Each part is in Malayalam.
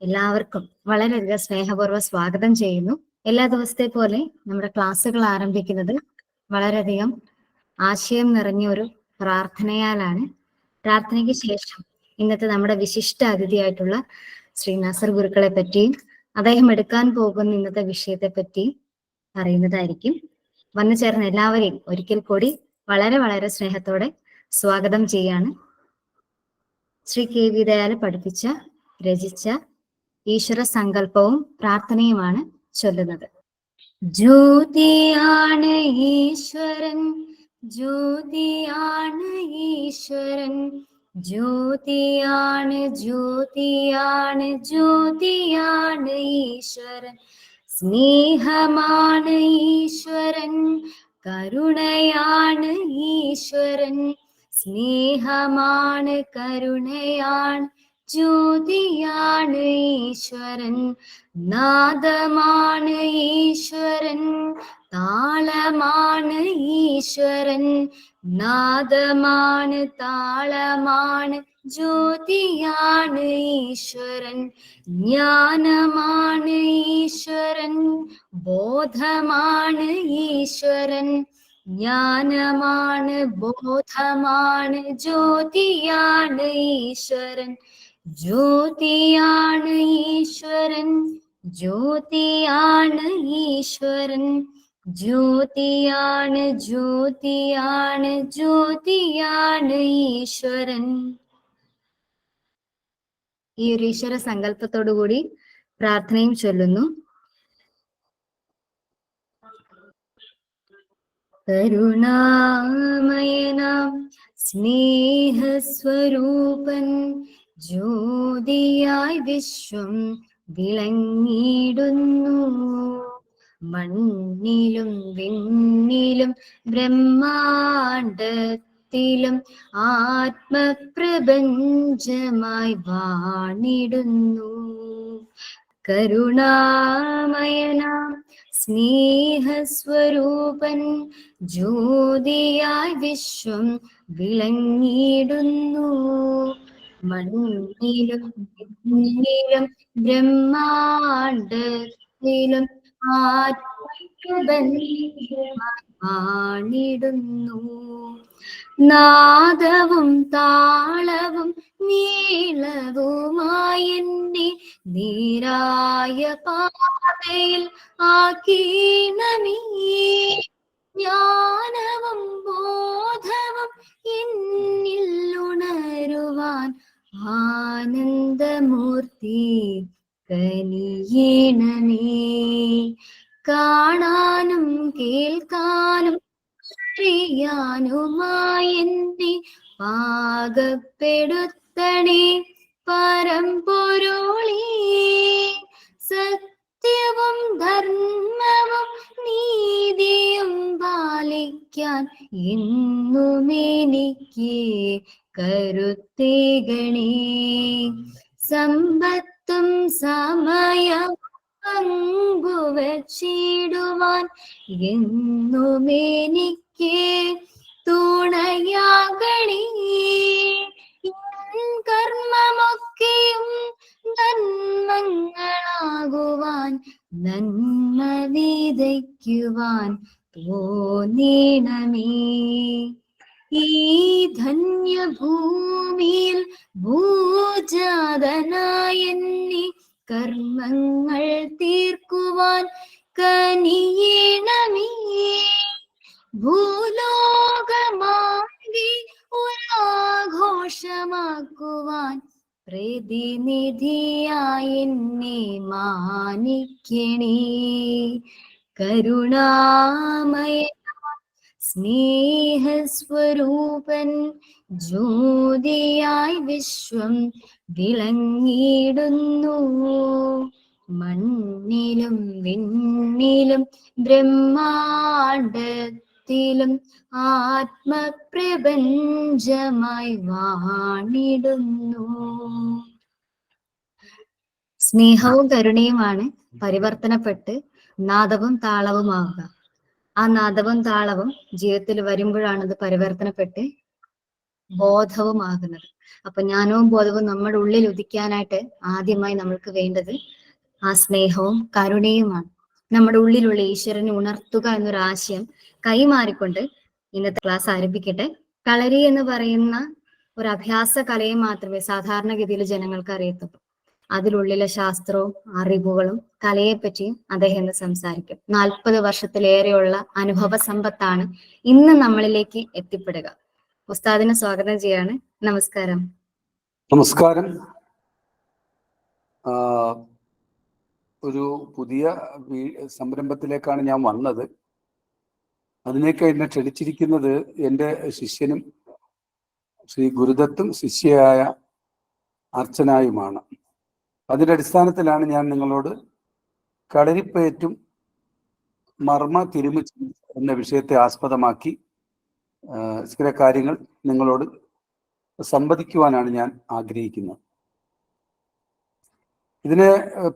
എല്ലാവർക്കും വളരെയധികം സ്നേഹപൂർവ്വം സ്വാഗതം ചെയ്യുന്നു. എല്ലാ ദിവസത്തെ പോലെ നമ്മുടെ ക്ലാസ്സുകൾ ആരംഭിക്കുന്നത് വളരെയധികം ആശയം നിറഞ്ഞ ഒരു പ്രാർത്ഥനയാലാണ്. പ്രാർത്ഥനയ്ക്ക് ശേഷം ഇന്നത്തെ നമ്മുടെ വിശിഷ്ട അതിഥിയായിട്ടുള്ള ശ്രീ നസർ ഗുരുക്കളെ പറ്റിയും അദ്ദേഹം എടുക്കാൻ പോകുന്ന ഇന്നത്തെ വിഷയത്തെ പറ്റിയും അറിയുന്നതായിരിക്കും. വന്നു ചേർന്ന എല്ലാവരെയും ഒരിക്കൽ കൂടി വളരെ വളരെ സ്നേഹത്തോടെ സ്വാഗതം ചെയ്യാണ്. ശ്രീ കെ വി ദയാൽ പഠിപ്പിച്ച രചിച്ച ഈശ്വര സങ്കല്പവും പ്രാർത്ഥനയുമാണ് ചൊല്ലുന്നത്. ജ്യോതിയാണ് ഈശ്വരൻ, ജ്യോതിയാണ് ഈശ്വരൻ, ജ്യോതിയാണ് ജ്യോതിയാണ് ജ്യോതിയാണ് ഈശ്വരൻ, സ്നേഹമാണ് ഈശ്വരൻ, കരുണയാണ് ഈശ്വരൻ, സ്നേഹമാണ് കരുണയാണ് ജ്യോതിയാണ് ഈശ്വരൻ, നാദമാണ് ഈശ്വരൻ, താളമാണ് ഈശ്വരൻ, നാദമാണ് താളമാണ് ജ്യോതിയാണ് ഈശ്വരൻ, ജ്ഞാനമാണ് ഈശ്വരൻ, ബോധമാണ് ഈശ്വരൻ, ജ്ഞാനമാണ് ബോധമാണ് ജ്യോതിയാണ് ഈശ്വരൻ, ജ്യോതിയാണ് ഈശ്വരൻ, ജ്യോതിയാണ് ഈശ്വരൻ, ജ്യോതിയാണ് ജ്യോതിയാണ് ജ്യോതിയാണ് ഈശ്വരൻ. ഈ ഒരു ഈശ്വര സങ്കല്പത്തോടു കൂടി പ്രാർത്ഥനയും ചൊല്ലുന്നു. കരുണാമയനാം സ്നേഹസ്വരൂപൻ, ജ്യോതിയായി വിശ്വം വിളങ്ങിടുന്നു, മണ്ണിലും വിണ്ണിലും ബ്രഹ്മാണ്ടത്തിലും ആത്മപ്രപഞ്ചമായി വാണിടുന്നു. കരുണാമയനാം സ്നേഹസ്വരൂപൻ, ജ്യോതിയായി വിശ്വം വിളങ്ങിടുന്നു, മണ്ണിലും വിണ്ണിലും ബ്രഹ്മാണ്ടത്തിലും ആത്മപ്രപഞ്ചമായി വാണിടുന്നു. നാദവും താളവും നീളവുമായി എന്നെ നേരായ പാതയിൽ ആക്കീണമേ, ജ്ഞാനവും ബോധവും എന്നിൽ ഉണരുവാൻ ആനന്ദമൂർത്തി കനിയേണമേ, കാണാനും കേൾക്കാനും അറിയാനുമായി എന്നെ പാകപ്പെടുത്തണേ പരമ്പൊരുളേ, സത്യവും ധർമ്മവും നീതിയും പാലിക്കാൻ എന്നും എനിക്ക് കരുത്തേകണേ, സമ്പത്തും സമയം പങ്കുവച്ചിടുവാൻ എന്നും എനിക്ക് തുണയാകണേ, കർമ്മമൊക്കെയും നന്മങ്ങളാകുവാൻ നന്മ വിതയ്ക്കുവാൻ തോന്നണമേ, ഈ ധന്യഭൂമിയിൽ ഭൂജാതനായ എന്നെ കർമ്മങ്ങൾ തീർക്കുവാൻ കനിയേണമേ, ഭൂലോകമാകെ ഒരാഘോഷമാക്കുവാൻ പ്രതിനിധിയായി എന്നെ മാനിക്കണേ, കരുണാമയ സ്നേഹസ്വരൂപൻ, ജ്യോതിയായി വിശ്വം വിളങ്ങിടുന്നു, മണ്ണിലും വിണ്ണിലും ബ്രഹ്മാണ്ടത്തിലും ആത്മപ്രപഞ്ചമായി വാണിടുന്നു. സ്നേഹവും കരുണയുമാണ് പരിവർത്തനപ്പെട്ട് നാദവും താളവുമാവുക. ആ നാദവും താളവും ജീവിതത്തിൽ വരുമ്പോഴാണ് അത് പരിവർത്തനപ്പെട്ട് ബോധവുമാകുന്നത്. അപ്പൊ ജ്ഞാനവും ബോധവും നമ്മുടെ ഉള്ളിൽ ഉദിക്കാനായിട്ട് ആദ്യമായി നമ്മൾക്ക് വേണ്ടത് ആ സ്നേഹവും കരുണയുമാണ്. നമ്മുടെ ഉള്ളിലുള്ള ഈശ്വരനെ ഉണർത്തുക എന്നൊരു ആശയം കൈമാറിക്കൊണ്ട് ഇന്നത്തെ ക്ലാസ് ആരംഭിക്കട്ടെ. കളരി എന്ന് പറയുന്ന ഒരു അഭ്യാസ കലയെ മാത്രമേ സാധാരണഗതിയിൽ ജനങ്ങൾക്ക് അറിയത്തുള്ളൂ. അതിലുള്ളിലെ ശാസ്ത്രവും അറിവുകളും കലയെപ്പറ്റിയും അദ്ദേഹം ഇന്ന് സംസാരിക്കും. 40 വർഷത്തിലേറെയുള്ള അനുഭവ സമ്പത്താണ് ഇന്ന് നമ്മളിലേക്ക് എത്തിപ്പെടുക. ഉസ്താദിനെ സ്വാഗതം ചെയ്യാണ്. നമസ്കാരം. നമസ്കാരം. ഒരു പുതിയ സംരംഭത്തിലേക്കാണ് ഞാൻ വന്നത്. അതിനേക്ക് എന്നെ ക്ഷണിച്ചിരിക്കുന്നത് എൻ്റെ ശിഷ്യനും ശ്രീ ഗുരുദത്തും ശിഷ്യയായ അർച്ചനായുമാണ്. അതിൻ്റെ അടിസ്ഥാനത്തിലാണ് ഞാൻ നിങ്ങളോട് കളരിപ്പയറ്റും മർമ്മ തിരുമ എന്ന വിഷയത്തെ ആസ്പദമാക്കി ചില കാര്യങ്ങൾ നിങ്ങളോട് സംവദിക്കുവാനാണ് ഞാൻ ആഗ്രഹിക്കുന്നത്. ഇതിന്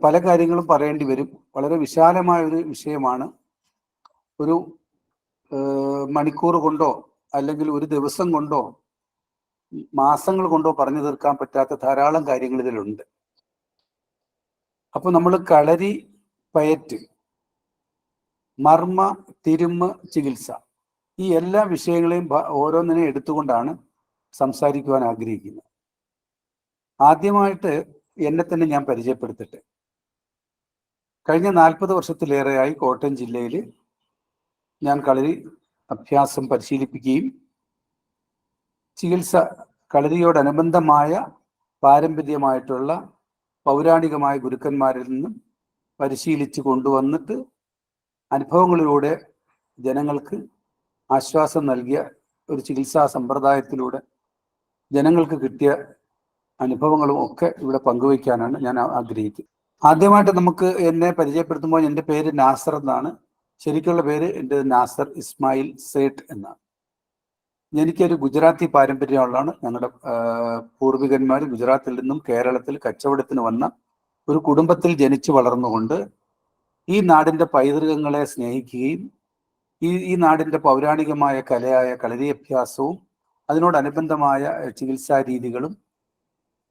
പല കാര്യങ്ങളും പറയേണ്ടി വരും. വളരെ വിശാലമായ ഒരു വിഷയമാണ്. ഒരു മണിക്കൂർ കൊണ്ടോ അല്ലെങ്കിൽ ഒരു ദിവസം കൊണ്ടോ മാസങ്ങൾ കൊണ്ടോ പറഞ്ഞു തീർക്കാൻ പറ്റാത്ത ധാരാളം കാര്യങ്ങൾ ഇതിലുണ്ട്. അപ്പൊ നമ്മൾ കളരി പയറ്റ്, മർമ്മ തിരുമ ചികിത്സ, ഈ എല്ലാ വിഷയങ്ങളെയും ഓരോന്നിനെ എടുത്തുകൊണ്ടാണ് സംസാരിക്കുവാൻ ആഗ്രഹിക്കുന്നത്. ആദ്യമായിട്ട് എന്നെ തന്നെ ഞാൻ പരിചയപ്പെടുത്തട്ടെ. കഴിഞ്ഞ 40 വർഷത്തിലേറെയായി കോട്ടയം ജില്ലയിൽ ഞാൻ കളരി അഭ്യാസം പരിശീലിപ്പിക്കുകയും ചികിത്സ കളരിയോടനുബന്ധമായ പാരമ്പര്യമായിട്ടുള്ള പൗരാണികമായ ഗുരുക്കന്മാരിൽ നിന്നും പരിശീലിച്ച് കൊണ്ടുവന്നിട്ട് അനുഭവങ്ങളിലൂടെ ജനങ്ങൾക്ക് ആശ്വാസം നൽകിയ ഒരു ചികിത്സാ സമ്പ്രദായത്തിലൂടെ ജനങ്ങൾക്ക് കിട്ടിയ അനുഭവങ്ങളും ഒക്കെ ഇവിടെ പങ്കുവയ്ക്കാനാണ് ഞാൻ ആഗ്രഹിക്കുന്നത്. ആദ്യമായിട്ട് നമുക്ക് എന്നെ പരിചയപ്പെടുത്തുമ്പോൾ എൻ്റെ പേര് നാസർ എന്നാണ്. ശരിക്കുള്ള പേര് എൻ്റെ നാസർ ഇസ്മായിൽ സേട്ട് എന്നാണ്. എനിക്കൊരു ഗുജറാത്തി പാരമ്പര്യമുള്ളതാണ്. ഞങ്ങളുടെ പൂർവികന്മാർ ഗുജറാത്തിൽ നിന്നും കേരളത്തിൽ കച്ചവടത്തിന് വന്ന ഒരു കുടുംബത്തിൽ ജനിച്ചു വളർന്നുകൊണ്ട് ഈ നാടിൻ്റെ പൈതൃകങ്ങളെ സ്നേഹിക്കുകയും ഈ നാടിൻ്റെ പൗരാണികമായ കലയായ കളരി അഭ്യാസവും അതിനോടനുബന്ധമായ ചികിത്സാ രീതികളും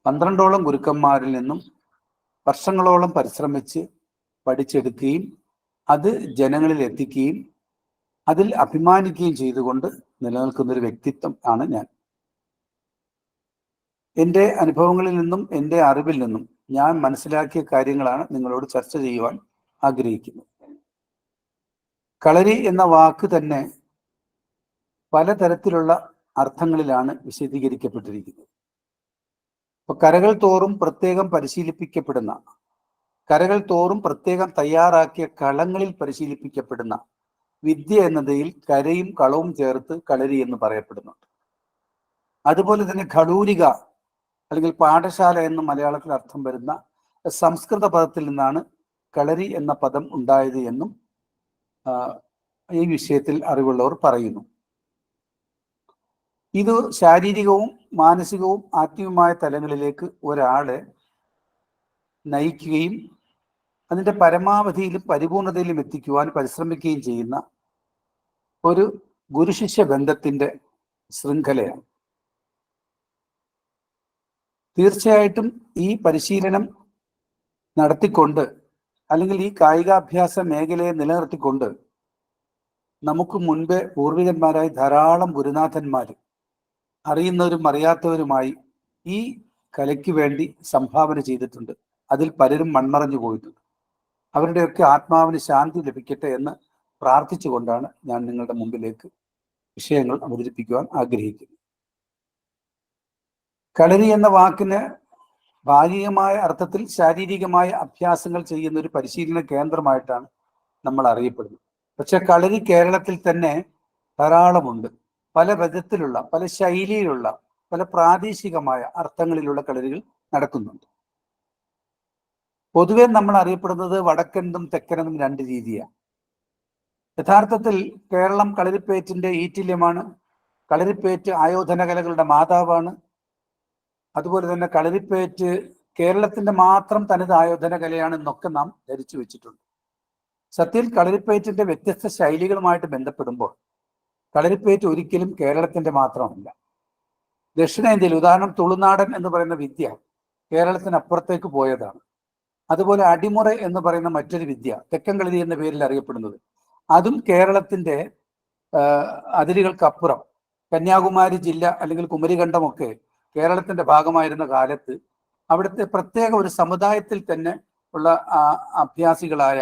12ഓളം ഗുരുക്കന്മാരിൽ നിന്നും വർഷങ്ങളോളം പരിശ്രമിച്ച് പഠിച്ചെടുക്കുകയും അത് ജനങ്ങളിൽ എത്തിക്കുകയും അതിൽ അഭിമാനിക്കുകയും ചെയ്തുകൊണ്ട് നിലനിൽക്കുന്നൊരു വ്യക്തിത്വം ആണ് ഞാൻ. എൻ്റെ അനുഭവങ്ങളിൽ നിന്നും എൻ്റെ അറിവിൽ നിന്നും ഞാൻ മനസ്സിലാക്കിയ കാര്യങ്ങളാണ് നിങ്ങളോട് ചർച്ച ചെയ്യുവാൻ ആഗ്രഹിക്കുന്നത്. കളരി എന്ന വാക്ക് തന്നെ പലതരത്തിലുള്ള അർത്ഥങ്ങളിലാണ് വിശദീകരിക്കപ്പെട്ടിരിക്കുന്നത്. അപ്പൊ കരകൾ തോറും പ്രത്യേകം പരിശീലിപ്പിക്കപ്പെടുന്ന, കരകൾ തോറും പ്രത്യേകം തയ്യാറാക്കിയ കളങ്ങളിൽ പരിശീലിപ്പിക്കപ്പെടുന്ന വിദ്യ എന്നതിൽ കരയും കളവും ചേർത്ത് കളരി എന്ന് പറയപ്പെടുന്നുണ്ട്. അതുപോലെ തന്നെ ഖടൂരിക അല്ലെങ്കിൽ പാഠശാല എന്ന് മലയാളത്തിൽ അർത്ഥം വരുന്ന സംസ്കൃത പദത്തിൽ നിന്നാണ് കളരി എന്ന പദം ഉണ്ടായത് എന്നും ഈ വിഷയത്തിൽ അറിവുള്ളവർ പറയുന്നു. ഇത് ശാരീരികവും മാനസികവും ആത്മീയമായ തലങ്ങളിലേക്ക് ഒരാളെ നയിക്കുകയും അതിൻ്റെ പരമാവധിയിലും പരിപൂർണതയിലും എത്തിക്കുവാൻ പരിശ്രമിക്കുകയും ചെയ്യുന്ന ഒരു ഗുരുശിഷ്യ ബന്ധത്തിൻ്റെ ശൃംഖലയാണ്. തീർച്ചയായിട്ടും ഈ പരിശീലനം നടത്തിക്കൊണ്ട് അല്ലെങ്കിൽ ഈ കായികാഭ്യാസ മേഖലയെ നിലനിർത്തിക്കൊണ്ട് നമുക്ക് മുൻപേ പൂർവികന്മാരായി ധാരാളം ഗുരുനാഥന്മാർ അറിയുന്നവരും അറിയാത്തവരുമായി ഈ കലയ്ക്ക് വേണ്ടി സംഭാവന ചെയ്തിട്ടുണ്ട്. അതിൽ പലരും മൺമറഞ്ഞു പോയിട്ടുണ്ട്. അവരുടെയൊക്കെ ആത്മാവിന് ശാന്തി ലഭിക്കട്ടെ എന്ന് പ്രാർത്ഥിച്ചുകൊണ്ടാണ് ഞാൻ നിങ്ങളുടെ മുമ്പിലേക്ക് വിഷയങ്ങൾ അവതരിപ്പിക്കുവാൻ ആഗ്രഹിക്കുന്നത്. കളരി എന്ന വാക്കിന് ഭാഗികമായ അർത്ഥത്തിൽ ശാരീരികമായ അഭ്യാസങ്ങൾ ചെയ്യുന്ന ഒരു പരിശീലന കേന്ദ്രമായിട്ടാണ് നമ്മൾ അറിയപ്പെടുന്നത്. പക്ഷെ കളരി കേരളത്തിൽ തന്നെ ധാരാളമുണ്ട്. പല വിധത്തിലുള്ള, പല ശൈലിയിലുള്ള, പല പ്രാദേശികമായ അർത്ഥങ്ങളിലുള്ള കളരികൾ നടക്കുന്നുണ്ട്. പൊതുവെ നമ്മൾ അറിയപ്പെടുന്നത് വടക്കെന്നും തെക്കനെന്നും 2 രീതിയാണ്. യഥാർത്ഥത്തിൽ കേരളം കളരിപ്പയറ്റിന്റെ ഈറ്റില്യമാണ്. കളരിപ്പയറ്റ് ആയോധന കലകളുടെ മാതാവാണ്. അതുപോലെ തന്നെ കളരിപ്പയറ്റ് കേരളത്തിന്റെ മാത്രം തനത് ആയോധന കലയാണെന്നൊക്കെ നാം ധരിച്ചു വെച്ചിട്ടുണ്ട്. സത്യത്തിൽ കളരിപ്പയറ്റിന്റെ വ്യത്യസ്ത ശൈലികളുമായിട്ട് ബന്ധപ്പെടുമ്പോൾ കളരിപ്പയറ്റ് ഒരിക്കലും കേരളത്തിന്റെ മാത്രമല്ല. ദക്ഷിണേന്ത്യയിൽ ഉദാഹരണം തുളുനാടൻ എന്ന് പറയുന്ന വിദ്യ കേരളത്തിനപ്പുറത്തേക്ക് പോയതാണ്. അതുപോലെ അടിമുറ എന്ന് പറയുന്ന മറ്റൊരു വിദ്യ തെക്കൻ കളരി എന്ന പേരിൽ അറിയപ്പെടുന്നത്, അതും കേരളത്തിന്റെ അതിരുകൾക്കപ്പുറം കന്യാകുമാരി ജില്ല അല്ലെങ്കിൽ കുമരിഖണ്ഡമൊക്കെ കേരളത്തിന്റെ ഭാഗമായിരുന്ന കാലത്ത് അവിടുത്തെ പ്രത്യേക ഒരു സമുദായത്തിൽ തന്നെ ഉള്ള അഭ്യാസികളായ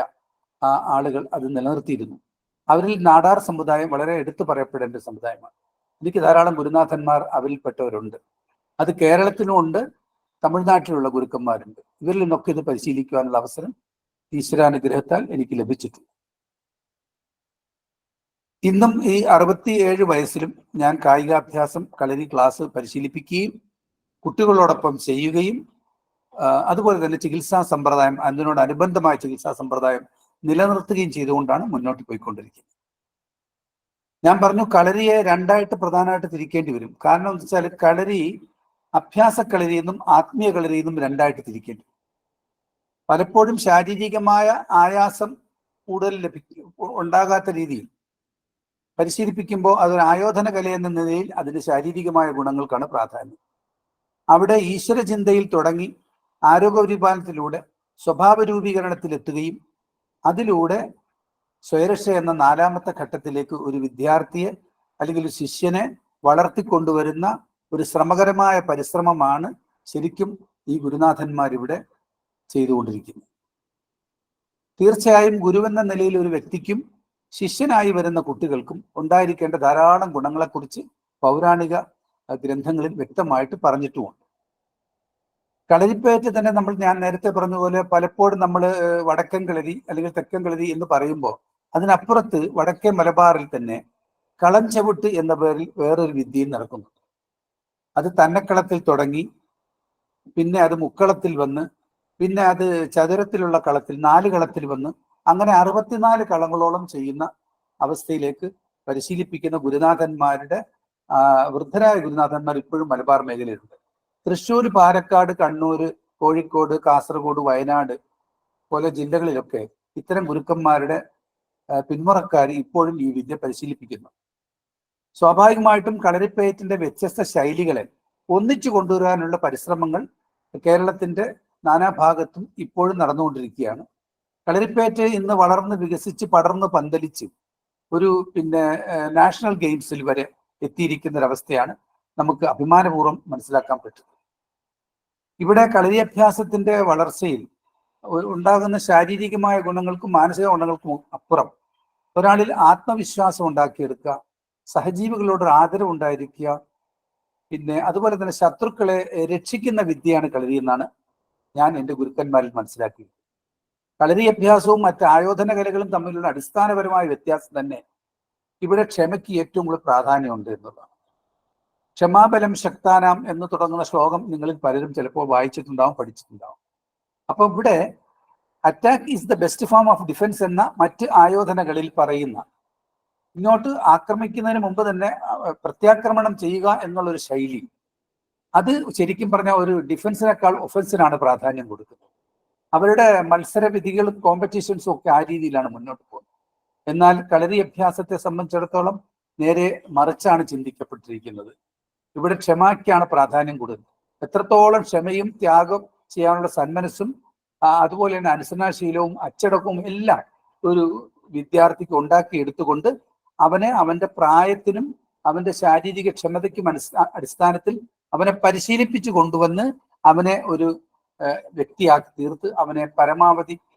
ആളുകൾ അത് നിലനിർത്തിയിരുന്നു. അവരിൽ നാടാർ സമുദായം വളരെ എടുത്തു പറയപ്പെടേണ്ട സമുദായമാണ്. എനിക്ക് ധാരാളം ഗുരുനാഥന്മാർ അവരിൽപ്പെട്ടവരുണ്ട്. അത് കേരളത്തിലുമുണ്ട്, തമിഴ്നാട്ടിലുള്ള ഗുരുക്കന്മാരുണ്ട്. ഇവരിൽ നിന്നൊക്കെ ഇത് പരിശീലിക്കുവാനുള്ള അവസരം ഈശ്വരാനുഗ്രഹത്താൽ എനിക്ക് ലഭിച്ചിട്ടുണ്ട്. ഇന്നും ഈ 67 വയസ്സിലും ഞാൻ കായികാഭ്യാസം കളരി ക്ലാസ് പരിശീലിപ്പിക്കുകയും കുട്ടികളോടൊപ്പം ചെയ്യുകയും അതുപോലെ തന്നെ ചികിത്സാ സമ്പ്രദായം, അതിനോടനുബന്ധമായ ചികിത്സാ സമ്പ്രദായം നിലനിർത്തുകയും ചെയ്തുകൊണ്ടാണ് മുന്നോട്ട് പോയിക്കൊണ്ടിരിക്കുന്നത്. ഞാൻ പറഞ്ഞു കളരിയെ രണ്ടായിട്ട് പ്രധാനമായിട്ട് തിരിക്കേണ്ടി വരും. കാരണം എന്താ വെച്ചാൽ കളരി അഭ്യാസ കളരി എന്നും ആത്മീയ കളരി എന്നും രണ്ടായിട്ട് തിരിക്കേണ്ടി വരും. പലപ്പോഴും ശാരീരികമായ ആയാസം കൂടുതൽ ഉണ്ടാകാത്ത രീതിയിൽ പരിശീലിപ്പിക്കുമ്പോൾ അതൊരു ആയോധന കല എന്ന നിലയിൽ അതിന് ശാരീരികമായ ഗുണങ്ങൾക്കാണ് പ്രാധാന്യം. അവിടെ ഈശ്വര ചിന്തയിൽ തുടങ്ങി ആരോഗ്യപരിപാലനത്തിലൂടെ സ്വഭാവ രൂപീകരണത്തിലെത്തുകയും അതിലൂടെ സ്വയരക്ഷ എന്ന 4ാമത്തെ ഘട്ടത്തിലേക്ക് ഒരു വിദ്യാർത്ഥിയെ അല്ലെങ്കിൽ ഒരു ശിഷ്യനെ വളർത്തിക്കൊണ്ടുവരുന്ന ഒരു ശ്രമകരമായ പരിശ്രമമാണ് ശരിക്കും ഈ ഗുരുനാഥന്മാരിവിടെ ചെയ്തുകൊണ്ടിരിക്കുന്നത്. തീർച്ചയായും ഗുരുവെന്ന നിലയിൽ ഒരു വ്യക്തിക്കും ശിഷ്യനായി വരുന്ന കുട്ടികൾക്കും ഉണ്ടായിരിക്കേണ്ട ധാരാളം ഗുണങ്ങളെക്കുറിച്ച് പൗരാണിക ഗ്രന്ഥങ്ങളിൽ വ്യക്തമായിട്ട് പറഞ്ഞിട്ടുമുണ്ട്. കളരിപ്പയറ്റ് തന്നെ ഞാൻ നേരത്തെ പറഞ്ഞ പോലെ പലപ്പോഴും നമ്മൾ വടക്കൻ കളരി അല്ലെങ്കിൽ തെക്കൻ കളരി എന്ന് പറയുമ്പോൾ അതിനപ്പുറത്ത് വടക്കേ മലബാറിൽ തന്നെ കളംചവിട്ട് എന്ന പേരിൽ വേറൊരു വിദ്യയും നടക്കുന്നു. അത് തന്നക്കളത്തിൽ തുടങ്ങി, പിന്നെ അത് മുക്കളത്തിൽ വന്ന്, പിന്നെ അത് ചതുരത്തിലുള്ള കളത്തിൽ 4 കളത്തിൽ വന്ന്, അങ്ങനെ 64 കളങ്ങളോളം ചെയ്യുന്ന അവസ്ഥയിലേക്ക് പരിശീലിപ്പിക്കുന്ന ഗുരുനാഥന്മാരുടെ വൃദ്ധരായ ഗുരുനാഥന്മാർ ഇപ്പോഴും മലബാർ മേഖലയിലുണ്ട്. തൃശ്ശൂർ, പാലക്കാട്, കണ്ണൂർ, കോഴിക്കോട്, കാസർഗോഡ്, വയനാട് പോലെ ജില്ലകളിലൊക്കെ ഇത്തരം ഗുരുക്കന്മാരുടെ പിന്മുറക്കാർ ഇപ്പോഴും ഈ വിദ്യ പരിശീലിപ്പിക്കുന്നു. സ്വാഭാവികമായിട്ടും കളരിപ്പയറ്റിന്റെ വ്യത്യസ്ത ശൈലികളെ ഒന്നിച്ചു കൊണ്ടുവരാനുള്ള പരിശ്രമങ്ങൾ കേരളത്തിന്റെ നാനാഭാഗത്തും ഇപ്പോഴും നടന്നുകൊണ്ടിരിക്കുകയാണ്. കളരിപ്പയറ്റ് ഇന്ന് വളർന്ന് വികസിച്ച് പടർന്ന് പന്തലിച്ച് ഒരു നാഷണൽ ഗെയിംസിൽ വരെ എത്തിയിരിക്കുന്ന ഒരവസ്ഥയാണ് നമുക്ക് അഭിമാനപൂർവ്വം മനസ്സിലാക്കാൻ പറ്റുന്നത്. ഇവിടെ കളരി അഭ്യാസത്തിന്റെ വളർച്ചയിൽ ഉണ്ടാകുന്ന ശാരീരികമായ ഗുണങ്ങൾക്കും മാനസിക ഗുണങ്ങൾക്കും അപ്പുറം ഒരാളിൽ ആത്മവിശ്വാസം ഉണ്ടാക്കിയെടുക്കുക, സഹജീവികളോട് ആദരവ് ഉണ്ടായിരിക്കുക, അതുപോലെ തന്നെ ശത്രുക്കളെ രക്ഷിക്കുന്ന വിദ്യയാണ് കളരി എന്നാണ് ഞാൻ എൻ്റെ ഗുരുക്കന്മാരിൽ മനസ്സിലാക്കിയത്. കളരി അഭ്യാസവും മറ്റ് ആയോധന കലകളും തമ്മിലുള്ള അടിസ്ഥാനപരമായ വ്യത്യാസം തന്നെ ഇവിടെ ക്ഷമയ്ക്ക് ഏറ്റവും കൂടുതൽ പ്രാധാന്യമുണ്ട് എന്നുള്ളതാണ്. ക്ഷമാബലം ശക്താനാം എന്ന് തുടങ്ങുന്ന ശ്ലോകം നിങ്ങളിൽ പലരും ചിലപ്പോൾ വായിച്ചിട്ടുണ്ടാവും, പഠിച്ചിട്ടുണ്ടാവും. അപ്പൊ ഇവിടെ attack is the best form of defence എന്ന മറ്റ് ആയോധനകളിൽ പറയുന്ന ഇങ്ങോട്ട് ആക്രമിക്കുന്നതിന് മുമ്പ് തന്നെ പ്രത്യാക്രമണം ചെയ്യുക എന്നുള്ളൊരു ശൈലി, അത് ശരിക്കും പറഞ്ഞാൽ ഒരു ഡിഫൻസിനേക്കാൾ ഒഫൻസിനാണ് പ്രാധാന്യം കൊടുക്കുന്നത്. അവരുടെ മത്സരവിധികളും കോമ്പറ്റീഷൻസും ഒക്കെ ആ രീതിയിലാണ് മുന്നോട്ട് പോകുന്നത്. എന്നാൽ കളരി അഭ്യാസത്തെ സംബന്ധിച്ചിടത്തോളം നേരെ മറിച്ചാണ് ചിന്തിക്കപ്പെട്ടിരിക്കുന്നത്. ഇവിടെ ക്ഷമയ്ക്കാണ് പ്രാധാന്യം കൊടുക്കുന്നത്. എത്രത്തോളം ക്ഷമയും ത്യാഗം ചെയ്യാനുള്ള സന്മനസ്സും അതുപോലെ തന്നെ അനുസരണാശീലവും അച്ചടക്കവും എല്ലാം ഒരു വിദ്യാർത്ഥിക്ക് ഉണ്ടാക്കി എടുത്തുകൊണ്ട് അവനെ അവന്റെ പ്രായത്തിനും അവന്റെ ശാരീരിക ക്ഷമതയ്ക്കും അടിസ്ഥാനത്തിൽ അവനെ പരിശീലിപ്പിച്ചു കൊണ്ടുവന്ന് അവനെ ഒരു വ്യക്തിയാക്കി തീർത്ത് അവനെ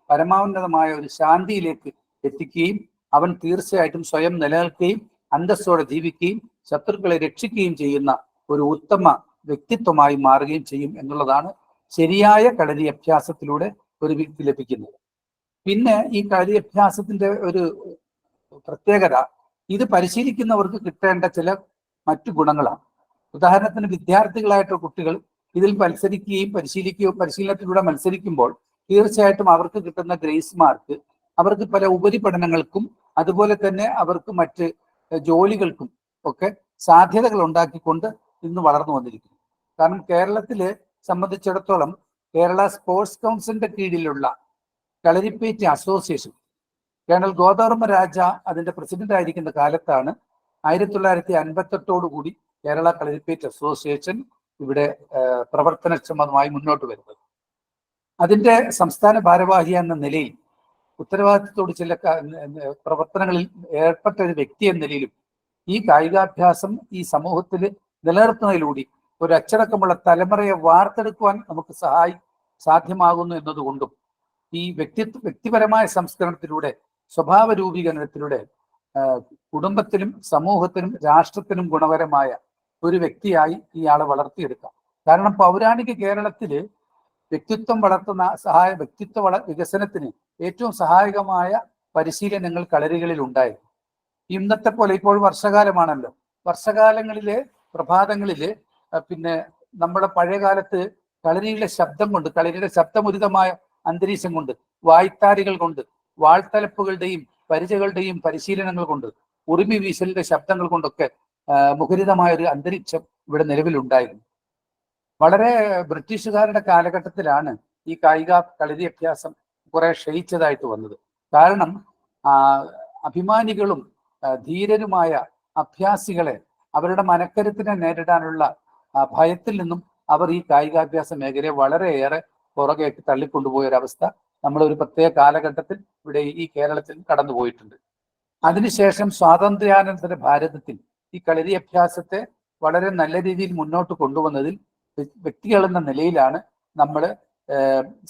പരമാവന്നതമായ ഒരു ശാന്തിയിലേക്ക് എത്തിക്കുകയും അവൻ തീർച്ചയായിട്ടും സ്വയം നിലനിൽക്കുകയും അന്തസ്സോടെ ജീവിക്കുകയും ശത്രുക്കളെ രക്ഷിക്കുകയും ചെയ്യുന്ന ഒരു ഉത്തമ വ്യക്തിത്വമായി മാറുകയും ചെയ്യും എന്നുള്ളതാണ് ശരിയായ കളരി അഭ്യാസത്തിലൂടെ ഒരു വ്യക്തി ലഭിക്കുന്നത്. പിന്നെ ഈ കളരി അഭ്യാസത്തിന്റെ ഒരു പ്രത്യേകത, ഇത് പരിശീലിക്കുന്നവർക്ക് കിട്ടേണ്ട ചില മറ്റു ഗുണങ്ങളാണ്. ഉദാഹരണത്തിന് വിദ്യാർത്ഥികളായിട്ടുള്ള കുട്ടികൾ ഇതിൽ മത്സരിക്കുകയും പരിശീലനത്തിലൂടെ മത്സരിക്കുമ്പോൾ തീർച്ചയായിട്ടും അവർക്ക് കിട്ടുന്ന ഗ്രേസ് മാർക്ക് അവർക്ക് പല ഉപരിപഠനങ്ങൾക്കും അതുപോലെ തന്നെ അവർക്ക് മറ്റ് ജോലികൾക്കും ഒക്കെ സാധ്യതകൾ ഉണ്ടാക്കിക്കൊണ്ട് ഇന്ന് വളർന്നു വന്നിരിക്കുന്നു. കാരണം കേരളത്തിലെ സംബന്ധിച്ചിടത്തോളം കേരള സ്പോർട്സ് കൗൺസിലിന്റെ കീഴിലുള്ള കളരിപ്പയറ്റ് അസോസിയേഷൻ കേണൽ ഗോദവർമ്മ രാജ അതിന്റെ പ്രസിഡന്റ് ആയിരിക്കുന്ന കാലത്താണ് 1958 കൂടി കേരള കളരിപ്പയറ്റ് അസോസിയേഷൻ ഇവിടെ പ്രവർത്തനക്ഷമമായി മുന്നോട്ട് വരുന്നത്. അതിന്റെ സംസ്ഥാന ഭാരവാഹി എന്ന നിലയിൽ ഉത്തരവാദിത്തത്തോട് ചില പ്രവർത്തനങ്ങളിൽ ഏർപ്പെട്ട ഒരു വ്യക്തി എന്ന നിലയിലും ഈ കായികാഭ്യാസം ഈ സമൂഹത്തിൽ നിലനിർത്തുന്നതിലൂടെ ഒരു അച്ചടക്കമുള്ള തലമുറയെ വാർത്തെടുക്കുവാൻ നമുക്ക് സാധ്യമാകുന്നു എന്നതുകൊണ്ടും ഈ വ്യക്തിപരമായ സംസ്കരണത്തിലൂടെ, സ്വഭാവ രൂപീകരണത്തിലൂടെ കുടുംബത്തിനും സമൂഹത്തിനും രാഷ്ട്രത്തിനും ഗുണകരമായ ഒരു വ്യക്തിയായി ഇയാളെ വളർത്തിയെടുക്കാം. കാരണം പൗരാണിക കേരളത്തില് വ്യക്തിത്വം വളർത്തുന്ന വ്യക്തിത്വ വികസനത്തിന് ഏറ്റവും സഹായകമായ പരിശീലനങ്ങൾ കളരികളിൽ ഉണ്ടായിരുന്നു. ഇന്നത്തെ പോലെ ഇപ്പോൾ വർഷകാലമാണല്ലോ, വർഷകാലങ്ങളിലെ പ്രഭാതങ്ങളില് പിന്നെ നമ്മുടെ പഴയ കാലത്ത് കളരിയുടെ ശബ്ദം കൊണ്ട്, കളരിയുടെ ശബ്ദമുരിതമായ അന്തരീക്ഷം കൊണ്ട്, വായ്ത്താരികൾ കൊണ്ട്, വാൾത്തലപ്പുകളുടെയും പരിചകളുടെയും പരിശീലനങ്ങൾ കൊണ്ട്, ഉറുമി വീശലിന്റെ ശബ്ദങ്ങൾ കൊണ്ടൊക്കെ മുഖരിതമായ ഒരു അന്തരീക്ഷം ഇവിടെ നിലവിലുണ്ടായിരുന്നു. വളരെ ബ്രിട്ടീഷുകാരുടെ കാലഘട്ടത്തിലാണ് ഈ കളരി അഭ്യാസം കുറെ ക്ഷയിച്ചതായിട്ട് വന്നത്. കാരണം അഭിമാനികളും ധീരരുമായ അഭ്യാസികളെ അവരുടെ മനക്കരുത്തിനെ നേരിടാനുള്ള ഭയത്തിൽ നിന്നും അവർ ഈ കായികാഭ്യാസ മേഖലയെ വളരെയേറെ പുറകേക്ക് തള്ളിക്കൊണ്ടുപോയ ഒരവസ്ഥ നമ്മളൊരു പ്രത്യേക കാലഘട്ടത്തിൽ ഇവിടെ ഈ കേരളത്തിൽ കടന്നുപോയിട്ടുണ്ട്. അതിനുശേഷം സ്വാതന്ത്ര്യാനന്തര ഭാരതത്തിൽ ഈ കളരി അഭ്യാസത്തെ വളരെ നല്ല രീതിയിൽ മുന്നോട്ട് കൊണ്ടുവന്നതിൽ വ്യക്തികൾ എന്ന നിലയിലാണ് നമ്മൾ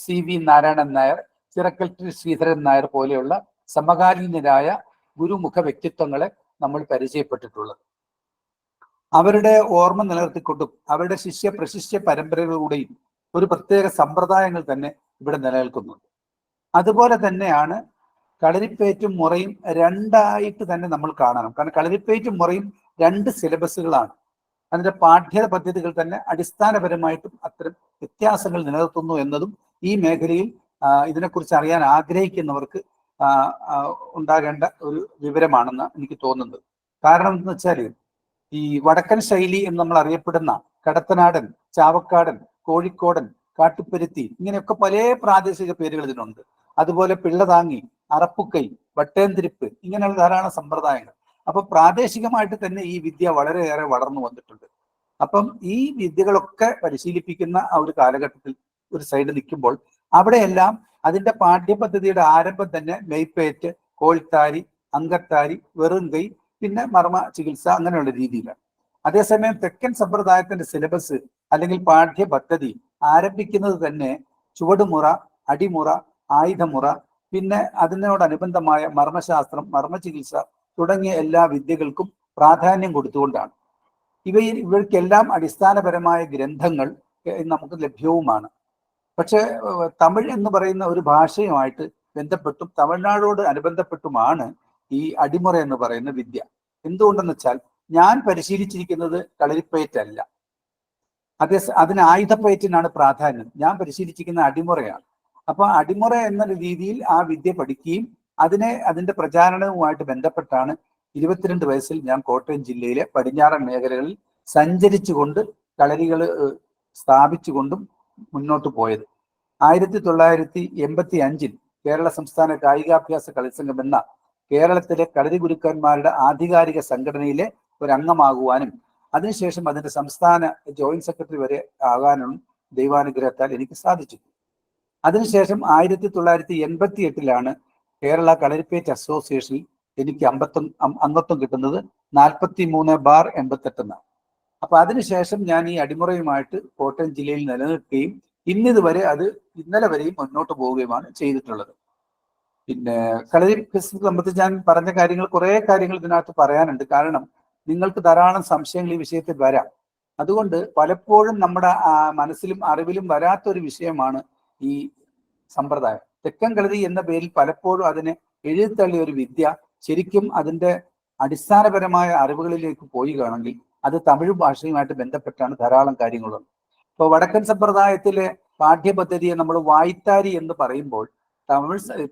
CV നാരായണൻ നായർ, ചിറക്കൽ ശ്രീധരൻ നായർ പോലെയുള്ള സമകാലീനരായ ഗുരുമുഖ വ്യക്തിത്വങ്ങളെ നമ്മൾ പരിചയപ്പെട്ടിട്ടുള്ളത്. അവരുടെ ഓർമ്മ നിലനിർത്തിക്കൊണ്ടും അവരുടെ പ്രശിഷ്യ പരമ്പരകളിലൂടെയും ഒരു പ്രത്യേക സമ്പ്രദായങ്ങൾ തന്നെ ഇവിടെ നിലനിൽക്കുന്നുണ്ട്. അതുപോലെ തന്നെയാണ് കളരിപ്പയറ്റും മുറയും രണ്ടായിട്ട് തന്നെ നമ്മൾ കാണണം. കാരണം കളരിപ്പയറ്റും മുറയും രണ്ട് സിലബസുകളാണ്. അതിന്റെ പാഠ്യ പദ്ധതികൾ തന്നെ അടിസ്ഥാനപരമായിട്ടും അത്തരം വ്യത്യാസങ്ങൾ നിലനിർത്തുന്നു എന്നതും ഈ മേഖലയിൽ ഇതിനെക്കുറിച്ച് അറിയാൻ ആഗ്രഹിക്കുന്നവർക്ക് ഉണ്ടാകേണ്ട ഒരു വിവരമാണെന്ന് എനിക്ക് തോന്നുന്നത്. കാരണം എന്ന് വെച്ചാൽ ഈ വടക്കൻ ശൈലി എന്ന് നമ്മൾ അറിയപ്പെടുന്ന കടത്തനാടൻ, ചാവക്കാടൻ, കോഴിക്കോടൻ, കാട്ടുപരുത്തി, ഇങ്ങനെയൊക്കെ പല പ്രാദേശിക പേരുകൾ ഇതിനുണ്ട്. അതുപോലെ പിള്ളതാങ്ങി, അറപ്പുക്കൈ, വട്ടേന്തിരിപ്പ്, ഇങ്ങനെയുള്ള ധാരാളം സമ്പ്രദായങ്ങൾ. അപ്പൊ പ്രാദേശികമായിട്ട് തന്നെ ഈ വിദ്യ വളരെയേറെ വളർന്നു വന്നിട്ടുണ്ട്. അപ്പം ഈ വിദ്യകളൊക്കെ പരിശീലിപ്പിക്കുന്ന ആ ഒരു കാലഘട്ടത്തിൽ ഒരു സൈഡ് നിൽക്കുമ്പോൾ അവിടെയെല്ലാം അതിന്റെ പാഠ്യപദ്ധതിയുടെ ആരംഭം തന്നെ മെയ്പ്പേറ്റ്, കോൽത്താരി, അങ്കത്താരി, വെറുങ്കൈ, പിന്നെ മർമ്മ ചികിത്സ, അങ്ങനെയുള്ള രീതിയിലാണ്. അതേസമയം തെക്കൻ സമ്പ്രദായത്തിന്റെ സിലബസ് അല്ലെങ്കിൽ പാഠ്യപദ്ധതി ആരംഭിക്കുന്നത് തന്നെ ചുവടുമുറ, അടിമുറ, ആയുധമുറ, പിന്നെ അതിനോടനുബന്ധമായ മർമ്മശാസ്ത്രം, മർമ്മ ചികിത്സ തുടങ്ങിയ എല്ലാ വിദ്യകൾക്കും പ്രാധാന്യം കൊടുത്തുകൊണ്ടാണ്. ഇവയ്ക്കെല്ലാം അടിസ്ഥാനപരമായ ഗ്രന്ഥങ്ങൾ നമുക്ക് ലഭ്യവുമാണ്. പക്ഷെ തമിഴ് എന്ന് പറയുന്ന ഒരു ഭാഷയുമായിട്ട് ബന്ധപ്പെട്ടും തമിഴ്നാടോട് അനുബന്ധപ്പെട്ടുമാണ് ഈ അടിമുറ എന്ന് പറയുന്ന വിദ്യ. എന്തുകൊണ്ടെന്ന് വെച്ചാൽ ഞാൻ പരിശീലിച്ചിരിക്കുന്നത് കളരിപ്പയറ്റല്ല, അതിന് ആയുധപ്പയറ്റിനാണ് പ്രാധാന്യം. ഞാൻ പരിശീലിച്ചിരിക്കുന്ന അടിമുറയാണ്. അപ്പൊ അടിമുറ എന്ന രീതിയിൽ ആ വിദ്യ പഠിക്കുകയും അതിന്റെ പ്രചാരണവുമായിട്ട് ബന്ധപ്പെട്ടാണ് 22 വയസ്സിൽ ഞാൻ കോട്ടയം ജില്ലയിലെ പടിഞ്ഞാറൻ മേഖലകളിൽ സഞ്ചരിച്ചുകൊണ്ട് കളരികൾ സ്ഥാപിച്ചുകൊണ്ടും മുന്നോട്ട് പോയത്. 1985 കേരള സംസ്ഥാന കായികാഭ്യാസ കളിസംഘം എന്ന കേരളത്തിലെ കളരി ഗുരുക്കന്മാരുടെ ആധികാരിക സംഘടനയിലെ ഒരു അംഗമാകുവാനും അതിനുശേഷം അതിന്റെ സംസ്ഥാന ജോയിന്റ് സെക്രട്ടറി വരെ ആകാനും ദൈവാനുഗ്രഹത്താൽ എനിക്ക് സാധിച്ചു. അതിനുശേഷം 1988 കേരള കളരിപ്പയറ്റ് അസോസിയേഷനിൽ എനിക്ക് അംഗത്വം കിട്ടുന്നത് 43/88 എന്നാണ്. അപ്പൊ അതിനുശേഷം ഞാൻ ഈ അടിമുറയുമായിട്ട് കോട്ടയം ജില്ലയിൽ നിലനിൽക്കുകയും ഇന്നലെ വരെയും മുന്നോട്ട് പോവുകയുമാണ് ചെയ്തിട്ടുള്ളത്. പിന്നെ കളരി സംബന്ധിച്ച് ഞാൻ പറഞ്ഞ കാര്യങ്ങൾ, കുറെ കാര്യങ്ങൾ ഇതിനകത്ത് പറയാനുണ്ട്. കാരണം നിങ്ങൾക്ക് ധാരാളം സംശയങ്ങൾ ഈ വിഷയത്തിൽ വരാം. അതുകൊണ്ട് പലപ്പോഴും നമ്മുടെ മനസ്സിലും അറിവിലും വരാത്തൊരു വിഷയമാണ് ഈ സമ്പ്രദായം. തെക്കൻ കളരി എന്ന പേരിൽ പലപ്പോഴും അതിനെ എഴുതിത്തള്ളിയ ഒരു വിദ്യ ശരിക്കും അതിന്റെ അടിസ്ഥാനപരമായ അറിവുകളിലേക്ക് പോയി കാണുമെങ്കിൽ അത് തമിഴ് ഭാഷയുമായിട്ട് ബന്ധപ്പെട്ടാണ് ധാരാളം കാര്യങ്ങളുള്ളത്. ഇപ്പോൾ വടക്കൻ സമ്പ്രദായത്തിലെ പാഠ്യപദ്ധതിയെ നമ്മൾ വായ്ത്താരി എന്ന് പറയുമ്പോൾ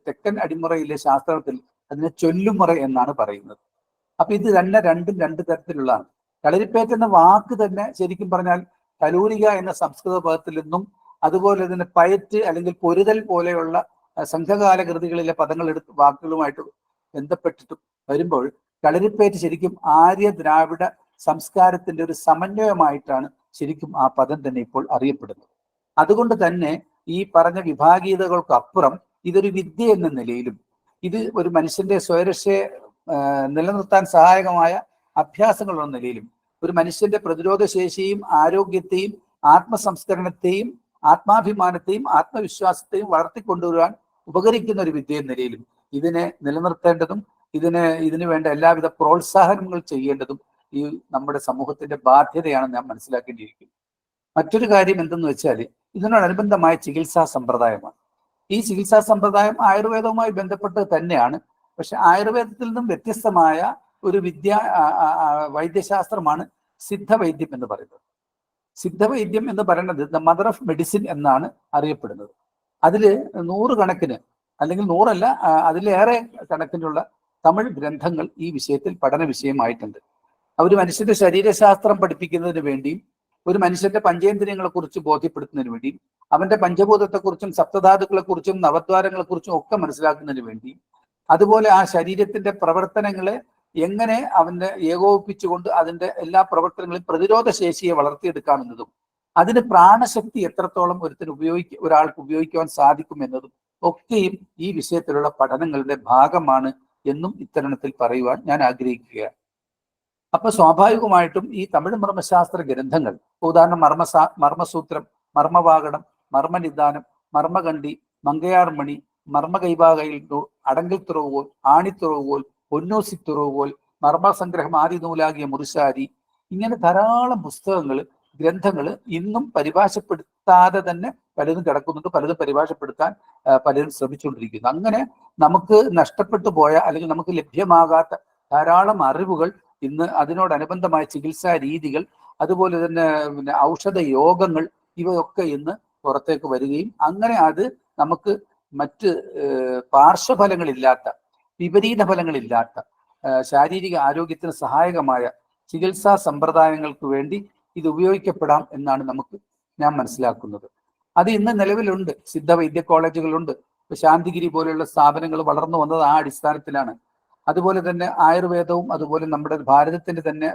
തെക്കൻ അടിമുറയിലെ ശാസ്ത്രത്തിൽ അതിനെ ചൊല്ലുമുറ എന്നാണ് പറയുന്നത്. അപ്പൊ ഇത് തന്നെ രണ്ടും രണ്ട് തരത്തിലുള്ളതാണ്. കളരിപ്പയറ്റ് എന്ന വാക്ക് തന്നെ ശരിക്കും പറഞ്ഞാൽ കലൂരിക എന്ന സംസ്കൃത പദത്തിൽ നിന്നും അതുപോലെ തന്നെ പയറ്റ് അല്ലെങ്കിൽ പൊരുതൽ പോലെയുള്ള സംഘകാല കൃതികളിലെ വാക്കുകളുമായിട്ട് ബന്ധപ്പെട്ടിട്ട് വരുമ്പോൾ കളരിപ്പയറ്റ് ശരിക്കും ആര്യ ദ്രാവിഡ സംസ്കാരത്തിന്റെ ഒരു സമന്വയമായിട്ടാണ് ശരിക്കും ആ പദം തന്നെ ഇപ്പോൾ അറിയപ്പെടുന്നത്. അതുകൊണ്ട് തന്നെ ഈ പറഞ്ഞ വിഭാഗീയതകൾക്കപ്പുറം ഇതൊരു വിദ്യ എന്ന നിലയിലും ഇത് ഒരു മനുഷ്യന്റെ സ്വയരക്ഷയെ നിലനിർത്താൻ സഹായകമായ അഭ്യാസങ്ങൾ എന്ന നിലയിലും ഒരു മനുഷ്യന്റെ പ്രതിരോധ ശേഷിയും ആരോഗ്യത്തെയും ആത്മസംസ്കരണത്തെയും ആത്മാഭിമാനത്തെയും ആത്മവിശ്വാസത്തെയും വളർത്തിക്കൊണ്ടുവരാൻ ഉപകരിക്കുന്ന ഒരു വിദ്യ എന്ന നിലയിലും ഇതിനെ നിലനിർത്തേണ്ടതും ഇതിനു വേണ്ട എല്ലാവിധ പ്രോത്സാഹനങ്ങൾ ചെയ്യേണ്ടതും ഈ നമ്മുടെ സമൂഹത്തിന്റെ ബാധ്യതയാണ് ഞാൻ മനസ്സിലാക്കേണ്ടിയിരിക്കുന്നത്. മറ്റൊരു കാര്യം എന്തെന്ന് വെച്ചാൽ ഇതിനോടനുബന്ധമായ ചികിത്സാ സമ്പ്രദായമാണ്. ഈ ചികിത്സാ സമ്പ്രദായം ആയുർവേദവുമായി ബന്ധപ്പെട്ട് തന്നെയാണ്. പക്ഷെ ആയുർവേദത്തിൽ നിന്നും വ്യത്യസ്തമായ ഒരു വൈദ്യശാസ്ത്രമാണ് സിദ്ധവൈദ്യം എന്ന് പറയുന്നത്. സിദ്ധവൈദ്യം എന്ന് പറയുന്നത് ദ മദർ ഓഫ് മെഡിസിൻ എന്നാണ് അറിയപ്പെടുന്നത്. അതിൽ 100 കണക്കിന് അല്ലെങ്കിൽ 100 അതിലേറെ കണക്കിനുള്ള തമിഴ് ഗ്രന്ഥങ്ങൾ ഈ വിഷയത്തിൽ പഠന വിഷയമായിട്ടുണ്ട്. അവർ മനുഷ്യന്റെ ശരീരശാസ്ത്രം പഠിപ്പിക്കുന്നതിന് വേണ്ടിയും ഒരു മനുഷ്യന്റെ പഞ്ചേന്ദ്രിയങ്ങളെ കുറിച്ച് ബോധ്യപ്പെടുത്തുന്നതിന് വേണ്ടിയും അവന്റെ പഞ്ചഭൂതത്തെക്കുറിച്ചും സപ്തധാതുക്കളെക്കുറിച്ചും നവദ്വാരങ്ങളെക്കുറിച്ചും ഒക്കെ മനസ്സിലാക്കുന്നതിന് വേണ്ടിയും അതുപോലെ ആ ശരീരത്തിന്റെ പ്രവർത്തനങ്ങളെ എങ്ങനെ അവന്റെ ഏകോപിപ്പിച്ചുകൊണ്ട് അതിന്റെ എല്ലാ പ്രവർത്തനങ്ങളും പ്രതിരോധ ശേഷിയെ വളർത്തിയെടുക്കാമെന്നതും അതിന് പ്രാണശക്തി എത്രത്തോളം ഒരാൾക്ക് ഉപയോഗിക്കുവാൻ സാധിക്കും എന്നതും ഒക്കെയും ഈ വിഷയത്തിലുള്ള പഠനങ്ങളുടെ ഭാഗമാണ് എന്നും ഇത്തരണത്തിൽ പറയുവാൻ ഞാൻ ആഗ്രഹിക്കുകയാണ്. അപ്പൊ സ്വാഭാവികമായിട്ടും ഈ തമിഴ് മർമ്മശാസ്ത്ര ഗ്രന്ഥങ്ങൾ, ഉദാഹരണം മർമ്മസൂത്രം, മർമ്മവാകടം, മർമ്മനിദാനം, മർമ്മകണ്ഠി, മങ്കയാർമണി, മർമ്മകൈവാകയിൽ അടങ്കൽ തുറവുകോൽ, ആണിത്തുറവുകോൽ, പൊന്നൂസി തുറവുകോൽ, മർമ്മസംഗ്രഹം ആദി നൂലാകിയ മുറിശാരി, ഇങ്ങനെ ധാരാളം പുസ്തകങ്ങൾ, ഗ്രന്ഥങ്ങൾ ഇന്നും പരിഭാഷപ്പെടുത്താതെ തന്നെ പലതും കിടക്കുന്നുണ്ട്. പലതും പരിഭാഷപ്പെടുത്താൻ പലരും ശ്രമിച്ചുകൊണ്ടിരിക്കുന്നു. അങ്ങനെ നമുക്ക് നഷ്ടപ്പെട്ടു പോയ അല്ലെങ്കിൽ നമുക്ക് ലഭ്യമാകാത്ത ധാരാളം അറിവുകൾ ഇന്ന് അതിനോടനുബന്ധമായ ചികിത്സാ രീതികൾ, അതുപോലെ തന്നെ ഔഷധ യോഗങ്ങൾ, ഇവയൊക്കെ ഇന്ന് പുറത്തേക്ക് വരികയും അങ്ങനെ അത് നമുക്ക് മറ്റ് പാർശ്വഫലങ്ങളില്ലാത്ത, വിപരീത ഫലങ്ങളില്ലാത്ത, ശാരീരിക ആരോഗ്യത്തിന് സഹായകമായ ചികിത്സാ സമ്പ്രദായങ്ങൾക്ക് വേണ്ടി ഇത് ഉപയോഗിക്കപ്പെടാം എന്നാണ് ഞാൻ മനസ്സിലാക്കുന്നത്. അത് ഇന്ന് നിലവിലുണ്ട്. സിദ്ധവൈദ്യ കോളേജുകളുണ്ട്. ശാന്തിഗിരി പോലെയുള്ള സ്ഥാപനങ്ങൾ വളർന്നു വന്നത് ആ അടിസ്ഥാനത്തിലാണ്. അതുപോലെ തന്നെ ആയുർവേദവും അതുപോലെ നമ്മുടെ ഭാരതത്തിന്റെ തന്നെ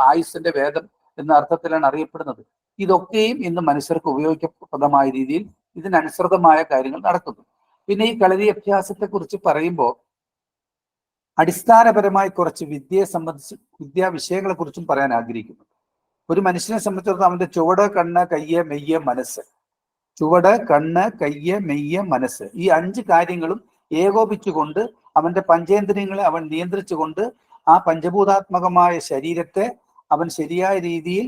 ആയുസ്സിന്റെ വേദം എന്ന അർത്ഥത്തിലാണ് അറിയപ്പെടുന്നത്. ഇതൊക്കെയും ഇന്ന് മനുഷ്യർക്ക് ഉപയോഗിക്കപ്രദമായ രീതിയിൽ ഇതിനനുസൃതമായ കാര്യങ്ങൾ നടക്കുന്നു. പിന്നെ ഈ കളരി അഭ്യാസത്തെ കുറിച്ച് പറയുമ്പോൾ അടിസ്ഥാനപരമായി കുറച്ച് വിദ്യാ വിഷയങ്ങളെ കുറിച്ചും പറയാൻ ആഗ്രഹിക്കുന്നു. ഒരു മനുഷ്യനെ സംബന്ധിച്ചിടത്തോളം അവന്റെ ചുവട്, കണ്ണ്, കയ്യ്, മെയ്യ്, മനസ്സ്, ചുവട്, കണ്ണ്, കയ്യ്, മെയ്യ്, മനസ്സ്, ഈ 5 കാര്യങ്ങളും ഏകോപിച്ചുകൊണ്ട് അവന്റെ പഞ്ചേന്ദ്രിയങ്ങളെ അവൻ നിയന്ത്രിച്ചുകൊണ്ട് ആ പഞ്ചഭൂതാത്മകമായ ശരീരത്തെ അവൻ ശരിയായ രീതിയിൽ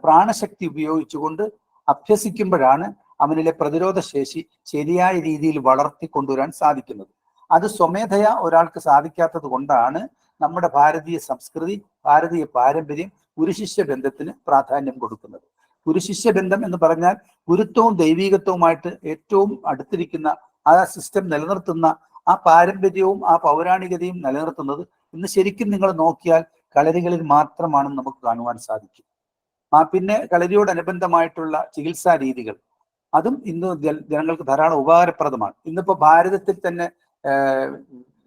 പ്രാണശക്തി ഉപയോഗിച്ചുകൊണ്ട് അഭ്യസിക്കുമ്പോഴാണ് അവനിലെ പ്രതിരോധ ശേഷി ശരിയായ രീതിയിൽ വളർത്തിക്കൊണ്ടുവരാൻ സാധിക്കുന്നത്. അത് സ്വമേധയാ ഒരാൾക്ക് സാധിക്കാത്തത് കൊണ്ടാണ് നമ്മുടെ ഭാരതീയ സംസ്കൃതി, ഭാരതീയ പാരമ്പര്യം ഗുരുശിഷ്യ ബന്ധത്തിന് പ്രാധാന്യം കൊടുക്കുന്നത്. ഗുരുശിഷ്യ ബന്ധം എന്ന് പറഞ്ഞാൽ ഗുരുത്വവും ദൈവീകത്വവുമായിട്ട് ഏറ്റവും അടുത്തിരിക്കുന്ന ആ സിസ്റ്റം നിലനിർത്തുന്ന ആ പാരമ്പര്യവും ആ പൗരാണികതയും നിലനിർത്തുന്നത് ഇന്ന് ശരിക്കും നിങ്ങൾ നോക്കിയാൽ കളരികളിൽ മാത്രമാണെന്ന് നമുക്ക് കാണുവാൻ സാധിക്കും. പിന്നെ കളരിയോടനുബന്ധമായിട്ടുള്ള ചികിത്സാ രീതികൾ അതും ഇന്ന് ജനങ്ങൾക്ക് ധാരാളം ഉപകാരപ്രദമാണ്. ഇന്നിപ്പോ ഭാരതത്തിൽ തന്നെ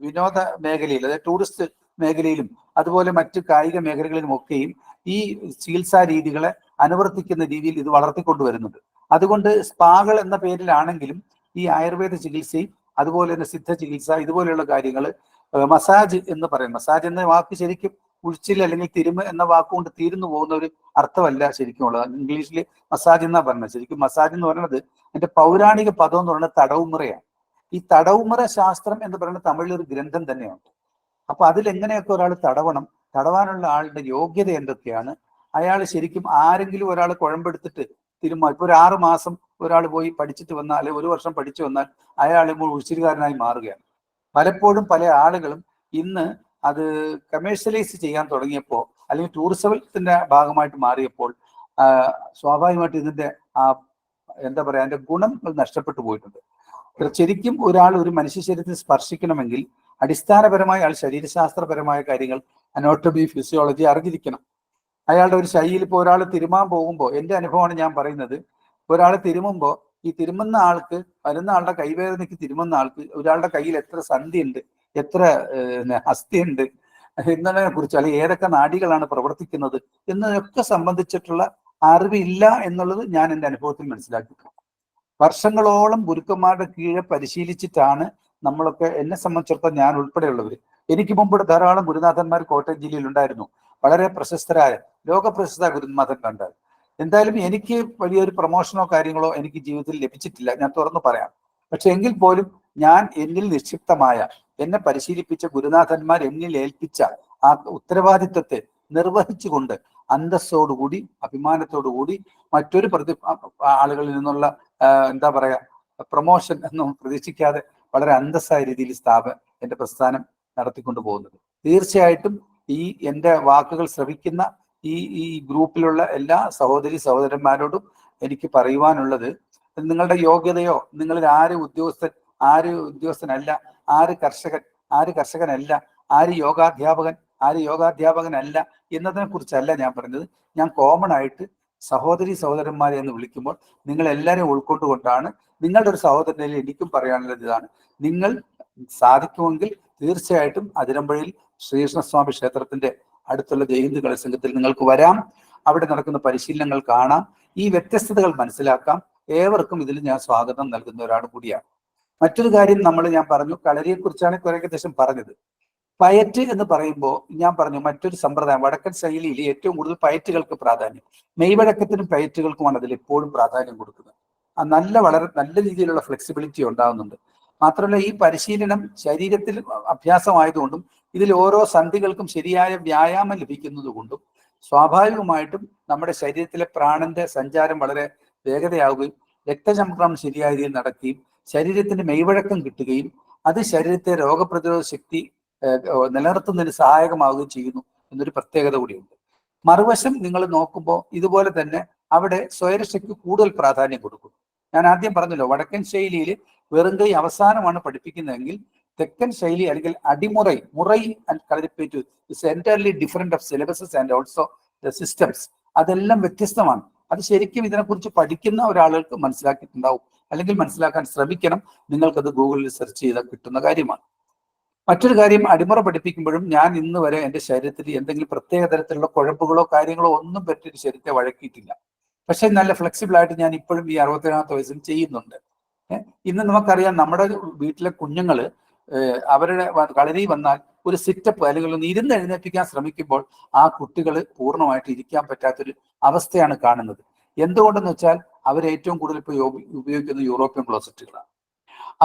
വിനോദ മേഖലയിൽ, അതായത് ടൂറിസ്റ്റ് മേഖലയിലും അതുപോലെ മറ്റ് കായിക മേഖലകളിലും ഒക്കെയും ഈ ചികിത്സാ രീതികളെ അനുവർത്തിക്കുന്ന രീതിയിൽ ഇത് വളർത്തിക്കൊണ്ടുവരുന്നുണ്ട്. അതുകൊണ്ട് സ്പാകൾ എന്ന പേരിലാണെങ്കിലും ഈ ആയുർവേദ ചികിത്സയും അതുപോലെ തന്നെ സിദ്ധ ചികിത്സ, ഇതുപോലെയുള്ള കാര്യങ്ങൾ, മസാജ് എന്ന് പറയും. മസാജ് എന്ന വാക്ക് ശരിക്കും ഉഴിച്ചിൽ അല്ലെങ്കിൽ തിരുമ് എന്ന വാക്കുകൊണ്ട് തീർന്നു പോകുന്ന ഒരു അർത്ഥമല്ല ശരിക്കും ഉള്ളത്. ഇംഗ്ലീഷിൽ മസാജ് എന്നാ പറഞ്ഞത്. ശരിക്കും മസാജ് എന്ന് പറയുന്നത് അതിന്റെ പൗരാണിക പദം എന്ന് പറയുന്നത് തടവുമുറയാണ്. ഈ തടവുമുറ ശാസ്ത്രം എന്ന് പറയുന്നത് തമിഴിൽ ഒരു ഗ്രന്ഥം തന്നെയുണ്ട്. അപ്പൊ അതിലെങ്ങനെയൊക്കെ ഒരാൾ തടവാനുള്ള ആളുടെ യോഗ്യത എന്തൊക്കെയാണ്, അയാൾ ശരിക്കും ആരെങ്കിലും ഒരാൾ കുഴമ്പെടുത്തിട്ട് ഇപ്പൊ ഒരു 6 മാസം ഒരാൾ പോയി പഠിച്ചിട്ട് വന്നാൽ, അല്ലെങ്കിൽ 1 വർഷം പഠിച്ചു വന്നാൽ അയാൾ ഉഴിച്ചിലുകാരനായി മാറുകയാണ്. പലപ്പോഴും പല ആളുകളും ഇന്ന് അത് കമേഴ്ഷ്യലൈസ് ചെയ്യാൻ തുടങ്ങിയപ്പോൾ അല്ലെങ്കിൽ ടൂറിസത്തിന്റെ ഭാഗമായിട്ട് മാറിയപ്പോൾ സ്വാഭാവികമായിട്ട് ഇതിന്റെ എന്താ പറയാ, അതിന്റെ ഗുണം നഷ്ടപ്പെട്ടു പോയിട്ടുണ്ട്. ശരിക്കും ഒരു മനുഷ്യ ശരീരത്തിൽ സ്പർശിക്കണമെങ്കിൽ അടിസ്ഥാനപരമായി അയാൾ ശരീരശാസ്ത്രപരമായ കാര്യങ്ങൾ, അനോട്ടമി, ഫിസിയോളജി അറിഞ്ഞിരിക്കണം. അയാളുടെ ഒരു ശൈലിയിൽ ഇപ്പോൾ ഒരാൾ തിരുമാൻ പോകുമ്പോൾ, എൻ്റെ അനുഭവമാണ് ഞാൻ പറയുന്നത്, ഒരാൾ തിരുമുമ്പോൾ ഈ തിരുമുന്ന ആൾക്ക്, വരുന്ന ആളുടെ കൈവേദനയ്ക്ക് തിരുമുന്ന ആൾക്ക് ഒരാളുടെ കയ്യിൽ എത്ര സന്ധിയുണ്ട്, എത്ര അസ്ഥിയുണ്ട്, എന്നതിനെ കുറിച്ച്, അല്ലെങ്കിൽ ഏതൊക്കെ നാഡികളാണ് പ്രവർത്തിക്കുന്നത് എന്നതൊക്കെ സംബന്ധിച്ചിട്ടുള്ള അറിവില്ല എന്നുള്ളത് ഞാൻ എൻ്റെ അനുഭവത്തിൽ മനസ്സിലാക്കിയിട്ടുണ്ട്. വർഷങ്ങളോളം ഗുരുക്കന്മാരുടെ കീഴെ പരിശീലിച്ചിട്ടാണ് നമ്മളൊക്കെ, എന്നെ സംബന്ധിച്ചിടത്തോളം ഞാൻ ഉൾപ്പെടെയുള്ളവർ, എനിക്ക് മുമ്പ് ധാരാളം ഗുരുനാഥന്മാർ കോട്ടയം ജില്ലയിൽ ഉണ്ടായിരുന്നു. വളരെ പ്രശസ്തരായ, ലോകപ്രശസ്ത ഗുരുനാഥന്മാരുണ്ടായിരുന്നു. എന്തായാലും എനിക്ക് വലിയൊരു പ്രൊമോഷനോ കാര്യങ്ങളോ എനിക്ക് ജീവിതത്തിൽ ലഭിച്ചിട്ടില്ല, ഞാൻ തുറന്നു പറയാം. പക്ഷെ എങ്കിൽ പോലും ഞാൻ എന്നിൽ നിക്ഷിപ്തമായ, എന്നെ പരിശീലിപ്പിച്ച ഗുരുനാഥന്മാർ എന്നിൽ ഏൽപ്പിച്ച ആ ഉത്തരവാദിത്വത്തെ നിർവഹിച്ചുകൊണ്ട് അന്തസ്സോടുകൂടി, അഭിമാനത്തോടുകൂടി, മറ്റൊരു ആളുകളിൽ നിന്നുള്ള എന്താ പറയാ പ്രൊമോഷൻ എന്നും പ്രതീക്ഷിക്കാതെ വളരെ അന്തസ്സായ രീതിയിൽ എൻ്റെ പ്രസ്ഥാനം നടത്തിക്കൊണ്ടു പോകുന്നത്. തീർച്ചയായിട്ടും ഈ എൻ്റെ വാക്കുകൾ ശ്രവിക്കുന്ന ഈ ഗ്രൂപ്പിലുള്ള എല്ലാ സഹോദരി സഹോദരന്മാരോടും എനിക്ക് പറയുവാനുള്ളത്, നിങ്ങളുടെ യോഗ്യതയോ, നിങ്ങളിൽ ആര് ഉദ്യോഗസ്ഥനല്ല, ആര് കർഷകനല്ല, ആര് യോഗാധ്യാപകനല്ല എന്നതിനെ കുറിച്ചല്ല ഞാൻ പറഞ്ഞത്. ഞാൻ കോമൺ ആയിട്ട് സഹോദരി സഹോദരന്മാരെ എന്ന് വിളിക്കുമ്പോൾ നിങ്ങൾ എല്ലാവരെയും ഉൾക്കൊണ്ടുകൊണ്ടാണ്. നിങ്ങളുടെ ഒരു സഹോദരനിൽ എനിക്കും പറയാനുള്ളത് ഇതാണ്: നിങ്ങൾ സാധിക്കുമെങ്കിൽ തീർച്ചയായിട്ടും അതിരമ്പുഴയിൽ ശ്രീകൃഷ്ണസ്വാമി ക്ഷേത്രത്തിന്റെ അടുത്തുള്ള ജയഹിന്ദ് കളി സംഘത്തിൽ നിങ്ങൾക്ക് വരാം. അവിടെ നടക്കുന്ന പരിശീലനങ്ങൾ കാണാം, ഈ വ്യത്യസ്തതകൾ മനസ്സിലാക്കാം. ഏവർക്കും ഇതിൽ ഞാൻ സ്വാഗതം നൽകുന്ന ഒരാൾ കൂടിയാണ്. മറ്റൊരു കാര്യം ഞാൻ പറഞ്ഞു, കളരിയെ കുറിച്ചാണ് ഏകദേശം പറഞ്ഞത്. പയറ്റ് എന്ന് പറയുമ്പോൾ ഞാൻ പറഞ്ഞു മറ്റൊരു സമ്പ്രദായം, വടക്കൻ ശൈലിയിൽ ഏറ്റവും കൂടുതൽ പയറ്റുകൾക്ക് പ്രാധാന്യം, മെയ്വഴക്കത്തിനും പയറ്റുകൾക്കുമാണ് അതിൽ എപ്പോഴും പ്രാധാന്യം കൊടുക്കുന്നത്. വളരെ നല്ല രീതിയിലുള്ള ഫ്ലെക്സിബിലിറ്റി ഉണ്ടാകുന്നുണ്ട്. മാത്രമല്ല ഈ പരിശീലനം ശരീരത്തിൽ അഭ്യാസമായതുകൊണ്ടും ഇതിൽ ഓരോ സന്ധികൾക്കും ശരിയായ വ്യായാമം ലഭിക്കുന്നത് കൊണ്ടും സ്വാഭാവികമായിട്ടും നമ്മുടെ ശരീരത്തിലെ പ്രാണന്റെ സഞ്ചാരം വളരെ വേഗതയാവുകയും രക്തചംക്രമണം ശരിയായ രീതിയിൽ നടക്കുകയും ശരീരത്തിന്റെ മെയ്വഴക്കം കിട്ടുകയും അത് ശരീരത്തെ രോഗപ്രതിരോധ ശക്തി നിലനിർത്തുന്നതിന് സഹായകമാവുകയും ചെയ്യുന്നു എന്നൊരു പ്രത്യേകത കൂടിയുണ്ട്. മറുവശം നിങ്ങൾ നോക്കുമ്പോൾ ഇതുപോലെ തന്നെ അവിടെ സ്വയരക്ഷയ്ക്ക് കൂടുതൽ പ്രാധാന്യം കൊടുക്കും. ഞാൻ ആദ്യം പറഞ്ഞല്ലോ, വടക്കൻ ശൈലിയിൽ വെറും കൈ അവസാനമാണ് പഠിപ്പിക്കുന്നതെങ്കിൽ തെക്കൻ ശൈലി അല്ലെങ്കിൽ മുറൈ and Kalaripayattu is entirely different of syllabuses and also the systems. അതെല്ലാം വ്യത്യസ്തമാണ്. അത് ശരിക്കും ഇതിനെക്കുറിച്ച് പഠിക്കുന്ന ഒരാളുകൾക്ക് മനസ്സിലാക്കിയിട്ടുണ്ടാവും, അല്ലെങ്കിൽ മനസ്സിലാക്കാൻ ശ്രമിക്കണം. നിങ്ങൾക്കത് ഗൂഗിളിൽ സെർച്ച് ചെയ്താൽ കിട്ടുന്ന കാര്യമാണ്. മറ്റൊരു കാര്യം, അടിമുറ പഠിപ്പിക്കുമ്പോഴും ഞാൻ ഇന്ന് വരെ എൻ്റെ ശരീരത്തിൽ എന്തെങ്കിലും പ്രത്യേക തരത്തിലുള്ള കുഴപ്പങ്ങളോ കാര്യങ്ങളോ ഒന്നും പറ്റിയൊരു ശരീരത്തെ വഴക്കിയിട്ടില്ല. പക്ഷെ നല്ല ഫ്ലെക്സിബിൾ ആയിട്ട് ഞാൻ ഇപ്പോഴും ഈ 67ാമത്തെ വയസ്സിൽ ചെയ്യുന്നുണ്ട്. ഇന്ന് നമുക്കറിയാം, നമ്മുടെ വീട്ടിലെ കുഞ്ഞുങ്ങള് അവരുടെ കളരി വന്നാൽ ഒരു സിറ്റപ്പ് അല്ലെങ്കിൽ ഒന്ന് ഇരുന്ന് എഴുന്നേൽപ്പിക്കാൻ ശ്രമിക്കുമ്പോൾ ആ കുട്ടികൾ പൂർണ്ണമായിട്ട് ഇരിക്കാൻ പറ്റാത്തൊരു അവസ്ഥയാണ് കാണുന്നത്. എന്തുകൊണ്ടെന്ന് വെച്ചാൽ അവർ ഏറ്റവും കൂടുതൽ ഇപ്പോൾ ഉപയോഗിക്കുന്ന യൂറോപ്യൻ ക്ലോസറ്റുകളാണ്.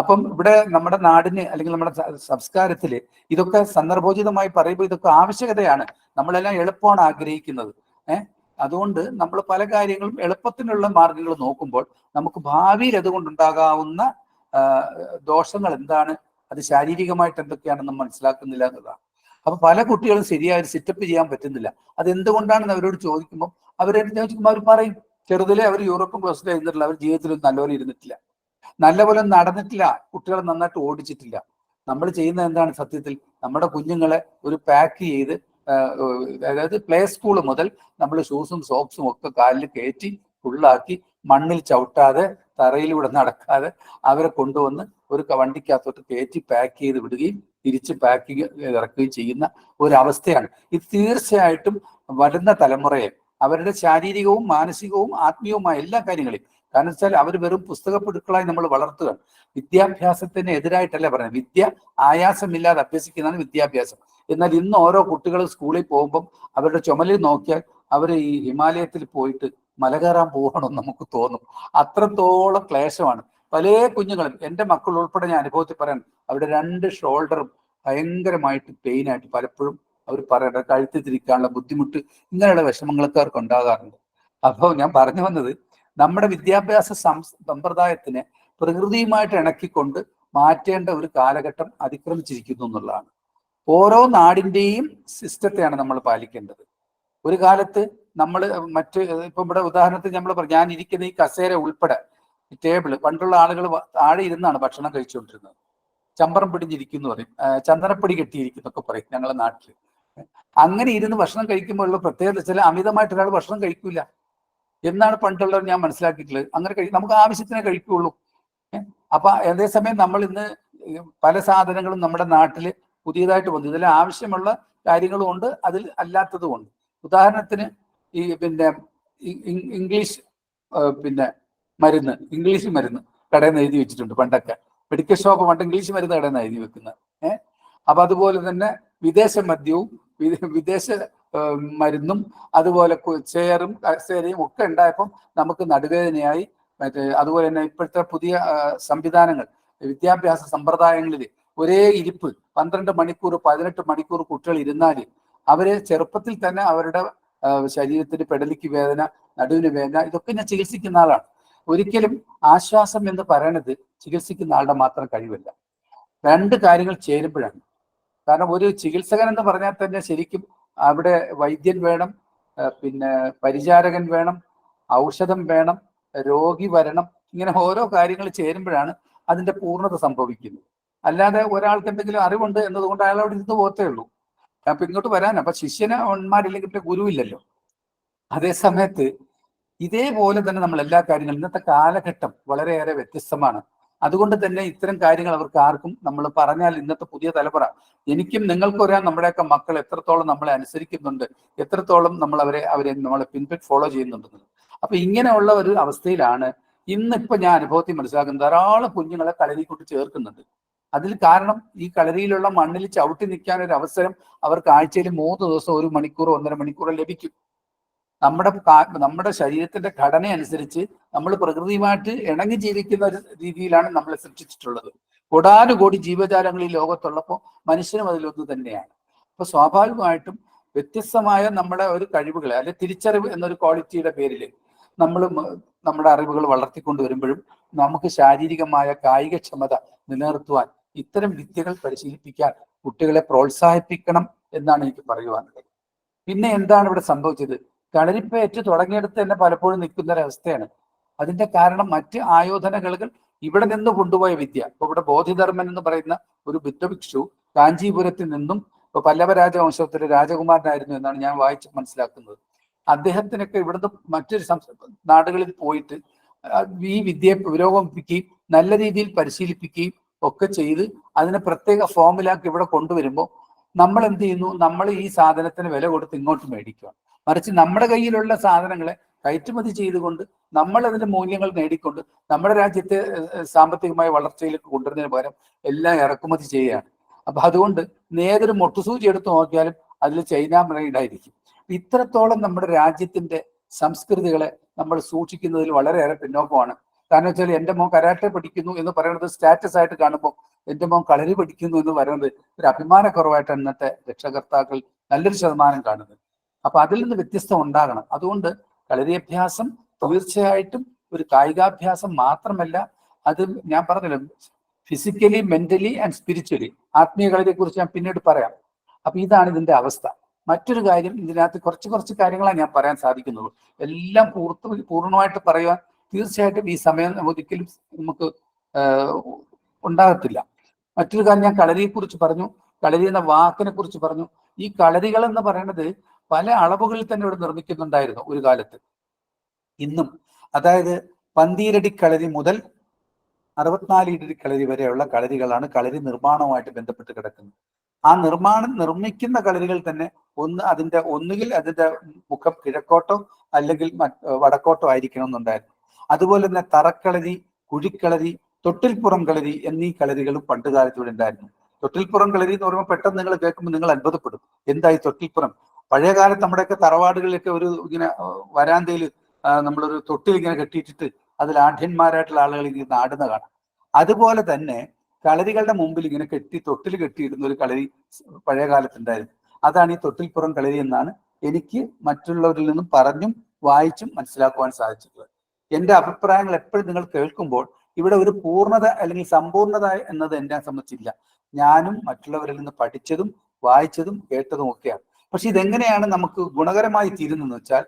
അപ്പം ഇവിടെ നമ്മുടെ നാടിന് അല്ലെങ്കിൽ നമ്മുടെ സംസ്കാരത്തില് ഇതൊക്കെ സന്ദർഭോചിതമായി പറയുമ്പോൾ ഇതൊക്കെ ആവശ്യകതയാണ്. നമ്മളെല്ലാം എളുപ്പമാണ് ആഗ്രഹിക്കുന്നത്. അതുകൊണ്ട് നമ്മൾ പല കാര്യങ്ങളും എളുപ്പത്തിനുള്ള മാർഗങ്ങൾ നോക്കുമ്പോൾ നമുക്ക് ഭാവിയിൽ അതുകൊണ്ടുണ്ടാകാവുന്ന ദോഷങ്ങൾ എന്താണ്, അത് ശാരീരികമായിട്ട് എന്തൊക്കെയാണെന്ന് മനസ്സിലാക്കുന്നില്ല എന്നതാണ്. അപ്പൊ പല കുട്ടികളും ശരിയായ സിറ്റപ്പ് ചെയ്യാൻ പറ്റുന്നില്ല. അത് എന്തുകൊണ്ടാണെന്ന് അവരോട് ചോദിക്കുമ്പോൾ അവർ പറയും, ചെറുതിലെ അവർ യൂറോപ്യൻ ക്ലാസ്സിൽ ഇരുന്നിട്ടില്ല, അവർ ജീവിതത്തിൽ നല്ലപോലെ ഇരുന്നിട്ടില്ല, നല്ലപോലെ നടന്നിട്ടില്ല, കുട്ടികളെ നന്നായിട്ട് ഓടിച്ചിട്ടില്ല. നമ്മൾ ചെയ്യുന്നത് എന്താണ്? സത്യത്തിൽ നമ്മുടെ കുഞ്ഞുങ്ങളെ ഒരു പാക്ക് ചെയ്ത്, അതായത് പ്ലേ സ്കൂൾ മുതൽ നമ്മൾ ഷൂസും സോക്സും ഒക്കെ കാലിൽ കയറ്റി ഫുള്ളാക്കി മണ്ണിൽ ചവിട്ടാതെ തറയിലൂടെ നടക്കാതെ അവരെ കൊണ്ടുവന്ന് ഒരു വണ്ടിക്കകത്തോട്ട് കയറ്റി പാക്ക് ചെയ്ത് വിടുകയും തിരിച്ച് പാക്കിങ് ഇറക്കുകയും ചെയ്യുന്ന ഒരവസ്ഥയാണ്. ഇത് തീർച്ചയായിട്ടും വരുന്ന തലമുറയെ അവരുടെ ശാരീരികവും മാനസികവും ആത്മീയവുമായ എല്ലാ കാര്യങ്ങളെയും, കാരണം വെച്ചാൽ അവർ വെറും പുസ്തകപ്പുഴുക്കളായി നമ്മൾ വളർത്തുകയാണ്. വിദ്യാഭ്യാസത്തിന് എതിരായിട്ടല്ല പറയുന്നത്, വിദ്യ ആയാസമില്ലാതെ അഭ്യസിക്കുന്നതാണ് വിദ്യാഭ്യാസം. എന്നാൽ ഇന്ന് ഓരോ കുട്ടികളും സ്കൂളിൽ പോകുമ്പം അവരുടെ ചുമലിൽ നോക്കിയാൽ അവർ ഈ ഹിമാലയത്തിൽ പോയിട്ട് മല കയറാൻ പോകണമെന്ന് നമുക്ക് തോന്നും. അത്രത്തോളം ക്ലേശമാണ് പല കുഞ്ഞുങ്ങളും. എൻ്റെ മക്കൾ ഉൾപ്പെടെ ഞാൻ അനുഭവത്തിൽ പറയാൻ, അവരുടെ 2 ഷോൾഡറും ഭയങ്കരമായിട്ട് പെയിനായിട്ട് പലപ്പോഴും അവർ പറയേണ്ട, കഴുത്തി തിരിക്കാനുള്ള ബുദ്ധിമുട്ട്, ഇങ്ങനെയുള്ള വിഷമങ്ങളൊക്കെ അവർക്ക് ഉണ്ടാകാറുണ്ട്. അപ്പോൾ ഞാൻ പറഞ്ഞു വന്നത്, നമ്മുടെ വിദ്യാഭ്യാസ സമ്പ്രദായത്തിനെ പ്രകൃതിയുമായിട്ട് ഇണക്കിക്കൊണ്ട് മാറ്റേണ്ട ഒരു കാലഘട്ടം അതിക്രമിച്ചിരിക്കുന്നു എന്നുള്ളതാണ്. ഓരോ നാടിൻ്റെയും സിസ്റ്റത്തെയാണ് നമ്മൾ പാലിക്കേണ്ടത്. ഒരു കാലത്ത് നമ്മൾ ഇപ്പം ഇവിടെ ഉദാഹരണത്തിന് നമ്മൾ ഞാൻ ഇരിക്കുന്ന ഈ കസേര ഉൾപ്പെടെ ടേബിള്, പണ്ടുള്ള ആളുകൾ താഴെ ഇരുന്നാണ് ഭക്ഷണം കഴിച്ചുകൊണ്ടിരുന്നത്. ചമ്പരം പിടിഞ്ഞിരിക്കുന്നു പറയും, ചന്ദനപ്പൊടി കെട്ടിയിരിക്കുന്നൊക്കെ പറയും ഞങ്ങളുടെ നാട്ടിൽ. അങ്ങനെ ഇരുന്ന് ഭക്ഷണം കഴിക്കുമ്പോഴുള്ള പ്രത്യേകത ചില അമിതമായിട്ട് ഒരാൾ ഭക്ഷണം കഴിക്കൂല എന്നാണ് പണ്ടുള്ളവർ ഞാൻ മനസ്സിലാക്കിയിട്ടുള്ളത്. അങ്ങനെ നമുക്ക് ആവശ്യത്തിനെ കഴിക്കുകയുള്ളൂ. അപ്പൊ അതേസമയം നമ്മൾ ഇന്ന് പല സാധനങ്ങളും നമ്മുടെ നാട്ടിൽ പുതിയതായിട്ട് വന്നു, ഇതിൽ ആവശ്യമുള്ള കാര്യങ്ങളും ഉണ്ട്, അതിൽ അല്ലാത്തതും ഉണ്ട്. ഉദാഹരണത്തിന് ഈ പിന്നെ ഇംഗ്ലീഷ് ഇംഗ്ലീഷ് മരുന്ന് കടയിൽ നിന്ന് എഴുതി വെച്ചിട്ടുണ്ട് പണ്ടൊക്കെ. മെഡിക്കൽ ഷോപ്പ് പണ്ട് ഇംഗ്ലീഷ് മരുന്ന് കടയിൽ നിന്ന് എഴുതി വെക്കുന്നത്. അപ്പൊ അതുപോലെ തന്നെ വിദേശ മദ്യവും വിദേശ മരുന്നും അതുപോലെ ചെയറും കസേരയും ഒക്കെ ഉണ്ടായപ്പം നമുക്ക് നടുവേദനയായി. അതുപോലെ തന്നെ ഇപ്പോഴത്തെ പുതിയ സംവിധാനങ്ങൾ, വിദ്യാഭ്യാസ സമ്പ്രദായങ്ങളിൽ ഒരേ ഇരിപ്പ് 12 മണിക്കൂർ 18 മണിക്കൂർ കുട്ടികൾ ഇരുന്നാൽ അവര് ചെറുപ്പത്തിൽ തന്നെ അവരുടെ ശരീരത്തിന് പെടലിക്ക് വേദന, നടുവിന് വേദന, ഇതൊക്കെ ഞാൻ ചികിത്സിക്കുന്ന ആളാണ്. ഒരിക്കലും ആശ്വാസം എന്ന് പറയുന്നത് ചികിത്സിക്കുന്ന ആളുടെ മാത്രം കഴിവല്ല. 2 കാര്യങ്ങൾ ചേരുമ്പോഴാണ്. കാരണം ഒരു ചികിത്സകൻ എന്ന് പറഞ്ഞാൽ തന്നെ ശരിക്കും അവിടെ വൈദ്യൻ വേണം, പിന്നെ പരിചാരകൻ വേണം, ഔഷധം വേണം, രോഗി വരണം. ഇങ്ങനെ ഓരോ കാര്യങ്ങൾ ചേരുമ്പോഴാണ് അതിന്റെ പൂർണ്ണത സംഭവിക്കുന്നത്. അല്ലാതെ ഒരാൾക്ക് എന്തെങ്കിലും അറിവുണ്ട് എന്നതുകൊണ്ട് അയാൾ അവിടെ ഇരുന്ന് പോകത്തേ ഉള്ളൂ. അപ്പൊ ഇങ്ങോട്ട് വരാൻ അപ്പൊ ശിഷ്യന്മാരില്ലെങ്കിൽ പിന്നെ ഗുരുവില്ലല്ലോ. അതേ സമയത്ത് ഇതേപോലെ തന്നെ നമ്മൾ എല്ലാ കാര്യങ്ങളും, ഇന്നത്തെ കാലഘട്ടം വളരെയേറെ വ്യത്യസ്തമാണ്. അതുകൊണ്ട് തന്നെ ഇത്തരം കാര്യങ്ങൾ അവർക്ക് ആർക്കും നമ്മൾ പറഞ്ഞാൽ, ഇന്നത്തെ പുതിയ തലമുറ, എനിക്കും നിങ്ങൾക്കും അറിയാം നമ്മുടെയൊക്കെ മക്കൾ എത്രത്തോളം നമ്മളെ അനുസരിക്കുന്നുണ്ട്, എത്രത്തോളം അവരെ നമ്മളെ ഫോളോ ചെയ്യുന്നുണ്ടെന്ന്. അപ്പൊ ഇങ്ങനെയുള്ള ഒരു അവസ്ഥയിലാണ് ഇന്നിപ്പോ ഞാൻ അനുഭവത്തിൽ മനസ്സിലാക്കുന്നത്. ധാരാളം കുഞ്ഞുങ്ങളെ കളരിക്കൂട്ടി ചേർക്കുന്നുണ്ട്. അതിൽ കാരണം ഈ കളരിയിലുള്ള മണ്ണിൽ ചവിട്ടി നിൽക്കാൻ ഒരു അവസരം അവർക്ക് ആഴ്ചയിൽ 3 ദിവസം 1 മണിക്കൂറോ 1.5 മണിക്കൂറോ ലഭിക്കും. നമ്മുടെ ശരീരത്തിന്റെ ഘടന അനുസരിച്ച് നമ്മൾ പ്രകൃതിയുമായിട്ട് ഇണങ്ങി ജീവിക്കുന്ന ഒരു രീതിയിലാണ് നമ്മളെ സൃഷ്ടിച്ചിട്ടുള്ളത്. കോടാനുകോടി ജീവജാലങ്ങൾ ഈ ലോകത്തുള്ളപ്പോൾ മനുഷ്യനും അതിലൊന്നു തന്നെയാണ്. അപ്പൊ സ്വാഭാവികമായിട്ടും വ്യത്യസ്തമായ നമ്മുടെ ഒരു കഴിവുകളെ, അല്ലെ തിരിച്ചറിവ് എന്നൊരു ക്വാളിറ്റിയുടെ പേരിൽ നമ്മൾ നമ്മുടെ അറിവുകൾ വളർത്തിക്കൊണ്ട് വരുമ്പോഴും നമുക്ക് ശാരീരികമായ കായികക്ഷമത നിലനിർത്തുവാൻ ഇത്തരം വിദ്യകൾ പരിശീലിപ്പിക്കാൻ കുട്ടികളെ പ്രോത്സാഹിപ്പിക്കണം എന്നാണ് എനിക്ക് പറയുവാനുള്ളത്. പിന്നെ എന്താണ് ഇവിടെ സംഭവിച്ചത്? കളരിപ്പയറ്റ് തുടങ്ങിയെടുത്ത് തന്നെ പലപ്പോഴും നിൽക്കുന്ന ഒരവസ്ഥയാണ്. അതിന്റെ കാരണം മറ്റ് ആയോധനകൾ ഇവിടെ നിന്ന് കൊണ്ടുപോയ വിദ്യ. ഇപ്പൊ ഇവിടെ ബോധിധർമ്മൻ എന്ന് പറയുന്ന ഒരു ബുദ്ധഭിക്ഷു കാഞ്ചീപുരത്തിൽ നിന്നും, ഇപ്പൊ പല്ലവ രാജവംശത്തിലെ രാജകുമാരനായിരുന്നു എന്നാണ് ഞാൻ വായിച്ച് മനസ്സിലാക്കുന്നത്. അദ്ദേഹത്തിനൊക്കെ ഇവിടുന്ന് മറ്റൊരു നാടുകളിൽ പോയിട്ട് ഈ വിദ്യയെ പുരോഗമിപ്പിക്കുകയും നല്ല രീതിയിൽ പരിശീലിപ്പിക്കുകയും ഒക്കെ ചെയ്ത് അതിനെ പ്രത്യേക ഫോമിലാക്കി ഇവിടെ കൊണ്ടുവരുമ്പോൾ നമ്മൾ എന്ത് ചെയ്യുന്നു? നമ്മൾ ഈ സാധനത്തിന് വില കൊടുത്ത് ഇങ്ങോട്ട് മേടിക്കുക. മറിച്ച് നമ്മുടെ കയ്യിലുള്ള സാധനങ്ങളെ കയറ്റുമതി ചെയ്തുകൊണ്ട് നമ്മൾ അതിന്റെ മൂല്യങ്ങൾ നേടിക്കൊണ്ട് നമ്മുടെ രാജ്യത്തെ സാമ്പത്തികമായ വളർച്ചയിലേക്ക് കൊണ്ടുവരുന്നതിന് പകരം എല്ലാം ഇറക്കുമതി ചെയ്യുകയാണ്. അപ്പൊ അതുകൊണ്ട് ഏതൊരു മൊട്ടുസൂചി എടുത്ത് നോക്കിയാലും അതിൽ ചൈന ബ്രൈഡായിരിക്കും. ഇത്രത്തോളം നമ്മുടെ രാജ്യത്തിന്റെ സംസ്കൃതികളെ നമ്മൾ സൂക്ഷിക്കുന്നതിൽ വളരെയേറെ പിന്നോക്കമാണ്. കാരണം വെച്ചാൽ എൻ്റെ മോൻ കരാട്ടെ പഠിക്കുന്നു എന്ന് പറയുന്നത് സ്റ്റാറ്റസ് ആയിട്ട് കാണുമ്പോൾ എൻ്റെ മോൻ കളരി പഠിക്കുന്നു എന്ന് പറയുന്നത് ഒരു അഭിമാനക്കുറവായിട്ടാണ് ഇന്നത്തെ രക്ഷകർത്താക്കൾ നല്ലൊരു ശതമാനം കാണുന്നത്. അപ്പൊ അതിൽ നിന്ന് വ്യത്യസ്തം ഉണ്ടാകണം. അതുകൊണ്ട് കളരിയഭ്യാസം തീർച്ചയായിട്ടും ഒരു കായികാഭ്യാസം മാത്രമല്ല, അത് ഞാൻ പറഞ്ഞല്ലോ, ഫിസിക്കലി, മെന്റലി ആൻഡ് സ്പിരിച്വലി, ആത്മീയ കളരിയെ കുറിച്ച് ഞാൻ പിന്നീട് പറയാം. അപ്പൊ ഇതാണ് ഇതിന്റെ അവസ്ഥ. മറ്റൊരു കാര്യം, ഇതിനകത്ത് കുറച്ച് കാര്യങ്ങളാണ് ഞാൻ പറയാൻ സാധിക്കുന്നുള്ളൂ. എല്ലാം പൂർണ്ണമായിട്ട് പറയുവാൻ തീർച്ചയായിട്ടും ഈ സമയം ഒരിക്കലും നമുക്ക് ഉണ്ടാകത്തില്ല. മറ്റൊരു കാര്യം, ഞാൻ കളരിയെ കുറിച്ച് പറഞ്ഞു, കളരി എന്ന വാക്കിനെ കുറിച്ച് പറഞ്ഞു. ഈ കളരികൾ എന്ന് പറയുന്നത് പല അളവുകളിൽ തന്നെ ഇവിടെ നിർമ്മിക്കുന്നുണ്ടായിരുന്നു ഒരു കാലത്ത്. ഇന്നും, അതായത് 12 അടി കളരി മുതൽ 64 അടി കളരി വരെയുള്ള കളരികളാണ് കളരി നിർമ്മാണവുമായിട്ട് ബന്ധപ്പെട്ട് കിടക്കുന്നത്. ആ നിർമ്മിക്കുന്ന കളരികൾ തന്നെ ഒന്നുകിൽ അതിന്റെ മുഖം കിഴക്കോട്ടോ അല്ലെങ്കിൽ വടക്കോട്ടോ ആയിരിക്കണം എന്നുണ്ടായിരുന്നു. അതുപോലെ തന്നെ തറക്കളരി, കുഴിക്കളരി, തൊട്ടിൽപ്പുറം കളരി എന്നീ കളരികളും പണ്ട് കാലത്ത് ഇവിടെ ഉണ്ടായിരുന്നു. തൊട്ടിൽപ്പുറം കളരി എന്ന് പറയുമ്പോൾ പെട്ടെന്ന് നിങ്ങൾ കേൾക്കുമ്പോൾ നിങ്ങൾ അത്ഭുതപ്പെടും, എന്തായി തൊട്ടിൽപ്പുറം? പഴയ കാലത്ത് നമ്മുടെയൊക്കെ തറവാടുകളിലൊക്കെ ഒരു ഇങ്ങനെ വരാന്തയിൽ നമ്മളൊരു തൊട്ടിൽ ഇങ്ങനെ കെട്ടിയിട്ടിട്ട് അതിൽ ആഢ്യന്മാരായിട്ടുള്ള ആളുകൾ ഇങ്ങനെ നാടുന്ന കാണാം. അതുപോലെ തന്നെ കളരികളുടെ മുമ്പിൽ ഇങ്ങനെ തൊട്ടിൽ കെട്ടിയിടുന്ന ഒരു കളരി പഴയ കാലത്തുണ്ടായിരുന്നു. അതാണ് ഈ തൊട്ടിൽപ്പുറം കളരി എന്നാണ് എനിക്ക് മറ്റുള്ളവരിൽ നിന്നും പറഞ്ഞും വായിച്ചും മനസ്സിലാക്കുവാൻ സാധിച്ചിട്ടുള്ളത്. എൻ്റെ അഭിപ്രായങ്ങൾ എപ്പോഴും നിങ്ങൾ കേൾക്കുമ്പോൾ ഇവിടെ ഒരു പൂർണ്ണത അല്ലെങ്കിൽ സമ്പൂർണത എന്നത് എന്നെ സംബന്ധിച്ചില്ല. ഞാനും മറ്റുള്ളവരിൽ നിന്ന് പഠിച്ചതും വായിച്ചതും കേട്ടതും ഒക്കെയാണ്. പക്ഷെ ഇതെങ്ങനെയാണ് നമുക്ക് ഗുണകരമായി തീരുന്നതെന്ന് വെച്ചാൽ,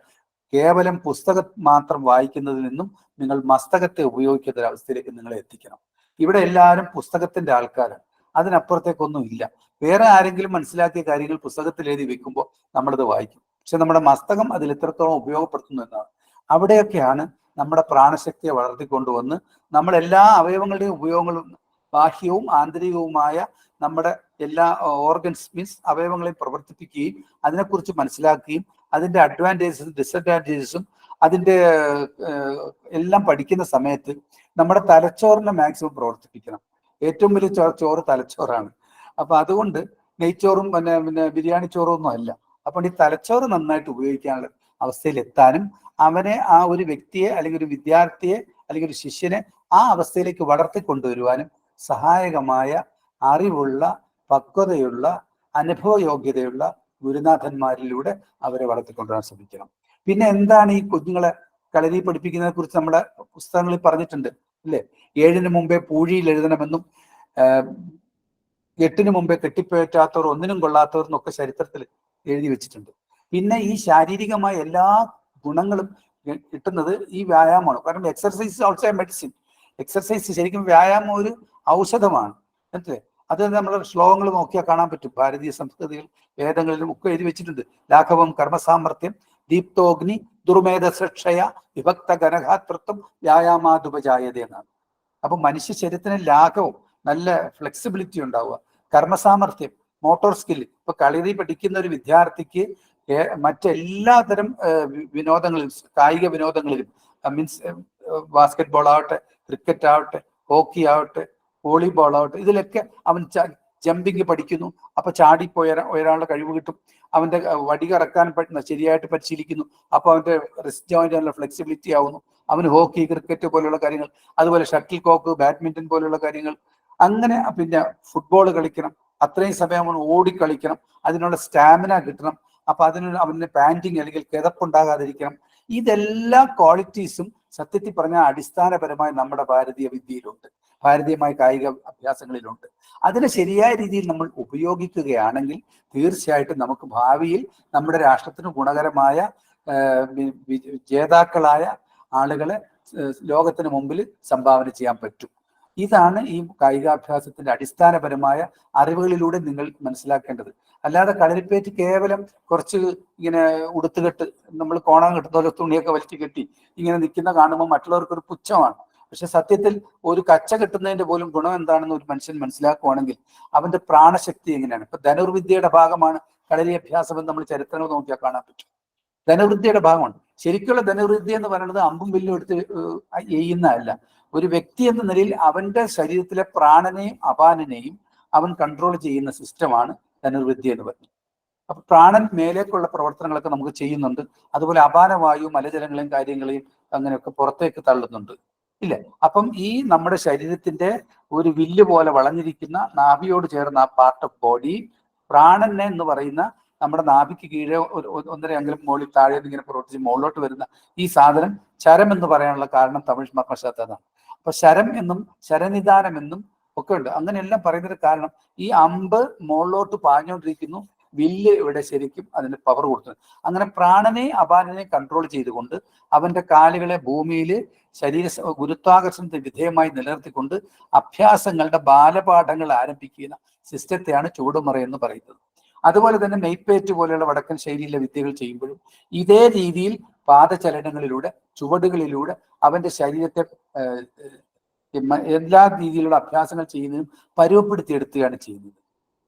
കേവലം പുസ്തകം മാത്രം വായിക്കുന്നതിൽ നിന്നും നിങ്ങൾ മസ്തകത്തെ ഉപയോഗിക്കുന്ന ഒരു അവസ്ഥയിലേക്ക് നിങ്ങളെ എത്തിക്കണം. ഇവിടെ എല്ലാവരും പുസ്തകത്തിന്റെ ആൾക്കാരാണ്, അതിനപ്പുറത്തേക്കൊന്നും ഇല്ല. വേറെ ആരെങ്കിലും മനസ്സിലാക്കിയ കാര്യങ്ങൾ പുസ്തകത്തിൽ എഴുതി വെക്കുമ്പോൾ നമ്മളത് വായിക്കും. പക്ഷെ നമ്മുടെ മസ്തകം അതിൽ എത്രത്തോളം ഉപയോഗപ്പെടുത്തുന്നു എന്നാണ്. അവിടെയൊക്കെയാണ് നമ്മുടെ പ്രാണശക്തിയെ വളർത്തിക്കൊണ്ടുവന്ന് നമ്മളെല്ലാ അവയവങ്ങളുടെയും ഉപയോഗങ്ങളും ബാഹ്യവും ആന്തരികവുമായ നമ്മുടെ എല്ലാ ഓർഗൻസ് മീൻസ് അവയവങ്ങളെയും പ്രവർത്തിപ്പിക്കുകയും അതിനെക്കുറിച്ച് മനസ്സിലാക്കുകയും അതിൻ്റെ അഡ്വാൻറ്റേജസും ഡിസഡ്വാൻറ്റേജസും അതിൻ്റെ എല്ലാം പഠിക്കുന്ന സമയത്ത് നമ്മുടെ തലച്ചോറിനെ മാക്സിമം പ്രവർത്തിപ്പിക്കണം. ഏറ്റവും വലിയ ചോറ് തലച്ചോറാണ്. അപ്പൊ അതുകൊണ്ട് നെയ്ച്ചോറും പിന്നെ ബിരിയാണി ചോറും ഒന്നും അല്ല. അപ്പോൾ ഈ തലച്ചോറ് നന്നായിട്ട് ഉപയോഗിക്കാനുള്ള അവസ്ഥയിൽ എത്താനും അവനെ, ആ ഒരു വ്യക്തിയെ അല്ലെങ്കിൽ ഒരു വിദ്യാർത്ഥിയെ അല്ലെങ്കിൽ ഒരു ശിഷ്യനെ ആ അവസ്ഥയിലേക്ക് വളർത്തിക്കൊണ്ടുവരുവാനും സഹായകമായ അറിവുള്ള, പക്വതയുള്ള, അനുഭവയോഗ്യതയുള്ള ഗുരുനാഥന്മാരിലൂടെ അവരെ വളർത്തിക്കൊണ്ടുവരാൻ ശ്രമിക്കണം. പിന്നെ എന്താണ് ഈ കുഞ്ഞുങ്ങളെ കളരി പഠിപ്പിക്കുന്നതിനെ കുറിച്ച് നമ്മുടെ പുസ്തകങ്ങളിൽ പറഞ്ഞിട്ടുണ്ട് അല്ലേ? 7 മുമ്പേ പൂഴിയിൽ എഴുതണമെന്നും 8 മുമ്പേ കെട്ടിപ്പേറ്റാത്തവർ ഒന്നിനും കൊള്ളാത്തവർ എന്നൊക്കെ ചരിത്രത്തിൽ എഴുതി വെച്ചിട്ടുണ്ട്. പിന്നെ ഈ ശാരീരികമായ എല്ലാ ഗുണങ്ങളും കിട്ടുന്നത് ഈ വ്യായാമമാണ്. കാരണം exercise also A medicine. Exercise ശരിക്കും വ്യായാമം ഒരു ഔഷധമാണ് അല്ലേ? അത് നമ്മൾ ശ്ലോകങ്ങൾ നോക്കിയാൽ കാണാൻ പറ്റും. ഭാരതീയ സംസ്കൃതികൾ വേദങ്ങളിലും ഒക്കെ എഴുതി വെച്ചിട്ടുണ്ട്. ലാഘവം കർമ്മസാമർത്ഥ്യം ദീപ്തോഗ്നി ദുർമേധസക്ഷയ വിഭക്ത ഗനഘാതൃത്വം വ്യായാമാതുപജായത എന്നാണ്. അപ്പൊ മനുഷ്യ ശരീരത്തിന് ലാഘവം, നല്ല ഫ്ലെക്സിബിലിറ്റി ഉണ്ടാവുക, കർമ്മസാമർത്ഥ്യം, മോട്ടോർ സ്കിൽ. ഇപ്പൊ കളരി പഠിക്കുന്ന ഒരു വിദ്യാർത്ഥിക്ക് മറ്റെല്ലാതരം വിനോദങ്ങളിലും, കായിക വിനോദങ്ങളിലും, മീൻസ് ബാസ്കറ്റ് ബോൾ ആവട്ടെ, ക്രിക്കറ്റ് ആവട്ടെ, ഹോക്കി ആവട്ടെ, വോളിബോൾ ആവട്ടെ, ഇതിലൊക്കെ അവൻ ജമ്പിങ് പഠിക്കുന്നു. അപ്പൊ ചാടിപ്പോയ ഒരാളുടെ കഴിവ് കിട്ടും. അവന്റെ വടി കറക്കാൻ പറ്റുന്ന ശരിയായിട്ട് പരിശീലിക്കുന്നു. അപ്പൊ അവന്റെ റിസ്റ്റ് ജോയിന്റ് നല്ല ഫ്ലെക്സിബിലിറ്റി ആവുന്നു. അവന് ഹോക്കി, ക്രിക്കറ്റ് പോലെയുള്ള കാര്യങ്ങൾ, അതുപോലെ ഷട്ടിൽ കോക്ക്, ബാഡ്മിന്റൺ പോലെയുള്ള കാര്യങ്ങൾ, അങ്ങനെ പിന്നെ ഫുട്ബോൾ കളിക്കണം, അത്രയും സമയം അവൻ ഓടിക്കളിക്കണം, അതിനുള്ള സ്റ്റാമിന കിട്ടണം. അപ്പൊ അവന് പാൻറ്റിങ് അല്ലെങ്കിൽ കിതപ്പുണ്ടാകാതിരിക്കണം. ഇതെല്ലാ ക്വാളിറ്റീസും സത്യത്തിൽ പറഞ്ഞാൽ അടിസ്ഥാനപരമായി നമ്മുടെ ഭാരതീയ വിദ്യയിലുണ്ട്, ഭാരതീയമായ കായിക അഭ്യാസങ്ങളിലുണ്ട്. അതിനെ ശരിയായ രീതിയിൽ നമ്മൾ ഉപയോഗിക്കുകയാണെങ്കിൽ തീർച്ചയായിട്ടും നമുക്ക് ഭാവിയിൽ നമ്മുടെ രാഷ്ട്രത്തിന് ഗുണകരമായ ജേതാക്കളായ ആളുകളെ ലോകത്തിന് മുമ്പിൽ സംഭാവന ചെയ്യാൻ പറ്റും. ഇതാണ് ഈ കായികാഭ്യാസത്തിന്റെ അടിസ്ഥാനപരമായ അറിവുകളിലൂടെ നിങ്ങൾ മനസ്സിലാക്കേണ്ടത്. അല്ലാതെ കളരിപ്പയറ്റ് കേവലം കുറച്ച് ഇങ്ങനെ ഉടുത്തുകെട്ട്, നമ്മൾ കോണാൻ കെട്ടുന്ന പോലെ തുണിയൊക്കെ വലിച്ചു കെട്ടി ഇങ്ങനെ നിൽക്കുന്ന കാണുമ്പോൾ മറ്റുള്ളവർക്കൊരു പുച്ഛമാണ്. പക്ഷെ സത്യത്തിൽ ഒരു കച്ച കെട്ടുന്നതിന്റെ പോലും ഗുണം എന്താണെന്ന് ഒരു മനുഷ്യൻ മനസ്സിലാക്കുവാണെങ്കിൽ അവന്റെ പ്രാണശക്തി എങ്ങനെയാണ്. ഇപ്പൊ ധനുർവിദ്യയുടെ ഭാഗമാണ് കളരി അഭ്യാസം എന്ന് നമ്മൾ ചരിത്രങ്ങൾ നോക്കിയാൽ കാണാൻ പറ്റും. ധനുർവിദ്യയുടെ ഭാഗമാണ്. ശരിക്കുള്ള ധനുർവിദ്യ എന്ന് പറയുന്നത് അമ്പും വില്ലും എടുത്ത് ചെയ്യുന്നതല്ല. ഒരു വ്യക്തി എന്ന നിലയിൽ അവന്റെ ശരീരത്തിലെ പ്രാണനെയും അപാനനെയും അവൻ കൺട്രോൾ ചെയ്യുന്ന സിസ്റ്റമാണ് ധനുർവിദ്യ എന്ന് പറയുന്നത്. അപ്പൊ പ്രാണൻ മേലേക്കുള്ള പ്രവർത്തനങ്ങളൊക്കെ നമുക്ക് ചെയ്യുന്നുണ്ട്. അതുപോലെ അപാനവായു മലജലങ്ങളെയും കാര്യങ്ങളെയും അങ്ങനെയൊക്കെ പുറത്തേക്ക് തള്ളുന്നുണ്ട് ഇല്ലേ? അപ്പം ഈ നമ്മുടെ ശരീരത്തിന്റെ ഒരു വില്ല് പോലെ വളഞ്ഞിരിക്കുന്ന നാഭിയോട് ചേർന്ന ആ പാർട്ട് ഓഫ് ബോഡി, പ്രാണനെ എന്ന് പറയുന്ന നമ്മുടെ നാഭിക്ക് കീഴെ 1.5 അംഗലം മുകളിൽ താഴെ ഇങ്ങനെ പ്രവർത്തിച്ച് മുകളിലോട്ട് വരുന്ന ഈ സാധനം ശരം എന്ന് പറയാനുള്ള കാരണം തമിഴ് മർമ്മശാസ്ത്രമാണ്. അപ്പൊ ശരം എന്നും ശരനിദാനം എന്നും ഒക്കെ ഉണ്ട്. അങ്ങനെയെല്ലാം പറയുന്നതിന് കാരണം ഈ അമ്പ് മുകളിലോട്ട് പാഞ്ഞുകൊണ്ടിരിക്കുന്നു, വില്ല് ഇവിടെ ശരിക്കും അതിന് പവർ കൊടുക്കുന്നു. അങ്ങനെ പ്രാണനെ അപാനനെ കൺട്രോൾ ചെയ്തുകൊണ്ട് അവന്റെ കാലുകളെ ഭൂമിയിൽ ശരീര ഗുരുത്വാകർഷണത്തിന് വിധേയമായി നിലനിർത്തിക്കൊണ്ട് അഭ്യാസങ്ങളുടെ ബാലപാഠങ്ങൾ ആരംഭിക്കുന്ന സിസ്റ്റത്തെയാണ് ചൂടുമറ എന്ന് പറയുന്നത്. അതുപോലെ തന്നെ മെയ്പ്പേറ്റ് പോലെയുള്ള വടക്കൻ ശൈലിയിലെ വിദ്യകൾ ചെയ്യുമ്പോഴും ഇതേ രീതിയിൽ പാദചലനങ്ങളിലൂടെ, ചുവടുകളിലൂടെ അവന്റെ ശരീരത്തെ എല്ലാ രീതിയിലുള്ള അഭ്യാസങ്ങൾ ചെയ്യുന്നതും പരുവപ്പെടുത്തിയെടുക്കുകയാണ് ചെയ്യുന്നത്.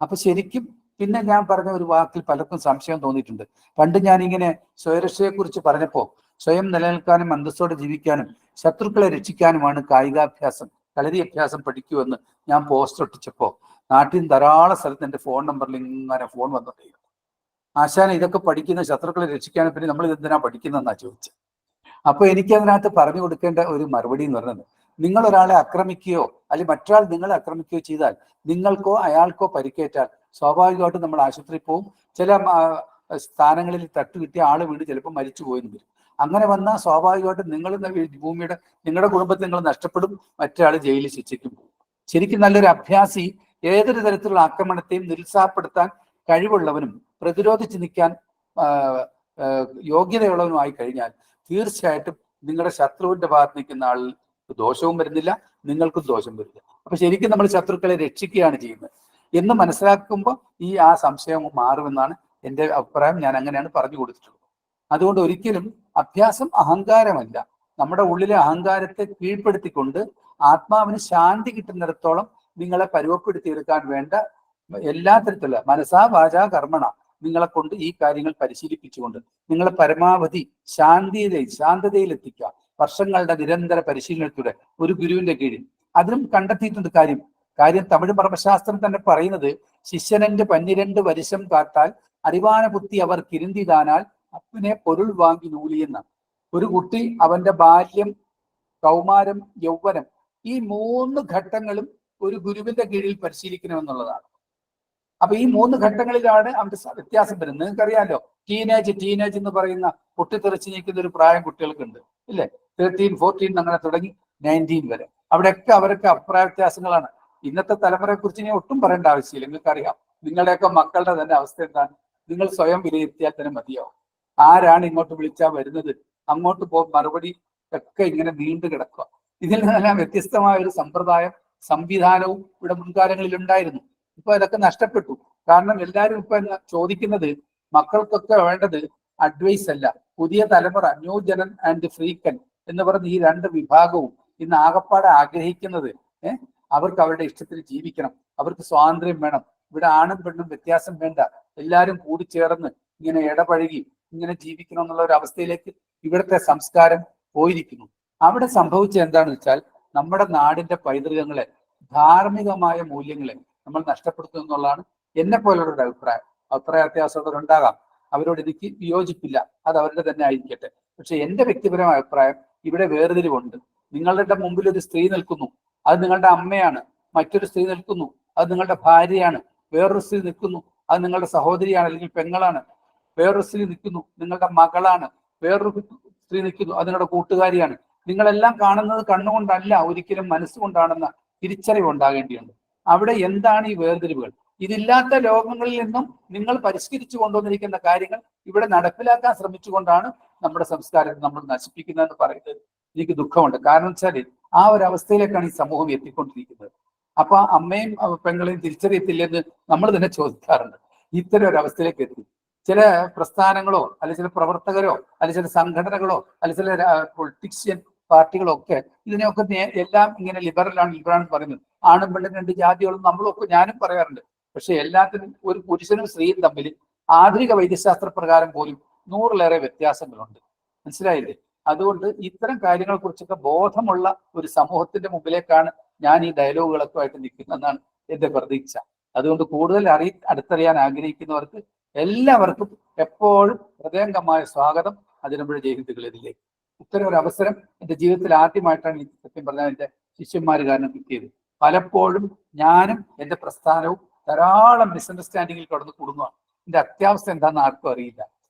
അപ്പൊ ശരിക്കും പിന്നെ ഞാൻ പറഞ്ഞ ഒരു വാക്കിൽ പലർക്കും സംശയം തോന്നിയിട്ടുണ്ട്. പണ്ട് ഞാനിങ്ങനെ സ്വയരക്ഷയെക്കുറിച്ച് പറഞ്ഞപ്പോൾ സ്വയം നിലനിൽക്കാനും അന്തസ്സോടെ ജീവിക്കാനും ശത്രുക്കളെ രക്ഷിക്കാനുമാണ് കായികാഭ്യാസം, കളരി അഭ്യാസം പഠിക്കുമെന്ന് ഞാൻ പോസ്റ്റ് ഒട്ടിച്ചപ്പോൾ നാട്ടിൽ ധാരാളം സ്ഥലത്ത് എൻ്റെ ഫോൺ നമ്പറിൽ ഇങ്ങനെ ഫോൺ വന്നിട്ടുണ്ട്. ആശാന ഇതൊക്കെ പഠിക്കുന്ന ശത്രുക്കളെ രക്ഷിക്കാനും പിന്നെ നമ്മൾ ഇതെന്തിനാ പഠിക്കുന്നതെന്നാ ചോദിച്ചത്. അപ്പൊ എനിക്ക് അതിനകത്ത് പറഞ്ഞു കൊടുക്കേണ്ട ഒരു മറുപടി എന്ന് പറയുന്നത്, നിങ്ങൾ ഒരാളെ ആക്രമിക്കുകയോ അല്ലെങ്കിൽ മറ്റൊരാൾ നിങ്ങളെ ആക്രമിക്കുകയോ ചെയ്താൽ നിങ്ങൾക്കോ അയാൾക്കോ പരിക്കേറ്റാൽ സ്വാഭാവികമായിട്ടും നമ്മൾ ആശുപത്രിയിൽ പോവും. ചില സ്ഥാനങ്ങളിൽ തട്ടുകിട്ടിയ ആള് വീട് ചിലപ്പോൾ മരിച്ചു പോയെന്ന് വരും. അങ്ങനെ വന്നാൽ സ്വാഭാവികമായിട്ടും ഭൂമിയുടെ നിങ്ങളുടെ കുടുംബത്തിൽ നിങ്ങൾ നഷ്ടപ്പെടും, മറ്റൊരാൾ ജയിലിൽ ശിക്ഷിക്കും പോകും. ശരിക്കും നല്ലൊരു അഭ്യാസി ഏതൊരു തരത്തിലുള്ള ആക്രമണത്തെയും നിരുത്സാഹപ്പെടുത്താൻ കഴിവുള്ളവനും പ്രതിരോധിച്ച് നിൽക്കാൻ യോഗ്യതയുള്ളവനുമായി കഴിഞ്ഞാൽ തീർച്ചയായിട്ടും നിങ്ങളുടെ ശത്രുവിന്റെ ഭാഗത്ത് നിൽക്കുന്ന ആളിൽ ദോഷവും വരുന്നില്ല, നിങ്ങൾക്കും ദോഷം വരില്ല. അപ്പൊ ശരിക്കും നമ്മൾ ശത്രുക്കളെ രക്ഷിക്കുകയാണ് ചെയ്യുന്നത് എന്ന് മനസ്സിലാക്കുമ്പോൾ ആ സംശയം മാറുമെന്നാണ് എൻ്റെ അഭിപ്രായം. ഞാൻ അങ്ങനെയാണ് പറഞ്ഞു കൊടുത്തിട്ടുള്ളത്. അതുകൊണ്ട് ഒരിക്കലും അഭ്യാസം അഹങ്കാരമല്ല. നമ്മുടെ ഉള്ളിലെ അഹങ്കാരത്തെ കീഴ്പ്പെടുത്തിക്കൊണ്ട് ആത്മാവിന് ശാന്തി കിട്ടുന്നിടത്തോളം നിങ്ങളെ പരുവപ്പെടുത്തിയെടുക്കാൻ വേണ്ട എല്ലാ തരത്തിലുള്ള മനസാ വാചാ കർമ്മണ നിങ്ങളെ കൊണ്ട് ഈ കാര്യങ്ങൾ പരിശീലിപ്പിച്ചുകൊണ്ട് നിങ്ങളെ പരമാവധി ശാന്തതയിൽ എത്തിക്കുക. വർഷങ്ങളുടെ നിരന്തര പരിശീലനത്തിലൂടെ ഒരു ഗുരുവിന്റെ കീഴിൽ അതിനും കണ്ടെത്തിയിട്ടുണ്ട് കാര്യം തമിഴ് മർമ്മശാസ്ത്രം തന്നെ പറയുന്നത് ശിഷ്യനന്റെ 12 വരിശം കാട്ടാൽ അറിവാന ബുദ്ധി അവർ കിരുന്തിതാനാൽ അപ്പനെ പൊരുൾ വാങ്ങി നൂലിയെന്ന. ഒരു കുട്ടി അവന്റെ ബാല്യം, കൗമാരം, യൗവനം ഈ 3 ഘട്ടങ്ങളും ഒരു ഗുരുവിന്റെ കീഴിൽ പരിശീലിക്കണമെന്നുള്ളതാണ്. അപ്പൊ ഈ 3 ഘട്ടങ്ങളിലാണ് അവന്റെ വ്യത്യാസം വരുന്നത്. നിങ്ങൾക്കറിയാലോ, ടീനേജ് എന്ന് പറയുന്ന പൊട്ടിത്തെറിച്ച് നിൽക്കുന്ന ഒരു പ്രായം കുട്ടികൾക്കുണ്ട്, ഇല്ലേ? 13, 14 അങ്ങനെ തുടങ്ങി 19 വരെ. അവിടെയൊക്കെ അവരൊക്കെ അഭിപ്രായ വ്യത്യാസങ്ങളാണ്. ഇന്നത്തെ തലമുറയെ കുറിച്ച് ഇനി ഒട്ടും പറയേണ്ട ആവശ്യമില്ല. നിങ്ങൾക്കറിയാം നിങ്ങളുടെയൊക്കെ മക്കളുടെ തന്നെ അവസ്ഥ എന്താണ്. നിങ്ങൾ സ്വയം വിലയിരുത്തിയാൽ തന്നെ മതിയാവും. ആരാണ് ഇങ്ങോട്ട് വിളിച്ചാൽ വരുന്നത്, അങ്ങോട്ട് മറുപടി ഒക്കെ ഇങ്ങനെ നീണ്ടു കിടക്കുക. ഇതിൽ നിന്നെല്ലാം വ്യത്യസ്തമായ ഒരു സമ്പ്രദായം, സംവിധാനവും ഇവിടെ മുൻകാലങ്ങളിൽ ഉണ്ടായിരുന്നു. ഇപ്പൊ ഇതൊക്കെ നഷ്ടപ്പെട്ടു. കാരണം എല്ലാവരും ഇപ്പൊ ചോദിക്കുന്നത്, മക്കൾക്കൊക്കെ വേണ്ടത് അഡ്വൈസ് അല്ല, പുതിയ തലമുറ, ന്യൂ ജനൻ ആൻഡ് ഫ്രീക്കൻ എന്ന് പറഞ്ഞ ഈ 2 വിഭാഗവും ഇന്ന് ആകപ്പാടെ ആഗ്രഹിക്കുന്നത് അവർക്ക് അവരുടെ ഇഷ്ടത്തിന് ജീവിക്കണം, അവർക്ക് സ്വാതന്ത്ര്യം വേണം, ഇവിടെ ആണും പെണ്ണും വ്യത്യാസം വേണ്ട, എല്ലാവരും കൂടിച്ചേർന്ന് ഇങ്ങനെ ഇടപഴകി ഇങ്ങനെ ജീവിക്കണം എന്നുള്ള ഒരു അവസ്ഥയിലേക്ക് ഇവിടുത്തെ സംസ്കാരം പോയിരിക്കുന്നു. അവിടെ സംഭവിച്ചത് എന്താണെന്ന് വെച്ചാൽ നമ്മുടെ നാടിന്റെ പൈതൃകങ്ങളെ, ധാർമ്മികമായ മൂല്യങ്ങളെ നമ്മൾ നഷ്ടപ്പെടുത്തുന്നു എന്നുള്ളതാണ് എന്നെ പോലുള്ളവരുടെ അഭിപ്രായം. അഭിപ്രായ വ്യത്യാസമുള്ളവരുണ്ടാകാം, അവരോട് എനിക്ക് വിയോജിപ്പില്ല, അത് അവരുടെ തന്നെ ആയിരിക്കട്ടെ. പക്ഷെ എന്റെ വ്യക്തിപരമായ അഭിപ്രായം, ഇവിടെ വേർതിരിവുണ്ട്. നിങ്ങളുടെ മുമ്പിൽ ഒരു സ്ത്രീ നിൽക്കുന്നു, അത് നിങ്ങളുടെ അമ്മയാണ്. മറ്റൊരു സ്ത്രീ നിൽക്കുന്നു, അത് നിങ്ങളുടെ ഭാര്യയാണ്. വേറൊരു സ്ത്രീ നിൽക്കുന്നു, അത് നിങ്ങളുടെ സഹോദരിയാണ് അല്ലെങ്കിൽ പെങ്ങളാണ്. വേറൊരു സ്ത്രീ നിൽക്കുന്നു, നിങ്ങളുടെ മകളാണ്. വേറൊരു സ്ത്രീ നിൽക്കുന്നു, അത് നിങ്ങളുടെ കൂട്ടുകാരിയാണ്. നിങ്ങളെല്ലാം കാണുന്നത് കണ്ണുകൊണ്ടല്ല, ഒരിക്കലും മനസ്സുകൊണ്ടാണെന്ന തിരിച്ചറിവ് ഉണ്ടാകേണ്ടിയുണ്ട്. അവിടെ എന്താണ് ഈ വേർതിരിവുകൾ? ഇതില്ലാത്ത ലോകങ്ങളിൽ നിന്നും നിങ്ങൾ പരിഷ്കരിച്ചു കൊണ്ടുവന്നിരിക്കുന്ന കാര്യങ്ങൾ ഇവിടെ നടപ്പിലാക്കാൻ ശ്രമിച്ചുകൊണ്ടാണ് നമ്മുടെ സംസ്കാരത്തെ നമ്മൾ നശിപ്പിക്കുന്നതെന്ന് പറയുന്നത് എനിക്ക് ദുഃഖമുണ്ട്. കാരണം വെച്ചാൽ ആ ഒരു അവസ്ഥയിലേക്കാണ് ഈ സമൂഹം എത്തിക്കൊണ്ടിരിക്കുന്നത്. അപ്പൊ അമ്മയും പെങ്ങളെയും തിരിച്ചറിയത്തില്ലെന്ന് നമ്മൾ തന്നെ ചോദിക്കാറുണ്ട്. ഇത്തരം ഒരു അവസ്ഥയിലേക്ക് എത്തി. ചില പ്രസ്ഥാനങ്ങളോ അല്ലെങ്കിൽ ചില പ്രവർത്തകരോ അല്ലെങ്കിൽ ചില സംഘടനകളോ അല്ലെങ്കിൽ ചില പൊളിറ്റീഷ്യൻ പാർട്ടികളോ ഒക്കെ ഇതിനെയൊക്കെ എല്ലാം ഇങ്ങനെ ലിബറലാണ് പറയുന്നത്. ആണും പെണ്ണും 2 ജാതികളും നമ്മളൊക്കെ, ഞാനും പറയാറുണ്ട്. പക്ഷെ എല്ലാത്തിനും ഒരു പുരുഷനും സ്ത്രീയും തമ്മിൽ ആധുനിക വൈദ്യശാസ്ത്ര പ്രകാരം പോലും 100-ലേറെ വ്യത്യാസങ്ങളുണ്ട്. മനസ്സിലായില്ലേ? അതുകൊണ്ട് ഇത്തരം കാര്യങ്ങളെ കുറിച്ചൊക്കെ ബോധമുള്ള ഒരു സമൂഹത്തിന്റെ മുമ്പിലേക്കാണ് ഞാൻ ഈ ഡയലോഗുകളൊക്കെ ആയിട്ട് നിൽക്കുന്നതെന്നാണ് എന്റെ പ്രതീക്ഷ. അതുകൊണ്ട് കൂടുതൽ അടുത്തറിയാൻ ആഗ്രഹിക്കുന്നവർക്ക് എല്ലാവർക്കും എപ്പോഴും ഹൃദയംഗമായ സ്വാഗതം അതിരമ്പുഴ ജയഹിന്ദുക്കളിലേക്ക്. ഇത്തരം ഒരു അവസരം എന്റെ ജീവിതത്തിൽ ആദ്യമായിട്ടാണ് എനിക്ക് സത്യം പറഞ്ഞാൽ എന്റെ ശിഷ്യന്മാർ കാരണം കിട്ടിയത്. പലപ്പോഴും ഞാനും എന്റെ പ്രസ്ഥാനവും ധാരാളം മിസ്അണ്ടർസ്റ്റാൻഡിങ്ങിൽ കടന്ന് കൂടുന്നതാണ്. ഇതിന്റെ അത്യാവസ്ഥ എന്താണെന്ന് ആർക്കും അറിയില്ല.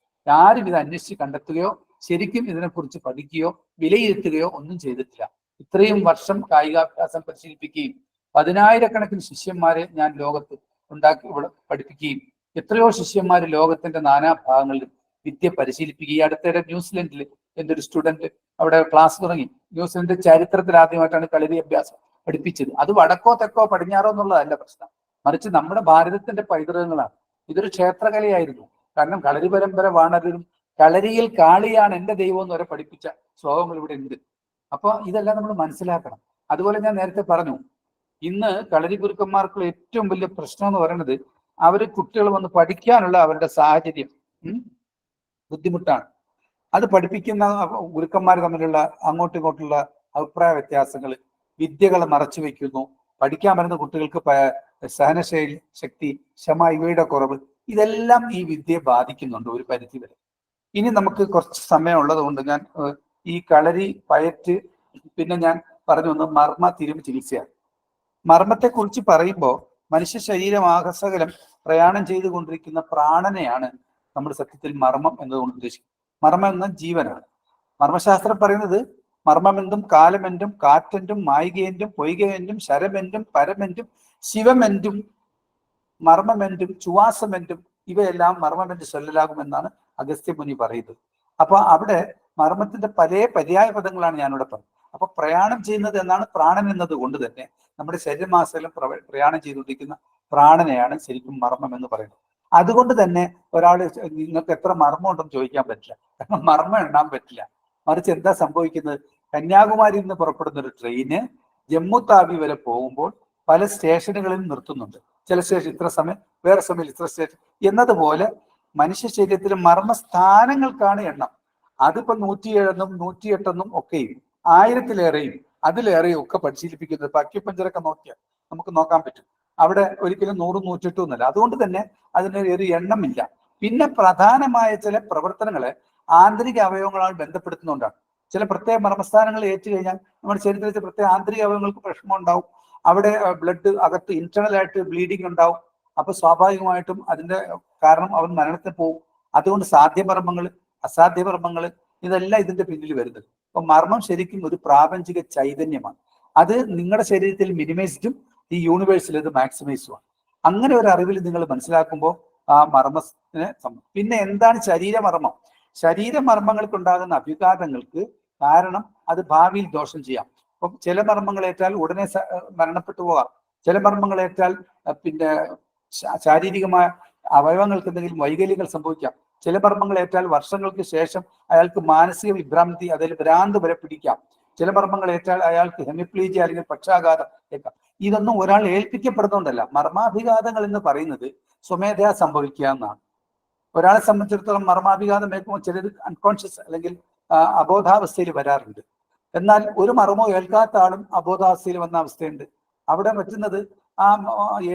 ആരും ഇത് അന്വേഷിച്ച് കണ്ടെത്തുകയോ ശരിക്കും ഇതിനെക്കുറിച്ച് പഠിക്കുകയോ വിലയിരുത്തുകയോ ഒന്നും ചെയ്തിട്ടില്ല. ഇത്രയും വർഷം കായികാഭ്യാസം പരിശീലിപ്പിക്കുകയും 10,000-കണക്കിന് ശിഷ്യന്മാരെ ഞാൻ ലോകത്ത് ഇവിടെ പഠിപ്പിക്കുകയും എത്രയോ ശിഷ്യന്മാർ ലോകത്തിന്റെ നാനാഭാഗങ്ങളിലും വിദ്യ പരിശീലിപ്പിക്കുക. ഈ അടുത്തിടെ ന്യൂസിലൻഡിൽ എൻ്റെ ഒരു സ്റ്റുഡന്റ് അവിടെ ക്ലാസ് തുടങ്ങി. ന്യൂസിലൻഡ് ചരിത്രത്തിൽ ആദ്യമായിട്ടാണ് കളരി അഭ്യാസം പഠിപ്പിച്ചത്. അത് വടക്കോ തെക്കോ പടിഞ്ഞാറോ എന്നുള്ളതല്ല പ്രശ്നം, മറിച്ച് നമ്മുടെ ഭാരതത്തിന്റെ പൈതൃകങ്ങളാണ്. ഇതൊരു ക്ഷേത്രകലയായിരുന്നു. കാരണം കളരി പരമ്പര വാണരും കളരിയിൽ കാളിയാണ് എൻ്റെ ദൈവം എന്ന് വരെ പഠിപ്പിച്ച ശ്ലോകങ്ങൾ ഇവിടെ ഉണ്ട്. അപ്പൊ ഇതെല്ലാം നമ്മൾ മനസ്സിലാക്കണം. അതുപോലെ ഞാൻ നേരത്തെ പറഞ്ഞു, ഇന്ന് കളരി ഗുരുക്കന്മാർക്കുള്ള ഏറ്റവും വലിയ പ്രശ്നം എന്ന് പറയുന്നത് അവര് കുട്ടികൾ വന്ന് പഠിക്കാനുള്ള അവരുടെ സാഹചര്യം ബുദ്ധിമുട്ടാണ്. അത് പഠിപ്പിക്കുന്ന ഗുരുക്കന്മാർ തമ്മിലുള്ള അങ്ങോട്ടും ഇങ്ങോട്ടുള്ള അഭിപ്രായ വ്യത്യാസങ്ങൾ, വിദ്യകളെ മറച്ചു വെക്കുന്നു, പഠിക്കാൻ വരുന്ന കുട്ടികൾക്ക് സഹനശൈലി ശക്തി, ക്ഷമ ഇവയുടെ കുറവ്, ഇതെല്ലാം ഈ വിദ്യയെ ബാധിക്കുന്നുണ്ട് ഒരു പരിധി വരെ. ഇനി നമുക്ക് കുറച്ച് സമയം ഉള്ളത് കൊണ്ട് ഞാൻ ഈ കളരി പയറ്റ് പിന്നെ ഞാൻ പറഞ്ഞു വന്ന് മർമ്മ തിരുമ്പ് ചികിത്സയാണ്. മർമ്മത്തെ കുറിച്ച് പറയുമ്പോൾ മനുഷ്യ ശരീരം ആകസകലം പ്രയാണം ചെയ്തുകൊണ്ടിരിക്കുന്ന പ്രാണനെയാണ് നമ്മൾ സത്യത്തിൽ മർമ്മം എന്നതുകൊണ്ട് ഉദ്ദേശിക്കുന്നത്. മർമ്മം എന്ന ജീവനാണ്. മർമ്മശാസ്ത്രം പറയുന്നത് മർമ്മമെന്തും കാലമെന്തും കാറ്റെന്തും മായികയെന്തും പൊയ്കയെന്തും ശരമെന്തും പരമെന്തും ശിവമെന്തും മർമ്മമെന്തും ചുവാസമെന്തും ഇവയെല്ലാം മർമ്മമെന്റ് ചൊല്ലലാകുമെന്നാണ് അഗസ്ത്യമുനി പറയുന്നത്. അപ്പൊ അവിടെ മർമ്മത്തിന്റെ പല പര്യായ പദങ്ങളാണ് ഞാനിവിടെ പറഞ്ഞത്. അപ്പൊ പ്രയാണം ചെയ്യുന്നത് എന്നാണ് പ്രാണൻ എന്നത് കൊണ്ട് തന്നെ നമ്മുടെ ശരീരമാസകലം പ്രയാണം ചെയ്തുകൊണ്ടിരിക്കുന്ന പ്രാണനെയാണ് ശരിക്കും മർമ്മം എന്ന് പറയുന്നത്. അതുകൊണ്ട് തന്നെ ഒരാൾ നിങ്ങൾക്ക് എത്ര മർമ്മം ഉണ്ടെന്ന് ചോദിക്കാൻ പറ്റില്ല, കാരണം മർമ്മം എണ്ണാൻ പറ്റില്ല. മറിച്ച് എന്താ സംഭവിക്കുന്നത്, കന്യാകുമാരിയിൽ നിന്ന് പുറപ്പെടുന്ന ഒരു ട്രെയിന് ജമ്മു താവി വരെ പോകുമ്പോൾ പല സ്റ്റേഷനുകളിൽ നിർത്തുന്നുണ്ട്. ചില സ്റ്റേഷൻ ഇത്ര സമയം, വേറെ സമയം ഇത്ര സ്റ്റേഷൻ എന്നതുപോലെ മനുഷ്യ ശരീരത്തിലെ മർമ്മസ്ഥാനങ്ങൾക്കാണ് എണ്ണം. അതിപ്പോ 107 108 ഒക്കെയും 1000-ലേറെയും അതിലേറെയും ഒക്കെ പരിശീലിപ്പിക്കുന്നത്. ഇപ്പൊ അക്യുപഞ്ചറൊക്കെ നോക്കിയാൽ നമുക്ക് നോക്കാൻ പറ്റും. അവിടെ ഒരിക്കലും 100 108 എന്നല്ല. അതുകൊണ്ട് തന്നെ അതിന് ഒരു എണ്ണമില്ല. പിന്നെ പ്രധാനമായ ചില പ്രവർത്തനങ്ങളെ ആന്തരിക അവയവങ്ങളാൽ ബന്ധപ്പെടുത്തുന്നതുകൊണ്ടാണ്. ചില പ്രത്യേക മർമ്മസ്ഥാനങ്ങൾ ഏറ്റു കഴിഞ്ഞാൽ നമ്മുടെ ശരീരത്തിലെ പ്രത്യേക ആന്തരിക അവയവങ്ങൾക്ക് പ്രശ്നം ഉണ്ടാവും. അവിടെ ബ്ലഡ് അകത്ത് ഇന്റേണൽ ആയിട്ട് ബ്ലീഡിങ് ഉണ്ടാവും. അപ്പൊ സ്വാഭാവികമായിട്ടും അതിന്റെ കാരണം അവൻ മരണത്തിൽ പോകും. അതുകൊണ്ട് സാധ്യമർമ്മങ്ങൾ, അസാധ്യമർമ്മങ്ങൾ ഇതെല്ലാം ഇതിന്റെ പിന്നിൽ വരുന്നത്. അപ്പൊ മർമ്മം ശരിക്കും ഒരു പ്രാപഞ്ചിക ചൈതന്യമാണ്. അത് നിങ്ങളുടെ ശരീരത്തിൽ മിനിമൈസ്ഡും ഈ യൂണിവേഴ്സിൽ ഇത് മാക്സിമൈസുമാണ്. അങ്ങനെ ഒരു അറിവിൽ നിങ്ങൾ മനസ്സിലാക്കുമ്പോൾ ആ മർമ്മത്തിന് പിന്നെ എന്താണ് ശരീരമർമ്മം? ശരീരമർമ്മങ്ങൾക്കുണ്ടാകുന്ന അഭിഘാതങ്ങൾക്ക് കാരണം അത് ഭാവിയിൽ ദോഷം ചെയ്യാം. അപ്പം ചില മർമ്മങ്ങളേറ്റാൽ ഉടനെ മരണപ്പെട്ടു പോകാം. ചില മർമ്മങ്ങളേറ്റാൽ പിന്നെ ശാരീരികമായ അവയവങ്ങൾക്ക് എന്തെങ്കിലും വൈകല്യങ്ങൾ സംഭവിക്കാം. ചില മർമ്മങ്ങളേറ്റാൽ വർഷങ്ങൾക്ക് ശേഷം അയാൾക്ക് മാനസിക വിഭ്രാന്തി, അതിൽ ഭ്രാന്ത് വരെ പിടിക്കാം. ചില മർമ്മങ്ങളേറ്റാൽ അയാൾക്ക് ഹെമിപ്ലീജിയ അല്ലെങ്കിൽ പക്ഷാഘാതം ഏൽക്കാം. ഇതൊന്നും ഒരാൾ ഏൽപ്പിക്കപ്പെടുന്നതുകൊണ്ടല്ല. മർമാഭിഘാതങ്ങൾ എന്ന് പറയുന്നത് സ്വമേധയാ സംഭവിക്കുക എന്നാണ്. ഒരാളെ സംബന്ധിച്ചിടത്തോളം മർമാഭിഘാതം ഏൽക്കുമ്പോൾ ചിലർ അൺകോൺഷ്യസ് അല്ലെങ്കിൽ അബോധാവസ്ഥയിൽ വരാറുണ്ട്. എന്നാൽ ഒരു മർമ്മവും ഏൽക്കാത്ത ആളും അബോധാവസ്ഥയിൽ വന്ന അവസ്ഥയുണ്ട്. അവിടെ പറ്റുന്നത് ആ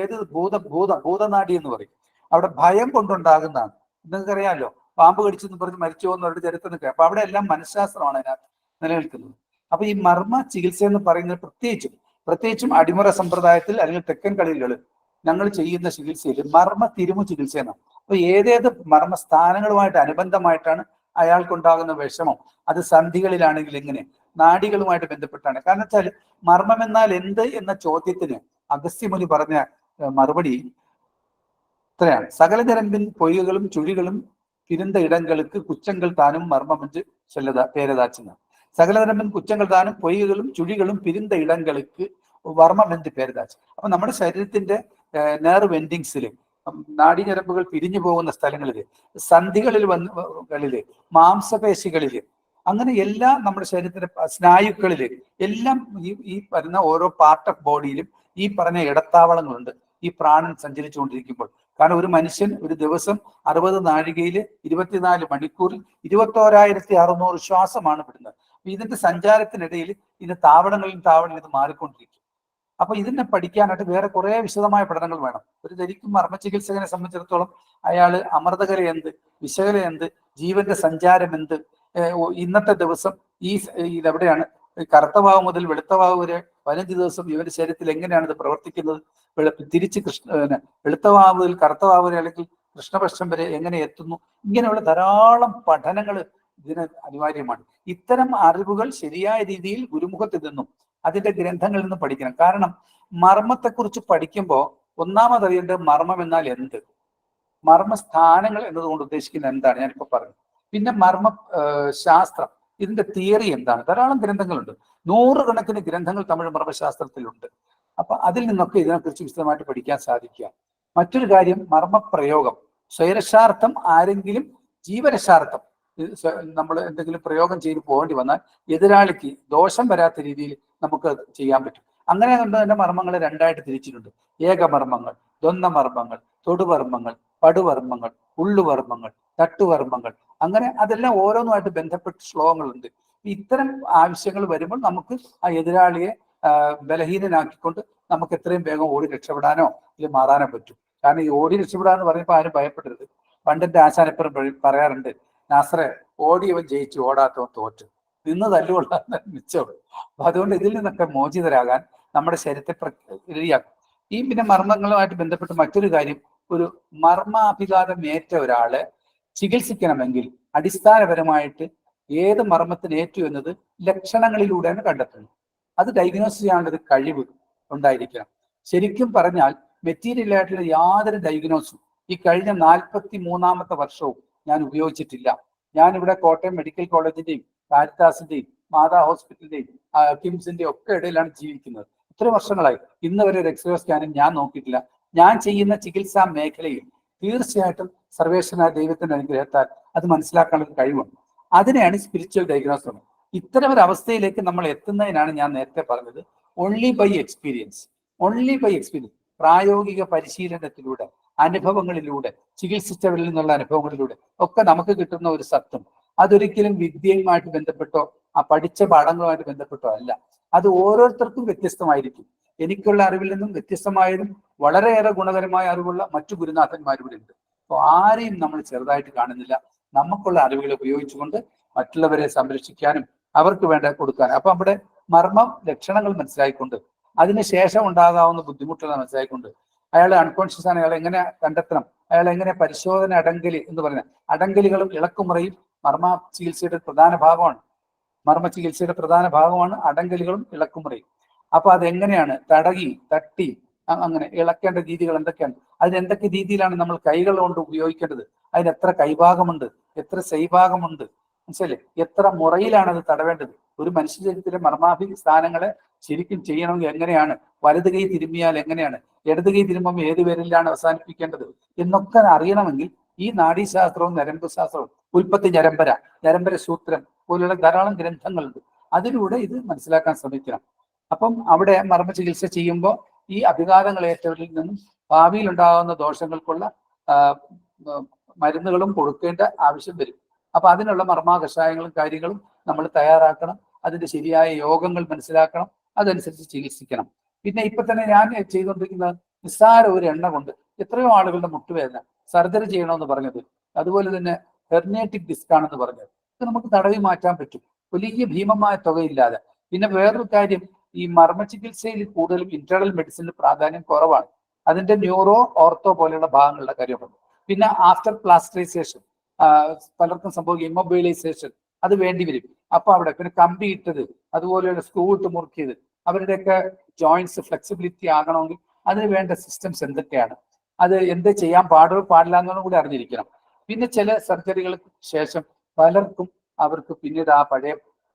ഏത് ഭൂതനാഡി എന്ന് പറയും. അവിടെ ഭയം കൊണ്ടുണ്ടാകുന്നതാണ്. നിങ്ങൾക്കറിയാമല്ലോ, പാമ്പ് കടിച്ചെന്ന് പറഞ്ഞ് മരിച്ചു പോകുന്നവരുടെ ചരിത്രം നിൽക്കുക. അപ്പൊ അവിടെ എല്ലാം മനഃശാസ്ത്രമാണ് അതിനകത്ത് നിലനിൽക്കുന്നത്. അപ്പൊ ഈ മർമ്മ ചികിത്സ എന്ന് പറയുന്നത് പ്രത്യേകിച്ചും അടിമുറ സമ്പ്രദായത്തിൽ അല്ലെങ്കിൽ തെക്കൻ കളികളിൽ ഞങ്ങൾ ചെയ്യുന്ന ചികിത്സയിൽ മർമ്മ തിരുമു ചികിത്സ എന്നാണ്. അപ്പൊ ഏതേത് മർമ്മസ്ഥാനങ്ങളുമായിട്ട് അനുബന്ധമായിട്ടാണ് അയാൾക്കുണ്ടാകുന്ന വിഷമം, അത് സന്ധികളിലാണെങ്കിൽ എങ്ങനെ, നാഡികളുമായിട്ട് ബന്ധപ്പെട്ടാണ്. കാരണം വെച്ചാൽ മർമ്മം എന്നാൽ എന്ത് എന്ന ചോദ്യത്തിന് അഗസ്ത്യമുനി പറഞ്ഞ മറുപടി ഇത്രയാണ്: സകല ഞരമ്പിൻ പൊയ്കകളും ചുഴികളും പിരിந்த ഇടങ്ങൾക്ക് കുച്ചങ്ങൾ താനും മർമ്മമെന്ന് പേരതാച്ചുന്ന. സകല ഞരമ്പിൻ കുച്ചങ്ങൾ താനും പൊയ്കകളും ചുഴികളും പിരിந்த ഇടങ്ങൾക്ക് വർമ്മമെന്ന് പേരതാച്ചു. അപ്പൊ നമ്മുടെ ശരീരത്തിന്റെ നെർവ് എൻഡിങ്സിൽ, നാഡീഞരമ്പുകൾ പിരിഞ്ഞു പോകുന്ന സ്ഥലങ്ങളിൽ, സന്ധികളിൽ മാംസപേശികളിൽ, അങ്ങനെ എല്ലാം നമ്മുടെ ശരീരത്തിന്റെ സ്നായുക്കളിൽ എല്ലാം ഈ വരുന്ന ഓരോ പാർട്ട് ഓഫ് ബോഡിയിലും ഈ പറഞ്ഞ ഇടത്താവളങ്ങളുണ്ട് ഈ പ്രാണൻ സഞ്ചരിച്ചുകൊണ്ടിരിക്കുമ്പോൾ. കാരണം ഒരു മനുഷ്യൻ ഒരു ദിവസം 60 നാഴികയിൽ 24 മണിക്കൂറിൽ 21,600 ശ്വാസമാണ് വിടുന്നത്. ഇതിന്റെ സഞ്ചാരത്തിനിടയിൽ ഇതിന്റെ താവളങ്ങളിൽ ഇത് മാറിക്കൊണ്ടിരിക്കും. അപ്പൊ ഇതിനെ പഠിക്കാനായിട്ട് വേറെ കുറെ വിശദമായ പഠനങ്ങൾ വേണം. ഒരു ശരിക്കും മർമ്മ ചികിത്സകനെ സംബന്ധിച്ചിടത്തോളം അയാള് അമൃതകല എന്ത്, വിശകല എന്ത്, ജീവന്റെ സഞ്ചാരം എന്ത്, ഇന്നത്തെ ദിവസം ഇതെവിടെയാണ്, കറുത്തവാവ് മുതൽ വെളുത്തവാവ് വരെ 15 ദിവസം ഇവന്റെ ശരീരത്തിൽ എങ്ങനെയാണ് ഇത് പ്രവർത്തിക്കുന്നത്, തിരിച്ച് വെളുത്തവാവ് മുതൽ കറുത്തവാവ് വരെ അല്ലെങ്കിൽ കൃഷ്ണപക്ഷം വരെ എങ്ങനെ എത്തുന്നു, ഇങ്ങനെയുള്ള ധാരാളം പഠനങ്ങൾ ഇതിന് അനിവാര്യമാണ്. ഇത്തരം അറിവുകൾ ശരിയായ രീതിയിൽ ഗുരുമുഖത്തിൽ നിന്നും അതിന്റെ ഗ്രന്ഥങ്ങളിൽ നിന്ന് പഠിക്കണം. കാരണം മർമ്മത്തെക്കുറിച്ച് പഠിക്കുമ്പോൾ ഒന്നാമത് അറിയേണ്ടത് മർമ്മം എന്നാൽ എന്ത്, മർമ്മസ്ഥാനങ്ങൾ എന്നതുകൊണ്ട് ഉദ്ദേശിക്കുന്നത് എന്താണ് ഞാനിപ്പോ പറഞ്ഞു. പിന്നെ മർമ്മ ശാസ്ത്രം, ഇതിന്റെ തിയറി എന്താണ്, ധാരാളം ഗ്രന്ഥങ്ങളുണ്ട്. 100 കണക്കിന് ഗ്രന്ഥങ്ങൾ തമിഴ് മർമ്മശാസ്ത്രത്തിലുണ്ട്. അപ്പൊ അതിൽ നിന്നൊക്കെ ഇതിനെക്കുറിച്ച് വിശദമായിട്ട് പഠിക്കാൻ സാധിക്കുക. മറ്റൊരു കാര്യം, മർമ്മപ്രയോഗം. സ്വയരക്ഷാർത്ഥം ആരെങ്കിലും ജീവരക്ഷാർത്ഥം നമ്മൾ എന്തെങ്കിലും പ്രയോഗം ചെയ്ത് പോകേണ്ടി വന്നാൽ എതിരാളിക്ക് ദോഷം വരാത്ത രീതിയിൽ നമുക്ക് ചെയ്യാൻ പറ്റും. അങ്ങനെ കൊണ്ട് തന്നെ മർമ്മങ്ങൾ 2ആയിട്ട് തിരിച്ചിട്ടുണ്ട്: ഏകമർമ്മങ്ങൾ, ദ്വന്ദ്മർമ്മങ്ങൾ, തൊടുവർമ്മങ്ങൾ, പടുവർമ്മങ്ങൾ, ഉള്ളുവർമ്മങ്ങൾ, തട്ടുവർമ്മങ്ങൾ. അങ്ങനെ അതെല്ലാം ഓരോന്നുമായിട്ട് ബന്ധപ്പെട്ട് ശ്ലോകങ്ങളുണ്ട്. ഇത്തരം ആവശ്യങ്ങൾ വരുമ്പോൾ നമുക്ക് ആ എതിരാളിയെ ബലഹീനനാക്കിക്കൊണ്ട് നമുക്ക് എത്രയും വേഗം ഓടി രക്ഷപ്പെടാനോ ഇത് മാറാനോ പറ്റും. കാരണം ഈ ഓടി രക്ഷപ്പെടാന്ന് പറയുമ്പോൾ ആരും ഭയപ്പെടരുത്. പണ്ടിന്റെ ആശാനെപ്പുറം പറയാറുണ്ട്: നാസറെ, ഓടിയവൻ ജയിച്ചു, ഓടാത്തവൻ തോറ്റു, നിന്ന് തല്ലുകൊള്ളാൻ മിച്ചമുള്ളൂ. അപ്പൊ അതുകൊണ്ട് ഇതിൽ നിന്നൊക്കെ മോചിതരാകാൻ നമ്മുടെ ശരീരത്തെ റെഡിയാക്കും. ഈ പിന്നെ മർമ്മങ്ങളുമായിട്ട് ബന്ധപ്പെട്ട് മറ്റൊരു കാര്യം, ഒരു മർമാഭിഘാതം ഏറ്റ ഒരാളെ ചികിത്സിക്കണമെങ്കിൽ അടിസ്ഥാനപരമായിട്ട് ഏത് മർമ്മത്തിന് ഏറ്റു എന്നത് ലക്ഷണങ്ങളിലൂടെയാണ് കണ്ടെത്തുന്നത്. അത് ഡയഗ്നോസ് ചെയ്യാനുള്ള ഒരു കഴിവ് ഉണ്ടായിരിക്കണം. ശരിക്കും പറഞ്ഞാൽ മെറ്റീരിയൽ ആയിട്ടുള്ള യാതൊരു ഡയഗ്നോസും ഈ കഴിഞ്ഞ 43ാമത്തെ വർഷവും ഞാൻ ഉപയോഗിച്ചിട്ടില്ല. ഞാനിവിടെ കോട്ടയം മെഡിക്കൽ കോളേജിന്റെയും കാരിത്താസിന്റെയും മാതാ ഹോസ്പിറ്റലിന്റെയും കിംസിന്റെയും ഒക്കെ ഇടയിലാണ് ജീവിക്കുന്നത്. ഇത്ര വർഷങ്ങളായി ഇന്ന് വരെ ഒരു എക്സ്റേ സ്കാനും ഞാൻ നോക്കിയിട്ടില്ല. ഞാൻ ചെയ്യുന്ന ചികിത്സാ മേഖലയിൽ തീർച്ചയായിട്ടും സർവേശ്വരനായ ദൈവത്തിന്റെ അനുഗ്രഹത്താൽ അത് മനസ്സിലാക്കാനുള്ള കഴിവുണ്ട്. അതിനെയാണ് സ്പിരിച്വൽ ഡയഗ്നോസ്. ഇത്തരം ഒരു അവസ്ഥയിലേക്ക് നമ്മൾ എത്തുന്നതിനാണ് ഞാൻ നേരത്തെ പറഞ്ഞത് ഓൺലി ബൈ എക്സ്പീരിയൻസ്. പ്രായോഗിക പരിശീലനത്തിലൂടെ, അനുഭവങ്ങളിലൂടെ, ചികിത്സിച്ചവരിൽ നിന്നുള്ള അനുഭവങ്ങളിലൂടെ ഒക്കെ നമുക്ക് കിട്ടുന്ന ഒരു സത്യം. അതൊരിക്കലും വിദ്യയുമായിട്ട് ബന്ധപ്പെട്ടോ ആ പഠിച്ച പാഠങ്ങളുമായിട്ട് ബന്ധപ്പെട്ടോ അല്ല. അത് ഓരോരുത്തർക്കും വ്യത്യസ്തമായിരിക്കും. എനിക്കുള്ള അറിവിൽ നിന്നും വ്യത്യസ്തമായതും വളരെയേറെ ഗുണകരമായ അറിവുള്ള മറ്റു ഗുരുനാഥന്മാരിവിടെ ഉണ്ട്. അപ്പോൾ ആരെയും നമ്മൾ ചെറുതായിട്ട് കാണുന്നില്ല. നമുക്കുള്ള അറിവുകൾ ഉപയോഗിച്ചുകൊണ്ട് മറ്റുള്ളവരെ സംരക്ഷിക്കാനും അവർക്ക് വേണ്ട കൊടുക്കാനും. അപ്പൊ നമ്മുടെ മർമ്മ ലക്ഷണങ്ങൾ മനസ്സിലായിക്കൊണ്ട് അതിനുശേഷം ഉണ്ടാകാവുന്ന ബുദ്ധിമുട്ടുകൾ മനസ്സിലായിക്കൊണ്ട് അയാൾ അൺകോൺഷ്യസ് ആണ്, അയാൾ എങ്ങനെ കണ്ടെത്തണം, അയാൾ എങ്ങനെ പരിശോധന അടങ്കലി എന്ന് പറഞ്ഞ അടങ്കലികളും ഇളക്കുമുറയും മർമ്മ ചികിത്സയുടെ പ്രധാന ഭാഗമാണ്. മർമ്മ ചികിത്സയുടെ പ്രധാന ഭാഗമാണ് അടങ്കലികളും ഇളക്കുമുറയും. അപ്പൊ അതെങ്ങനെയാണ് തടകി തട്ടി അങ്ങനെ ഇളക്കേണ്ട രീതികൾ എന്തൊക്കെയാണ്, അതിനെന്തൊക്കെ രീതിയിലാണ് നമ്മൾ കൈകൾ കൊണ്ട് ഉപയോഗിക്കേണ്ടത്, അതിന് എത്ര കൈഭാഗമുണ്ട്, എത്ര സൈഭാഗമുണ്ട്, മനസ്സിലല്ലേ, എത്ര മുറയിലാണ് അത് തടവേണ്ടത്, ഒരു മനുഷ്യ ശരീരത്തിലെ മർമാഭി സ്ഥാനങ്ങളെ ശരിക്കും ചെയ്യണമെങ്കിൽ എങ്ങനെയാണ്, വലത് കൈ തിരുമ്മിയാൽ എങ്ങനെയാണ്, ഇടത് കൈ തിരുമ്പുമ്പോൾ ഏത് പേരിലാണ് അവസാനിപ്പിക്കേണ്ടത് എന്നൊക്കെ അറിയണമെങ്കിൽ ഈ നാഡീശാസ്ത്രവും നരമ്പ് ശാസ്ത്രവും, ഉൽപ്പത്തി ഞരമ്പര സൂത്രം പോലുള്ള ധാരാളം ഗ്രന്ഥങ്ങളുണ്ട്. അതിലൂടെ ഇത് മനസ്സിലാക്കാൻ ശ്രമിക്കണം. അപ്പം അവിടെ മർമ്മ ചികിത്സ ചെയ്യുമ്പോൾ ഈ അഭിഘാതങ്ങൾ ഏറ്റവരിൽ നിന്നും ഭാവിയിൽ ഉണ്ടാകുന്ന ദോഷങ്ങൾക്കുള്ള മരുന്നുകളും കൊടുക്കേണ്ട ആവശ്യം വരും. അപ്പൊ അതിനുള്ള മർമ്മ കഷായങ്ങളും കാര്യങ്ങളും നമ്മൾ തയ്യാറാക്കണം. അതിന്റെ ശരിയായ യോഗങ്ങൾ മനസ്സിലാക്കണം, അതനുസരിച്ച് ചികിത്സിക്കണം. പിന്നെ ഇപ്പൊ തന്നെ ഞാൻ ചെയ്തുകൊണ്ടിരിക്കുന്ന നിസ്സാര ഒരു എണ്ണ കൊണ്ട് എത്രയോ ആളുകളുടെ മുട്ടുവേദന സർജറി ചെയ്യണമെന്ന് പറഞ്ഞത്, അതുപോലെ തന്നെ ഹെർണിയാറ്റിക് ഡിസ്ക് ആണെന്ന് പറഞ്ഞത്, ഇത് നമുക്ക് തടവി മാറ്റാൻ പറ്റും വലിയ ഭീമമായ തുകയില്ലാതെ. പിന്നെ വേറൊരു കാര്യം, ഈ മർമ്മ ചികിത്സയിൽ കൂടുതലും ഇന്റേണൽ മെഡിസിനിൽ പ്രാധാന്യം കുറവാണ്. അതിന്റെ ന്യൂറോ ഓർത്തോ പോലെയുള്ള ഭാഗങ്ങളുടെ കാര്യമുണ്ട്. പിന്നെ ആഫ്റ്റർ പ്ലാസ്റ്ററൈസേഷൻ പലർക്കും സംഭവിക്കും ഇമ്മൊബൈലൈസേഷൻ, അത് വേണ്ടി വരും. അപ്പൊ അവിടെ പിന്നെ കമ്പി ഇട്ടത്, അതുപോലെയുള്ള സ്ക്രൂ ഇട്ട് മുറുക്കിയത്, അവരുടെയൊക്കെ ജോയിന്റ്സ് ഫ്ലെക്സിബിലിറ്റി ആകണമെങ്കിൽ അതിന് വേണ്ട സിസ്റ്റംസ് എന്തൊക്കെയാണ്, അത് എന്ത് ചെയ്യാൻ പാടില്ല എന്നതും കൂടി അറിഞ്ഞിരിക്കണം. പിന്നെ ചില സർജറികൾക്ക് ശേഷം പലർക്കും അവർക്ക് പിന്നീട് ആ പഴയ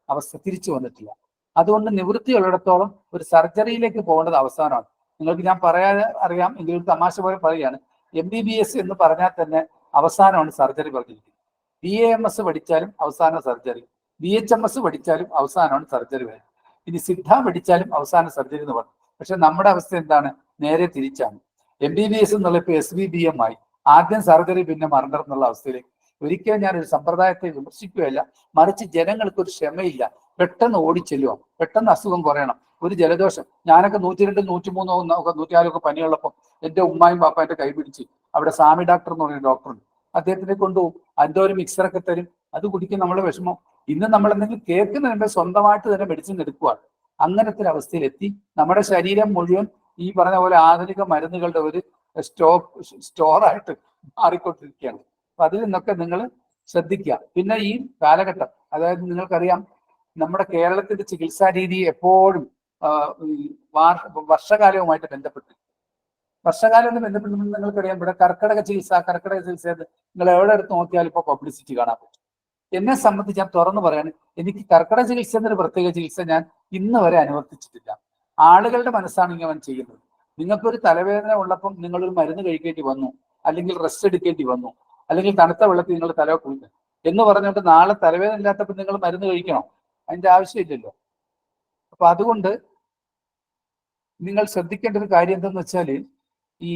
അവസ്ഥ തിരിച്ചു വന്നിട്ടില്ല. അതുകൊണ്ട് നിവൃത്തിയുള്ളിടത്തോളം ഒരു സർജറിയിലേക്ക് പോകേണ്ടത് അവസാനമാണ്. നിങ്ങൾക്ക് ഞാൻ പറയാതെ അറിയാം എങ്കിലും തമാശ പോലെ പറയുകയാണ്, MBBS എന്ന് പറഞ്ഞാൽ തന്നെ അവസാനമാണ് സർജറി പറഞ്ഞിരിക്കുന്നത്. BAMS പഠിച്ചാലും അവസാനം സർജറി, BHMS പഠിച്ചാലും അവസാനമാണ് സർജറി വരുന്നത്. ഇനി സിദ്ധ പഠിച്ചാലും അവസാന സർജറി എന്ന് പറഞ്ഞു. പക്ഷെ നമ്മുടെ അവസ്ഥ എന്താണ്, നേരെ തിരിച്ചാണ്. MBBS എന്നുള്ള ഇപ്പൊ SBBM ആയി, ആദ്യം സർജറി പിന്നെ മർഡർ എന്നുള്ള അവസ്ഥയിലേക്ക്. ഒരിക്കലും ഞാനൊരു സമ്പ്രദായത്തെ വിമർശിക്കുകയല്ല, മറിച്ച് ജനങ്ങൾക്ക് ഒരു ക്ഷമയില്ല. പെട്ടെന്ന് ഓടിച്ചെല്ലുക, പെട്ടെന്ന് അസുഖം കുറയണം. ഒരു ജലദോഷം, ഞാനൊക്കെ 102, 103, 104 പനിയുള്ളപ്പോൾ എൻ്റെ ഉമ്മായും പാപ്പ എൻ്റെ കൈപിടിച്ച് അവിടെ സ്വാമി ഡോക്ടർ എന്ന് പറയുന്ന ഡോക്ടറുണ്ട്, അദ്ദേഹത്തിനെ കൊണ്ടുപോകും. അതിൻ്റെ ഒരു മിക്സറൊക്കെ തരും, അത് കുടിക്കും. നമ്മളെ വിഷമം ഇന്ന് നമ്മൾ എന്തെങ്കിലും കേൾക്കുന്നതിന് സ്വന്തമായിട്ട് തന്നെ മെഡിസിൻ എടുക്കുവാണ്. അങ്ങനത്തെ ഒരു അവസ്ഥയിലെത്തി നമ്മുടെ ശരീരം മുഴുവൻ ഈ പറഞ്ഞ പോലെ ആധുനിക മരുന്നുകളുടെ ഒരു സ്റ്റോറായിട്ട് മാറിക്കൊണ്ടിരിക്കുകയാണ്. അപ്പൊ അതിൽ നിന്നൊക്കെ നിങ്ങൾ ശ്രദ്ധിക്കുക. പിന്നെ ഈ കാലഘട്ടം, അതായത് നിങ്ങൾക്കറിയാം നമ്മുടെ കേരളത്തിന്റെ ചികിത്സാ രീതി എപ്പോഴും വർഷകാലവുമായിട്ട് ബന്ധപ്പെട്ട് നിങ്ങൾക്കറിയാം ഇവിടെ കർക്കിടക ചികിത്സ നിങ്ങൾ എവിടെ എടുത്ത് നോക്കിയാലും ഇപ്പൊ പബ്ലിസിറ്റി കാണാൻ പറ്റും. എന്നെ സംബന്ധിച്ച് ഞാൻ തുറന്നു പറയാണ്, എനിക്ക് കർക്കിടക ചികിത്സ എന്നൊരു പ്രത്യേക ചികിത്സ ഞാൻ ഇന്ന് വരെ അനുവർത്തിച്ചിട്ടില്ല. ആളുകളുടെ മനസ്സാണ് ഇങ്ങനെ ചെയ്യുന്നത്. നിങ്ങൾക്കൊരു തലവേദന ഉള്ളപ്പം നിങ്ങളൊരു മരുന്ന് കഴിക്കേണ്ടി വന്നു, അല്ലെങ്കിൽ റെസ്റ്റ് എടുക്കേണ്ടി വന്നു, അല്ലെങ്കിൽ തണുത്ത വെള്ളത്തിൽ നിങ്ങൾ തല കുളിക്കുക എന്ന് പറഞ്ഞുകൊണ്ട് നാളെ തലവേദന ഇല്ലാത്തപ്പോൾ നിങ്ങൾ മരുന്ന് കഴിക്കണം, അതിന്റെ ആവശ്യമില്ലല്ലോ. അപ്പൊ അതുകൊണ്ട് നിങ്ങൾ ശ്രദ്ധിക്കേണ്ട ഒരു കാര്യം എന്തെന്ന് വെച്ചാൽ, ഈ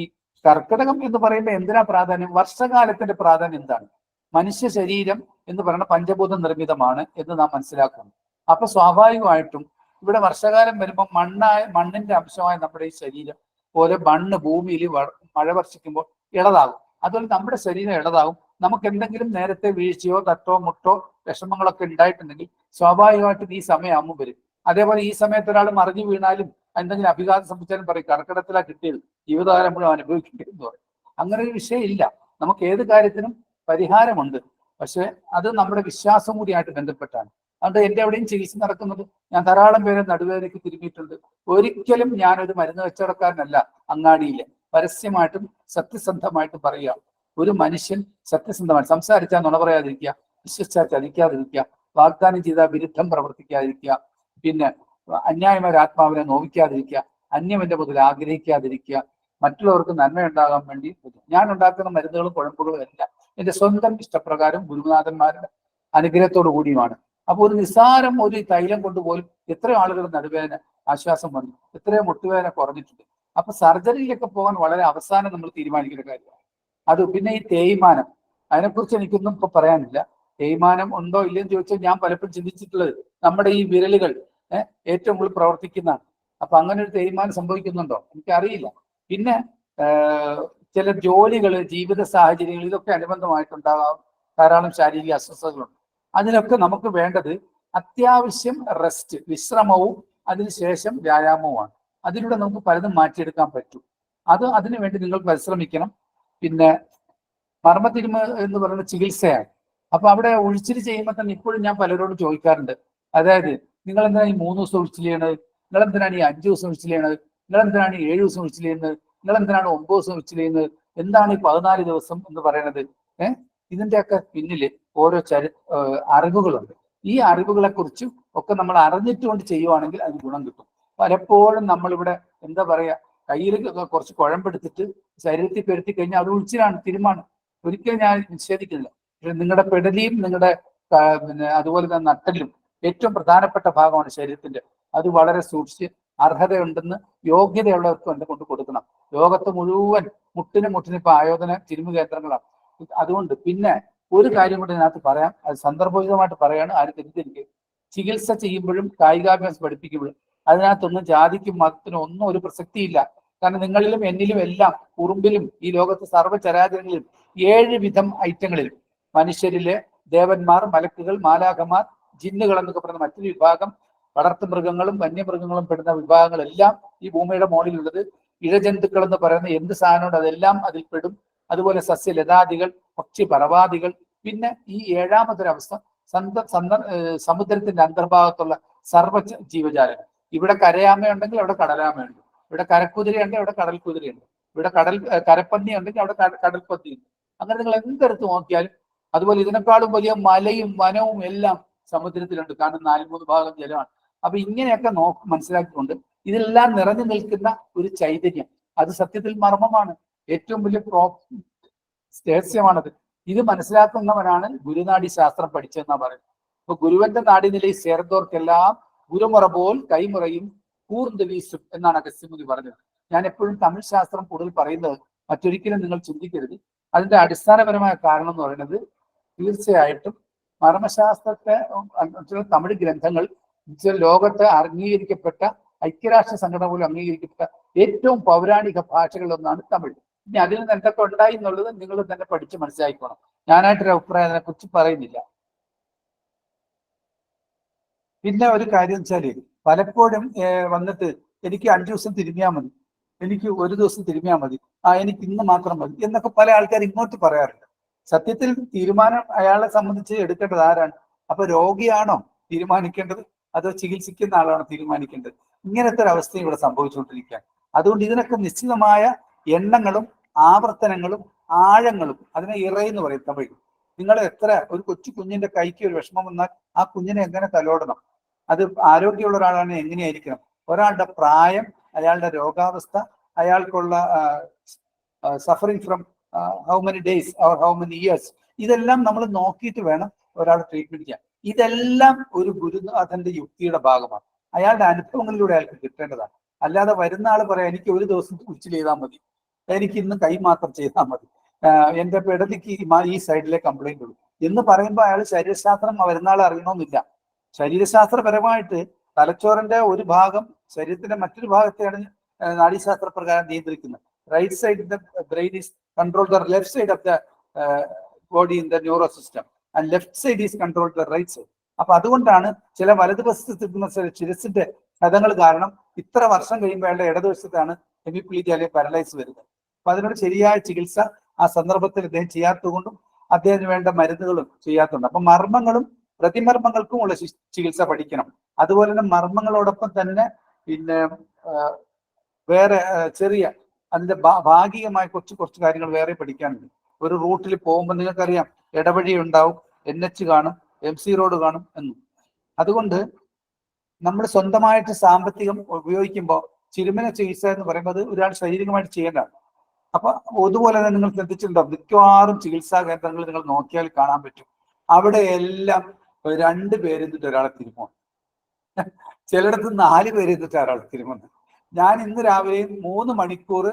കർക്കിടകം എന്ന് പറയുമ്പോൾ എന്തിനാ പ്രാധാന്യം, വർഷകാലത്തിന്റെ പ്രാധാന്യം എന്താണ്? മനുഷ്യ ശരീരം എന്ന് പറയുന്ന പഞ്ചഭൂത നിർമ്മിതമാണ് എന്ന് നാം മനസ്സിലാക്കുന്നു. അപ്പൊ സ്വാഭാവികമായിട്ടും ഇവിടെ വർഷകാലം വരുമ്പോൾ മണ്ണിന്റെ അംശമായ നമ്മുടെ ഈ ശരീരം പോലെ മണ്ണ് ഭൂമിയിൽ മഴ വർഷിക്കുമ്പോൾ ഇളതാകും. അതുപോലെ നമ്മുടെ ശരീരം ഇളതാകും. നമുക്ക് എന്തെങ്കിലും നേരത്തെ വീഴ്ചയോ തട്ടോ മുട്ടോ വിഷമങ്ങളൊക്കെ ഉണ്ടായിട്ടുണ്ടെങ്കിൽ സ്വാഭാവികമായിട്ടും ഈ സമയമാകുമ്പോൾ വരും. അതേപോലെ ഈ സമയത്ത് ഒരാൾ മറിഞ്ഞു വീണാലും എന്തെങ്കിലും അഭിഘാതം സംഭവിച്ചാലും പറയും കർക്കിടകത്തിലാ കിട്ടിയത്, ജീവിതകാലം മുഴുവൻ അനുഭവിക്കേണ്ടതെന്ന് പറയും. അങ്ങനെ ഒരു വിഷയം ഇല്ല. നമുക്ക് ഏത് കാര്യത്തിനും പരിഹാരമുണ്ട്. പക്ഷെ അത് നമ്മുടെ വിശ്വാസം കൂടിയായിട്ട് ബന്ധപ്പെട്ടാണ്. അതുകൊണ്ട് എൻ്റെ എവിടെയും ചികിത്സ നടക്കുന്നത്, ഞാൻ ധാരാളം പേരെ നടുവേദനയ്ക്ക് തിരുമ്മിയിട്ടുണ്ട്. ഒരിക്കലും ഞാനൊരു മരുന്ന് കച്ചവടക്കാരനല്ല. അങ്ങാടിയിലെ പരസ്യമായിട്ടും സത്യസന്ധമായിട്ടും പറയുക, ഒരു മനുഷ്യൻ സത്യസന്ധമായി സംസാരിച്ചാൽ നുണ പറയാതിരിക്കുക, വിശ്വസിച്ചാൽ ചതിക്കാതിരിക്കുക, വാഗ്ദാനം ചെയ്താൽ വിരുദ്ധം പ്രവർത്തിക്കാതിരിക്കുക, പിന്നെ അന്യായമായ ആത്മാവിനെ നോവിക്കാതിരിക്കുക, അന്യവന്റെ മുതൽ ആഗ്രഹിക്കാതിരിക്കുക, മറ്റുള്ളവർക്ക് നന്മയുണ്ടാകാൻ വേണ്ടി. ഞാൻ ഉണ്ടാക്കുന്ന മരുന്നുകളും കുഴമ്പുകളും എല്ലാം എൻ്റെ സ്വന്തം ഇഷ്ടപ്രകാരം ഗുരുനാഥന്മാരുടെ അനുഗ്രഹത്തോടു കൂടിയുമാണ്. അപ്പൊ ഒരു നിസ്സാരം ഒരു തൈലം കൊണ്ടുപോലും എത്രയോ ആളുകൾ നടുവേദന ആശ്വാസം വന്നു, എത്രയോ മുട്ടുവേദന കുറഞ്ഞിട്ടുണ്ട്. അപ്പൊ സർജറിയിലൊക്കെ പോകാൻ വളരെ അവസാനം നമ്മൾ തീരുമാനിക്കുന്ന കാര്യമാണ് അത്. പിന്നെ ഈ തേയ്മാനം, അതിനെക്കുറിച്ച് എനിക്കൊന്നും ഇപ്പൊ പറയാനില്ല. തേയ്മാനം ഉണ്ടോ ഇല്ലയെന്ന് ചോദിച്ചാൽ ഞാൻ പലപ്പോഴും ചിന്തിച്ചിട്ടുള്ളത് നമ്മുടെ ഈ വിരലുകൾ ഏറ്റവും കൂടുതൽ പ്രവർത്തിക്കുന്നതാണ്. അപ്പൊ അങ്ങനെ ഒരു തേയ്മാനം സംഭവിക്കുന്നുണ്ടോ എനിക്കറിയില്ല. പിന്നെ ചില ജോലികൾ, ജീവിത സാഹചര്യങ്ങൾ, ഇതൊക്കെ അനുബന്ധമായിട്ടുണ്ടാകാം ധാരാളം ശാരീരിക അസ്വസ്ഥതകളുണ്ട്. അതിനൊക്കെ നമുക്ക് വേണ്ടത് അത്യാവശ്യം റെസ്റ്റ്, വിശ്രമവും അതിനുശേഷം വ്യായാമവുമാണ്. അതിലൂടെ നമുക്ക് പലതും മാറ്റിയെടുക്കാൻ പറ്റും. അതിനുവേണ്ടി നിങ്ങൾ പരിശ്രമിക്കണം. പിന്നെ മർമ്മത്തിരുമ എന്ന് പറയുന്ന ചികിത്സയാണ്. അപ്പൊ അവിടെ ഉഴിച്ചിൽ ചെയ്യുമ്പോൾ തന്നെ ഇപ്പോഴും ഞാൻ പലരോടും ചോദിക്കാറുണ്ട്, അതായത് നിങ്ങൾ എന്തിനാണ് ഈ 3 ദിവസം ഉഴിച്ചിൽ ചെയ്യണത്, നിങ്ങൾ എന്തിനാണ് ഈ 5 ദിവസം ഉഴിച്ചിൽ ചെയ്യണത്, നിങ്ങൾ എന്തിനാണ് ഈ 7 ദിവസം ഉഴിച്ചിൽ ചെയ്യുന്നത്, നിങ്ങൾ എന്തിനാണ് 9 ദിവസം ഉഴിച്ചിൽ ചെയ്യുന്നത്, എന്താണ് ഈ 14 ദിവസം എന്ന് പറയുന്നത്? ഇതിന്റെയൊക്കെ പിന്നില് ഓരോ അറിവുകളുണ്ട്. ഈ അറിവുകളെ കുറിച്ചും ഒക്കെ നമ്മൾ അറിഞ്ഞിട്ടുകൊണ്ട് ചെയ്യുവാണെങ്കിൽ അത് ഗുണം കിട്ടും. പലപ്പോഴും നമ്മളിവിടെ എന്താ പറയാ, കയ്യിൽ കുറച്ച് കുഴമ്പെടുത്തിട്ട് ശരീരത്തിൽ പെരുത്തി കഴിഞ്ഞാൽ അത് ഉഴിച്ചിലാണ്, തിരുമാണ്. ഒരിക്കലും ഞാൻ നിഷേധിക്കുന്നില്ല. നിങ്ങളുടെ പെടലിയും നിങ്ങളുടെ പിന്നെ അതുപോലെ തന്നെ നട്ടലും ഏറ്റവും പ്രധാനപ്പെട്ട ഭാഗമാണ് ശരീരത്തിന്റെ. അത് വളരെ സൂക്ഷിച്ച് അർഹതയുണ്ടെന്ന് യോഗ്യതയുള്ളവർക്ക് എന്നെ കൊണ്ട് കൊടുക്കണം. ലോകത്ത് മുഴുവൻ മുട്ടിന് ഇപ്പൊ ആയോധന തിരുമു കേന്ദ്രങ്ങളാണ്. അതുകൊണ്ട് പിന്നെ ഒരു കാര്യം കൂടി ഇതിനകത്ത് പറയാം, അത് സന്ദർഭോചിതമായിട്ട് പറയാണ്, ആരും തെറ്റിദ്ധരിക്കുക. ചികിത്സ ചെയ്യുമ്പോഴും കായികാഭ്യാസം പഠിപ്പിക്കുമ്പോഴും അതിനകത്തൊന്നും ജാതിക്കും മതത്തിനും ഒന്നും ഒരു പ്രസക്തിയില്ല. കാരണം നിങ്ങളിലും എന്നിലും എല്ലാം, ഉറുമ്പിലും ഈ ലോകത്ത് സർവ്വചരാചരങ്ങളിലും 7 വിധം ഐറ്റങ്ങളിലും, മനുഷ്യരിലെ ദേവന്മാർ, മലക്കുകൾ, മാലാഖമാർ, ജിന്നുകൾ എന്നൊക്കെ പറയുന്ന മറ്റൊരു വിഭാഗം, വളർത്തു മൃഗങ്ങളും വന്യമൃഗങ്ങളും പെടുന്ന വിഭാഗങ്ങളെല്ലാം ഈ ഭൂമിയുടെ മുകളിലുള്ളത്. ഇഴജന്തുക്കൾ എന്ന് പറയുന്ന എന്ത് സാധനമുണ്ട് അതെല്ലാം അതിൽ പെടും. അതുപോലെ സസ്യലതാദികൾ, പക്ഷി പറവാദികൾ. പിന്നെ ഈ 7ാമതൊരവസ്ഥ സമുദ്രത്തിന്റെ അന്തർഭാഗത്തുള്ള സർവ്വ ജീവജാലങ്ങൾ. ഇവിടെ കരയാമയുണ്ടെങ്കിൽ അവിടെ കടലാമയുണ്ട്, ഇവിടെ കരക്കുതിരയുണ്ട് അവിടെ കടൽക്കുതിരയുണ്ട്, ഇവിടെ കരപ്പന്നി ഉണ്ടെങ്കിൽ അവിടെ കടൽപ്പന്നിയുണ്ട്. അങ്ങനെ നിങ്ങൾ എന്തെടുത്ത് നോക്കിയാലും. അതുപോലെ ഇതിനേക്കാളും വലിയ മലയും വനവും എല്ലാം സമുദ്രത്തിലുണ്ട്, കാരണം 4-3 ഭാഗം ജലമാണ്. അപ്പൊ ഇങ്ങനെയൊക്കെ മനസ്സിലാക്കിക്കൊണ്ട് ഇതെല്ലാം നിറഞ്ഞു നിൽക്കുന്ന ഒരു ചൈതന്യം, അത് സത്യത്തിൽ മർമ്മമാണ്, ഏറ്റവും വലിയ രഹസ്യമാണത്. ഇത് മനസ്സിലാക്കുന്നവനാണ് ഗുരുനാടി ശാസ്ത്രം പഠിച്ചതെന്നാ പറയുന്നത്. അപ്പൊ ഗുരുവന്റെ നാടിനിലയിൽ ചേർന്നവർക്കെല്ലാം ഗുരുമുറ പോൽ കൈമുറയും കൂർന്ത് വീശും എന്നാണ് അഗസ്ത്യമുനി പറഞ്ഞത്. ഞാൻ എപ്പോഴും തമിഴ് ശാസ്ത്രം കൂടുതൽ പറയുന്നത് മറ്റൊരിക്കലും നിങ്ങൾ ചിന്തിക്കരുത്. അതിന്റെ അടിസ്ഥാനപരമായ കാരണം എന്ന് പറയുന്നത് തീർച്ചയായിട്ടും മർമ്മശാസ്ത്രത്തെ തമിഴ് ഗ്രന്ഥങ്ങൾ ലോകത്ത് അംഗീകരിക്കപ്പെട്ട, ഐക്യരാഷ്ട്ര സംഘടന പോലും അംഗീകരിക്കപ്പെട്ട ഏറ്റവും പൗരാണിക ഭാഷകളിലൊന്നാണ് തമിഴ്. ഇനി അതിൽ നിന്ന് എന്തൊക്കെ ഉണ്ടായി എന്നുള്ളത് നിങ്ങൾ തന്നെ പഠിച്ച് മനസ്സിലാക്കണം. ഞാനായിട്ടൊരു അഭിപ്രായം അതിനെ കുറിച്ച് പറയുന്നില്ല. പിന്നെ ഒരു കാര്യം വെച്ചാല് പലപ്പോഴും വന്നിട്ട് എനിക്ക് 5 ദിവസം തിരുമ്മിയാൽ മതി, എനിക്ക് 1 ദിവസം തിരുമ്മിയാൽ മതി, എനിക്ക് ഇന്ന് മാത്രം മതി എന്നൊക്കെ പല ആൾക്കാർ ഇങ്ങോട്ട് പറയാറുണ്ട്. സത്യത്തിൽ തീരുമാനം അയാളെ സംബന്ധിച്ച് എടുക്കേണ്ടത് ആരാണ്? അപ്പൊ രോഗിയാണോ തീരുമാനിക്കേണ്ടത്, അതോ ചികിത്സിക്കുന്ന ആളാണോ തീരുമാനിക്കേണ്ടത്? ഇങ്ങനത്തെ ഒരു അവസ്ഥ ഇവിടെ സംഭവിച്ചുകൊണ്ടിരിക്കുക. അതുകൊണ്ട് ഇതിനൊക്കെ നിശ്ചിതമായ എണ്ണങ്ങളും ആവർത്തനങ്ങളും ആഴങ്ങളും, അതിനെ ഇറയെന്ന് പറയും തമിഴ്. നിങ്ങൾ ഒരു കൊച്ചു കുഞ്ഞിന്റെ കൈക്ക് ഒരു വിഷമം വന്നാൽ ആ കുഞ്ഞിനെ എങ്ങനെ തലോടണം, അത് ആരോഗ്യമുള്ള ഒരാളാണ് എങ്ങനെയായിരിക്കണം, ഒരാളുടെ പ്രായം, അയാളുടെ രോഗാവസ്ഥ, അയാൾക്കുള്ള suffering from how many days or how many years, ഇതെല്ലാം നമ്മൾ നോക്കിയിട്ട് വേണം ഒരാൾ ട്രീറ്റ്മെന്റ് ചെയ്യാൻ. ഇതെല്ലാം ഒരു ഗുരുനാഥന്റെ യുക്തിയുടെ ഭാഗമാണ്. അയാളുടെ അനുഭവങ്ങളിലൂടെ അയാൾക്ക് കിട്ടേണ്ടതാണ്. അല്ലാതെ വരുന്ന ആൾ പറയാം എനിക്ക് 1 ദിവസം കുറിച്ച് ചെയ്താൽ മതി, എനിക്ക് ഇന്ന് കൈ മാത്രം ചെയ്താൽ മതി, എന്റെ പെടലിക്ക് ഈ സൈഡിലെ കംപ്ലൈന്റ് ഉള്ളൂ എന്ന് പറയുമ്പോൾ അയാൾ ശരീരശാസ്ത്രം വരുന്ന ആൾ അറിയണമെന്നില്ല. ശരീരശാസ്ത്രപരമായിട്ട് തലച്ചോറിന്റെ ഒരു ഭാഗം ശരീരത്തിന്റെ മറ്റൊരു ഭാഗത്തെയാണ് നാഡീശാസ്ത്ര പ്രകാരം നിയന്ത്രിക്കുന്നത്. Right side the brain is control the left side of the body in the neuro system and left side is control the right side. അപ്പൊ അതുകൊണ്ടാണ് ചില വലതുവശത്തുന്ന ശിരസിന്റെ ക്ഷതങ്ങൾ കാരണം ഇത്ര വർഷം കഴിയുമ്പോൾ അയാളുടെ ഇടതുവശത്താണ് ഹെമിപ്ലീജിയ അല്ലെങ്കിൽ പാരലൈസ് വരുന്നത്. അപ്പൊ അതിനോട് ശരിയായ ചികിത്സ ആ സന്ദർഭത്തിൽ അദ്ദേഹം ചെയ്യാത്തതുകൊണ്ടും അദ്ദേഹത്തിന് വേണ്ട മരുന്നുകളും ചെയ്യാത്തതുണ്ട്. അപ്പൊ മർമ്മങ്ങളും പ്രതിമർമ്മങ്ങൾക്കും ഉള്ള ചികിത്സ പഠിക്കണം. അതുപോലെ തന്നെ മർമ്മങ്ങളോടൊപ്പം തന്നെ പിന്നെ വേറെ ചെറിയ അതിന്റെ ഭാഗികമായ കുറച്ച് കാര്യങ്ങൾ വേറെ പഠിക്കാനുണ്ട്. ഒരു റൂട്ടിൽ പോകുമ്പോൾ നിങ്ങൾക്കറിയാം ഇടവഴി ഉണ്ടാവും, NH കാണും, MC റോഡ് കാണും എന്നും. അതുകൊണ്ട് നമ്മൾ സ്വന്തമായിട്ട് സാമ്പത്തികം ഉപയോഗിക്കുമ്പോൾ ചിരുമന ചികിത്സ എന്ന് പറയുമ്പോൾ ഒരാൾ ശാരീരികമായിട്ട് ചെയ്യേണ്ടതാണ്. അപ്പൊ അതുപോലെ തന്നെ നിങ്ങൾ ശ്രദ്ധിച്ചിട്ടുണ്ടോ, മിക്കവാറും ചികിത്സാ കേന്ദ്രങ്ങൾ നിങ്ങൾ നോക്കിയാൽ കാണാൻ പറ്റും, അവിടെ എല്ലാം 2 പേര് എന്നിട്ട് ഒരാളെ തിരുമോ, ചിലയിടത്ത് 4 പേര് എന്നിട്ട് ഒരാളെ തിരുമുന്നു. ഞാൻ ഇന്ന് രാവിലെ 3 മണിക്കൂർ,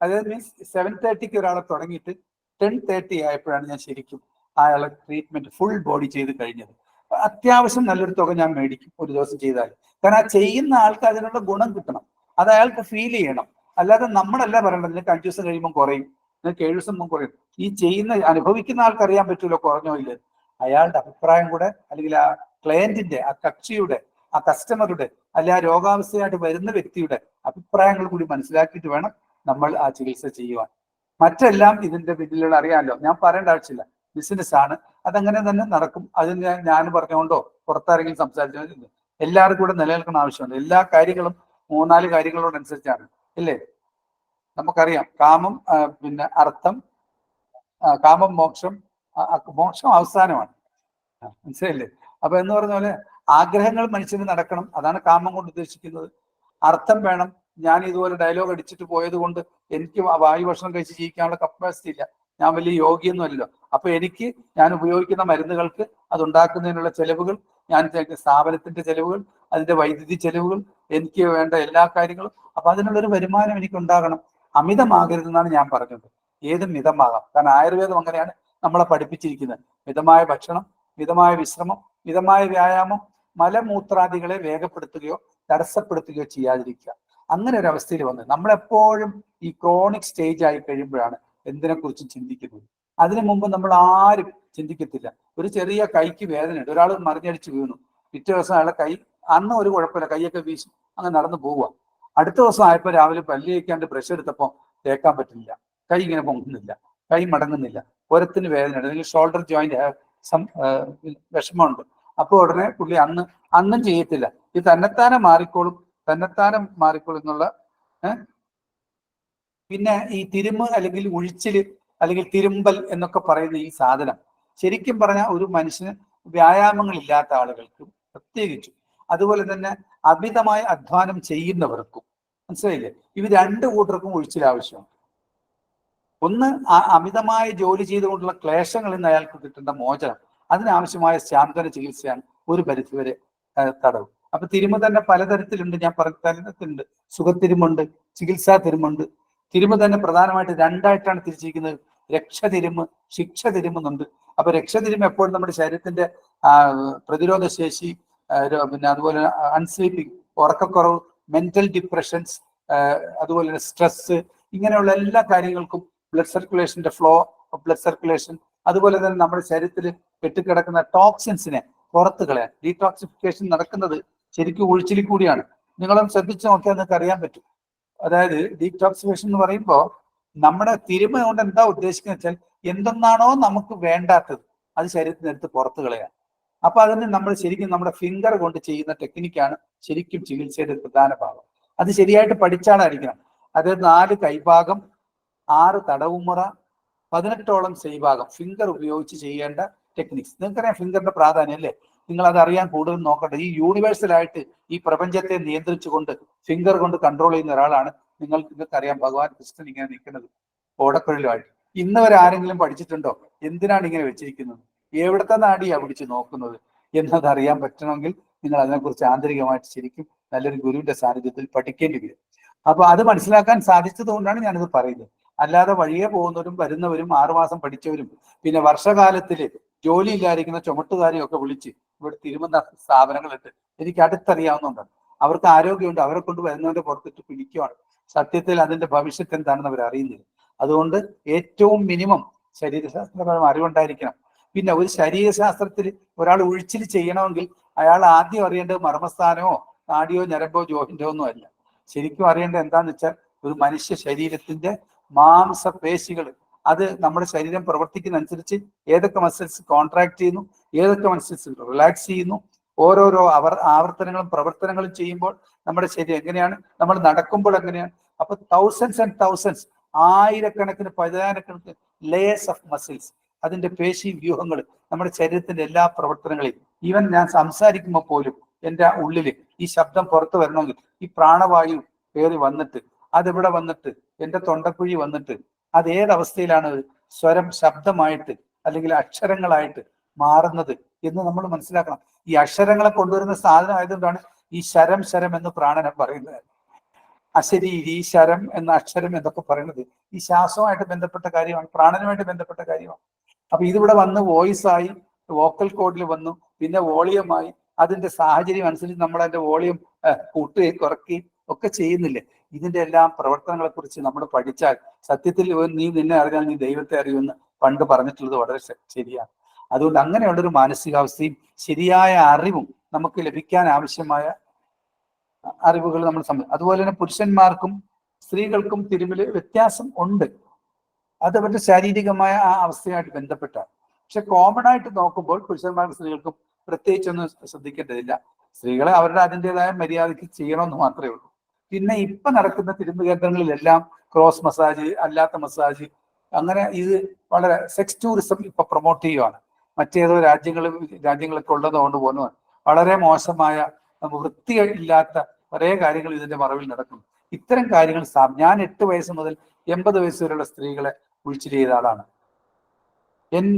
അതായത് മീൻസ് 7:30 ഒരാളെ തുടങ്ങിയിട്ട് 10:30 ആയപ്പോഴാണ് ഞാൻ ശരിക്കും അയാളെ ട്രീറ്റ്മെന്റ് ഫുൾ ബോഡി ചെയ്ത് കഴിഞ്ഞത്. അത്യാവശ്യം നല്ലൊരു തുക ഞാൻ മേടിക്കും ഒരു ദിവസം ചെയ്താൽ. കാരണം ആ ചെയ്യുന്ന ആൾക്ക് അതിനുള്ള ഗുണം കിട്ടണം, അത് അയാൾക്ക് ഫീൽ ചെയ്യണം. അല്ലാതെ നമ്മളല്ല പറയേണ്ടത് നിനക്ക് 5 ദിവസം കഴിയുമ്പോൾ കുറയും, നിനക്ക് 7 ദിവസം മുമ്പ് കുറയും. ഈ ചെയ്യുന്ന അനുഭവിക്കുന്ന ആൾക്ക് അറിയാൻ പറ്റുമല്ലോ കുറഞ്ഞോ ഇല്ല. അയാളുടെ അഭിപ്രായം കൂടെ, അല്ലെങ്കിൽ ആ ക്ലയന്റിന്റെ, ആ കക്ഷിയുടെ, ആ കസ്റ്റമറുടെ, അല്ലെ ആ രോഗാവസ്ഥയായിട്ട് വരുന്ന വ്യക്തിയുടെ അഭിപ്രായങ്ങൾ കൂടി മനസ്സിലാക്കിയിട്ട് വേണം നമ്മൾ ആ ചികിത്സ ചെയ്യുവാൻ. മറ്റെല്ലാം ഇതിന്റെ പിന്നിലുള്ള അറിയാമല്ലോ, ഞാൻ പറയേണ്ട ആവശ്യമില്ല, ബിസിനസ് ആണ്, അതങ്ങനെ തന്നെ നടക്കും. അതിന് ഞാൻ പറഞ്ഞുകൊണ്ടോ പുറത്തിറങ്ങി സംസാരിച്ചോ, എല്ലാവർക്കും കൂടെ നിലനിൽക്കുന്ന ആവശ്യമുണ്ട്. എല്ലാ കാര്യങ്ങളും 3-4 കാര്യങ്ങളോടനുസരിച്ചാണ്, ഇല്ലേ? നമുക്കറിയാം കാമം, പിന്നെ അർത്ഥം, കാമം മോക്ഷം, മോക്ഷം അവസാനമാണ്, മനസ്സിലല്ലേ? അപ്പൊ എന്ന് പറഞ്ഞ പോലെ ആഗ്രഹങ്ങൾ മനുഷ്യന് നടക്കണം, അതാണ് കാമം കൊണ്ട് ഉദ്ദേശിക്കുന്നത്. അർത്ഥം വേണം. ഞാൻ ഇതുപോലെ ഡയലോഗ് അടിച്ചിട്ട് പോയത് കൊണ്ട് എനിക്ക് വായു ഭക്ഷണം കഴിച്ച് ജീവിക്കാനുള്ള കപ്പാസിറ്റി ഇല്ല, ഞാൻ വലിയ യോഗിയൊന്നും അല്ലല്ലോ. അപ്പൊ ഞാൻ ഉപയോഗിക്കുന്ന മരുന്നുകൾക്ക് അതുണ്ടാക്കുന്നതിനുള്ള ചെലവുകൾ, ഞാൻ സ്ഥാപനത്തിന്റെ ചെലവുകൾ, അതിന്റെ വൈദ്യുതി ചെലവുകൾ, എനിക്ക് വേണ്ട എല്ലാ കാര്യങ്ങളും, അപ്പൊ അതിനുള്ളൊരു വരുമാനം എനിക്ക് ഉണ്ടാകണം. അമിതമാകരുതെന്നാണ് ഞാൻ പറഞ്ഞത്. ഏതും മിതമാകാം. കാരണം ആയുർവേദം അങ്ങനെയാണ് നമ്മളെ പഠിപ്പിച്ചിരിക്കുന്നത്. മിതമായ ഭക്ഷണം, മിതമായ വിശ്രമം, മിതമായ വ്യായാമം, മലമൂത്രാദികളെ വേഗപ്പെടുത്തുകയോ തടസ്സപ്പെടുത്തുകയോ ചെയ്യാതിരിക്കുക. അങ്ങനെ ഒരു അവസ്ഥയിൽ വന്ന് നമ്മളെപ്പോഴും ഈ ക്രോണിക് സ്റ്റേജ് ആയി കഴിയുമ്പോഴാണ് എന്തിനെക്കുറിച്ചും ചിന്തിക്കുന്നത്. അതിനു മുമ്പ് നമ്മൾ ആരും ചിന്തിക്കത്തില്ല. ഒരു ചെറിയ കൈക്ക് വേദനയുണ്ട്, ഒരാൾ മറിഞ്ഞടിച്ച് വീണു, പിറ്റേ ദിവസം അയാളെ കൈ, അന്ന് ഒരു കുഴപ്പമില്ല, കൈയൊക്കെ വീശി അങ്ങ് നടന്നു പോവുക. അടുത്ത ദിവസം ആയപ്പോൾ രാവിലെ പല്ല് തേക്കാണ്ട് ബ്രഷ് എടുത്തപ്പോൾ തേക്കാൻ പറ്റുന്നില്ല, കൈ ഇങ്ങനെ പൊങ്ങുന്നില്ല, കൈ മടങ്ങുന്നില്ല, പുരത്തിന് വേദനയുണ്ട്, അല്ലെങ്കിൽ ഷോൾഡർ ജോയിന്റ് വിഷമമുണ്ട്. അപ്പോൾ ഉടനെ പുള്ളി അന്നും ചെയ്യത്തില്ല, ഇത് തന്നെത്താനെ മാറിക്കോളും എന്നുള്ള. പിന്നെ ഈ തിരുമ് അല്ലെങ്കിൽ ഉഴിച്ചില് അല്ലെങ്കിൽ തിരുമ്പൽ എന്നൊക്കെ പറയുന്ന ഈ സാധനം ശരിക്കും പറഞ്ഞാൽ ഒരു മനുഷ്യന് വ്യായാമങ്ങൾ ഇല്ലാത്ത ആളുകൾക്കും പ്രത്യേകിച്ചും, അതുപോലെ തന്നെ അമിതമായ അധ്വാനം ചെയ്യുന്നവർക്കും, മനസ്സിലായില്ലേ, ഇവർ 2 കൂട്ടർക്കും ഒഴിച്ചിൽ ആവശ്യമാണ്. ഒന്ന്, അമിതമായ ജോലി ചെയ്തുകൊണ്ടുള്ള ക്ലേശങ്ങളിൽ നിന്ന് അയാൾക്ക് കിട്ടുന്ന മോചനം, അതിനാവശ്യമായ ശാന്തന ചികിത്സയാണ് ഒരു പരിധിവരെ തടവ്. അപ്പൊ തിരുമ തന്നെ പലതരത്തിലുണ്ട്, ഞാൻ പലതരത്തിലുണ്ട്. സുഖത്തിരുമുണ്ട്, ചികിത്സാ തിരുമുണ്ട്. തിരുമ തന്നെ പ്രധാനമായിട്ട് 2ആയിട്ടാണ് തിരിച്ചിരിക്കുന്നത്. രക്ഷതിരുമ്, ശിക്ഷ തിരുമുന്നുണ്ട്. അപ്പൊ രക്ഷതിരുമ എപ്പോഴും നമ്മുടെ ശരീരത്തിന്റെ പ്രതിരോധ ശേഷി, പിന്നെ അതുപോലെ അൺസ്ലീപ്പിംഗ്, ഉറക്കക്കുറവ്, മെന്റൽ ഡിപ്രഷൻസ്, അതുപോലെ തന്നെ സ്ട്രെസ്, ഇങ്ങനെയുള്ള എല്ലാ കാര്യങ്ങൾക്കും ബ്ലഡ് സർക്കുലേഷന്റെ ഫ്ലോ ഓഫ് ബ്ലഡ് സർക്കുലേഷൻ, അതുപോലെ തന്നെ നമ്മുടെ ശരീരത്തിൽ കെട്ടിക്കിടക്കുന്ന ടോക്സിൻസിനെ പുറത്ത് കളയാൻ, ഡീടോക്സിഫിക്കേഷൻ നടക്കുന്നത് ശരിക്കും ഒഴിച്ചിൽ കൂടിയാണ്. നിങ്ങളും ശ്രദ്ധിച്ച് നോക്കിയാൽ നിങ്ങൾക്ക് അറിയാൻ പറ്റും. അതായത് ഡീടോക്സിഫിക്കേഷൻ എന്ന് പറയുമ്പോൾ നമ്മുടെ തിരുമ കൊണ്ട് എന്താ ഉദ്ദേശിക്കുന്നത് വെച്ചാൽ, എന്തെന്നാണോ നമുക്ക് വേണ്ടാത്തത് അത് ശരീരത്തിനെടുത്ത് പുറത്ത് കളയാൻ. അപ്പൊ അതിന് നമ്മൾ ശരിക്കും നമ്മുടെ ഫിംഗർ കൊണ്ട് ചെയ്യുന്ന ടെക്നിക്കാണ് ശരിക്കും ചികിത്സയുടെ പ്രധാന ഭാഗം. അത് ശരിയായിട്ട് പഠിച്ചാലായിരിക്കണം. അതായത് 4 കൈഭാഗം, 6 തടവുമുറ, 18ഓളം ചെയ്ഭാഗം ഫിംഗർ ഉപയോഗിച്ച് ചെയ്യേണ്ട ടെക്നിക്സ്. നിങ്ങൾക്കറിയാം ഫിംഗറിന്റെ പ്രാധാന്യം അല്ലേ? നിങ്ങൾ അത് അറിയാൻ കൂടുതൽ നോക്കട്ടെ. ഈ യൂണിവേഴ്സലായിട്ട് ഈ പ്രപഞ്ചത്തെ നിയന്ത്രിച്ചുകൊണ്ട് ഫിംഗർ കൊണ്ട് കൺട്രോൾ ചെയ്യുന്ന ഒരാളാണ് നിങ്ങൾക്കറിയാം ഭഗവാൻ കൃഷ്ണൻ ഇങ്ങനെ നിൽക്കുന്നത് ഓടക്കുഴലുമായിട്ട്. ഇന്ന് വരെ ആരെങ്കിലും പഠിച്ചിട്ടുണ്ടോ എന്തിനാണ് ഇങ്ങനെ വെച്ചിരിക്കുന്നത്, എവിടത്തെ നാടിയാ പിടിച്ച് നോക്കുന്നത് എന്നത് അറിയാൻ പറ്റണമെങ്കിൽ നിങ്ങൾ അതിനെക്കുറിച്ച് ആന്തരികമായിട്ട് ശരിക്കും നല്ലൊരു ഗുരുവിന്റെ സാന്നിധ്യത്തിൽ പഠിക്കേണ്ടി വരും. അപ്പൊ അത് മനസ്സിലാക്കാൻ സാധിച്ചത് കൊണ്ടാണ് ഞാനിത് പറയുന്നത്. അല്ലാതെ വഴിയെ പോകുന്നവരും വരുന്നവരും 6 മാസം പഠിച്ചവരും പിന്നെ വർഷകാലത്തില് ജോലി ഇല്ലാതിരിക്കുന്ന ചുമട്ടുകാരെയും ഒക്കെ വിളിച്ച് ഇവിടെ തിരുമുന്ന സ്ഥാപനങ്ങളുണ്ട്, എനിക്ക് അടുത്തറിയാവുന്നതുകൊണ്ട്. അവർക്ക് ആരോഗ്യമുണ്ട്, അവരെ കൊണ്ട് വരുന്നവരുടെ പുറത്തിട്ട് പിടിക്കുവാണ്. സത്യത്തിൽ അതിന്റെ ഭവിഷ്യത്ത് എന്താണെന്ന് അവർ അറിയുന്നില്ല. അതുകൊണ്ട് ഏറ്റവും മിനിമം ശരീരശാസ്ത്രപരമായ അറിവുണ്ടായിരിക്കണം. പിന്നെ ഒരു ശരീരശാസ്ത്രത്തിൽ ഒരാൾ ഉഴിച്ചിൽ ചെയ്യണമെങ്കിൽ അയാൾ ആദ്യം അറിയേണ്ടത് മർമ്മസ്ഥാനമോ നാഡിയോ ഞരമ്പോ ജോയിന്റോ ഒന്നും അല്ല. ശരിക്കും അറിയേണ്ടത് എന്താന്ന് വെച്ചാൽ ഒരു മനുഷ്യ ശരീരത്തിന്റെ മാംസപേശികൾ, അത് നമ്മുടെ ശരീരം പ്രവർത്തിക്കുന്ന അനുസരിച്ച് ഏതൊക്കെ മസിൽസ് കോൺട്രാക്ട് ചെയ്യുന്നു, ഏതൊക്കെ മസിൽസ് റിലാക്സ് ചെയ്യുന്നു, ഓരോരോ ആവർത്തനങ്ങളും പ്രവർത്തനങ്ങളും ചെയ്യുമ്പോൾ നമ്മുടെ ശരീരം എങ്ങനെയാണ്, നമ്മൾ നടക്കുമ്പോൾ എങ്ങനെയാണ്. അപ്പൊ തൗസൻഡ്സ് ആൻഡ് തൗസൻഡ്സ്, ആയിരക്കണക്കിന് പതിനായിരക്കണക്കിന് ലേയേഴ്സ് ഓഫ് മസിൽസ്, അതിന്റെ പേശി വ്യൂഹങ്ങൾ നമ്മുടെ ശരീരത്തിന്റെ എല്ലാ പ്രവർത്തനങ്ങളെയും, ഈവൻ ഞാൻ സംസാരിക്കുമ്പോൾ പോലും എൻ്റെ ഉള്ളിൽ ഈ ശബ്ദം പുറത്തു വരണമെങ്കിൽ ഈ പ്രാണവായു കയറി വന്നിട്ട് അതെവിടെ വന്നിട്ട് എൻ്റെ തൊണ്ടക്കുഴി വന്നിട്ട് അത് ഏതവസ്ഥയിലാണ് സ്വരം ശബ്ദമായിട്ട് അല്ലെങ്കിൽ അക്ഷരങ്ങളായിട്ട് മാറുന്നത് എന്ന് നമ്മൾ മനസ്സിലാക്കണം. ഈ അക്ഷരങ്ങളെ കൊണ്ടുവരുന്ന സാധനം ആയതുകൊണ്ടാണ് ഈ ശരം ശരം എന്ന് പ്രാണനം പറയുന്നത്. അശരീരി, ശരം എന്ന അക്ഷരം എന്നൊക്കെ പറയുന്നത് ഈ ശ്വാസവുമായിട്ട് ബന്ധപ്പെട്ട കാര്യമാണ്, പ്രാണനുമായിട്ട് ബന്ധപ്പെട്ട കാര്യമാണ്. അപ്പൊ ഇതിവിടെ വന്ന് വോയിസ് ആയി, വോക്കൽ കോഡിൽ വന്നു, പിന്നെ വോളിയമായി. അതിന്റെ സാഹചര്യം അനുസരിച്ച് നമ്മൾ അതിന്റെ വോളിയം കൂട്ടുകയും കുറയ്ക്കുകയും ഒക്കെ ചെയ്യുന്നില്ലേ? ഇതിന്റെ എല്ലാം പ്രവർത്തനങ്ങളെ കുറിച്ച് നമ്മൾ പഠിച്ചാൽ സത്യത്തിൽ നീ നിന്നെ അറിഞ്ഞാൽ നീ ദൈവത്തെ അറിയുമെന്ന് പണ്ട് പറഞ്ഞിട്ടുള്ളത് വളരെ ശരിയാണ്. അതുകൊണ്ട് അങ്ങനെയുള്ളൊരു മാനസികാവസ്ഥയും ശരിയായ അറിവും നമുക്ക് ലഭിക്കാൻ ആവശ്യമായ അറിവുകൾ നമ്മൾ അതുപോലെ തന്നെ പുരുഷന്മാർക്കും സ്ത്രീകൾക്കും തിരുമല് വ്യത്യാസം ഉണ്ട്. അത് അവരുടെ ശാരീരികമായ ആ അവസ്ഥയായിട്ട് ബന്ധപ്പെട്ടാണ്. പക്ഷെ കോമൺ ആയിട്ട് നോക്കുമ്പോൾ പുരുഷന്മാർക്കും സ്ത്രീകൾക്കും പ്രത്യേകിച്ചൊന്നും ശ്രദ്ധിക്കേണ്ടതില്ല. സ്ത്രീകളെ അവരുടെ അതിൻ്റെതായ മര്യാദയ്ക്ക് ചെയ്യണമെന്ന് മാത്രമേ ഉള്ളൂ. പിന്നെ ഇപ്പൊ നടക്കുന്ന തിരുമ്പ് കേന്ദ്രങ്ങളിലെല്ലാം ക്രോസ് മസാജ്, അല്ലാത്ത മസാജ്, അങ്ങനെ ഇത് വളരെ സെക്സ് ടൂറിസം ഇപ്പൊ പ്രൊമോട്ട് ചെയ്യുവാണ്. മറ്റേതോ രാജ്യങ്ങളൊക്കെ ഉള്ളത് കൊണ്ട് പോകുന്നു. വളരെ മോശമായ വൃത്തിയില്ലാത്ത കുറേ കാര്യങ്ങൾ ഇതിന്റെ മറവിൽ നടക്കുന്നു. ഇത്തരം കാര്യങ്ങൾ ഞാൻ 8 വയസ്സ് മുതൽ 80 വയസ്സ് വരെയുള്ള സ്ത്രീകളെ കുഴിച്ചിൽ ചെയ്ത ആളാണ്.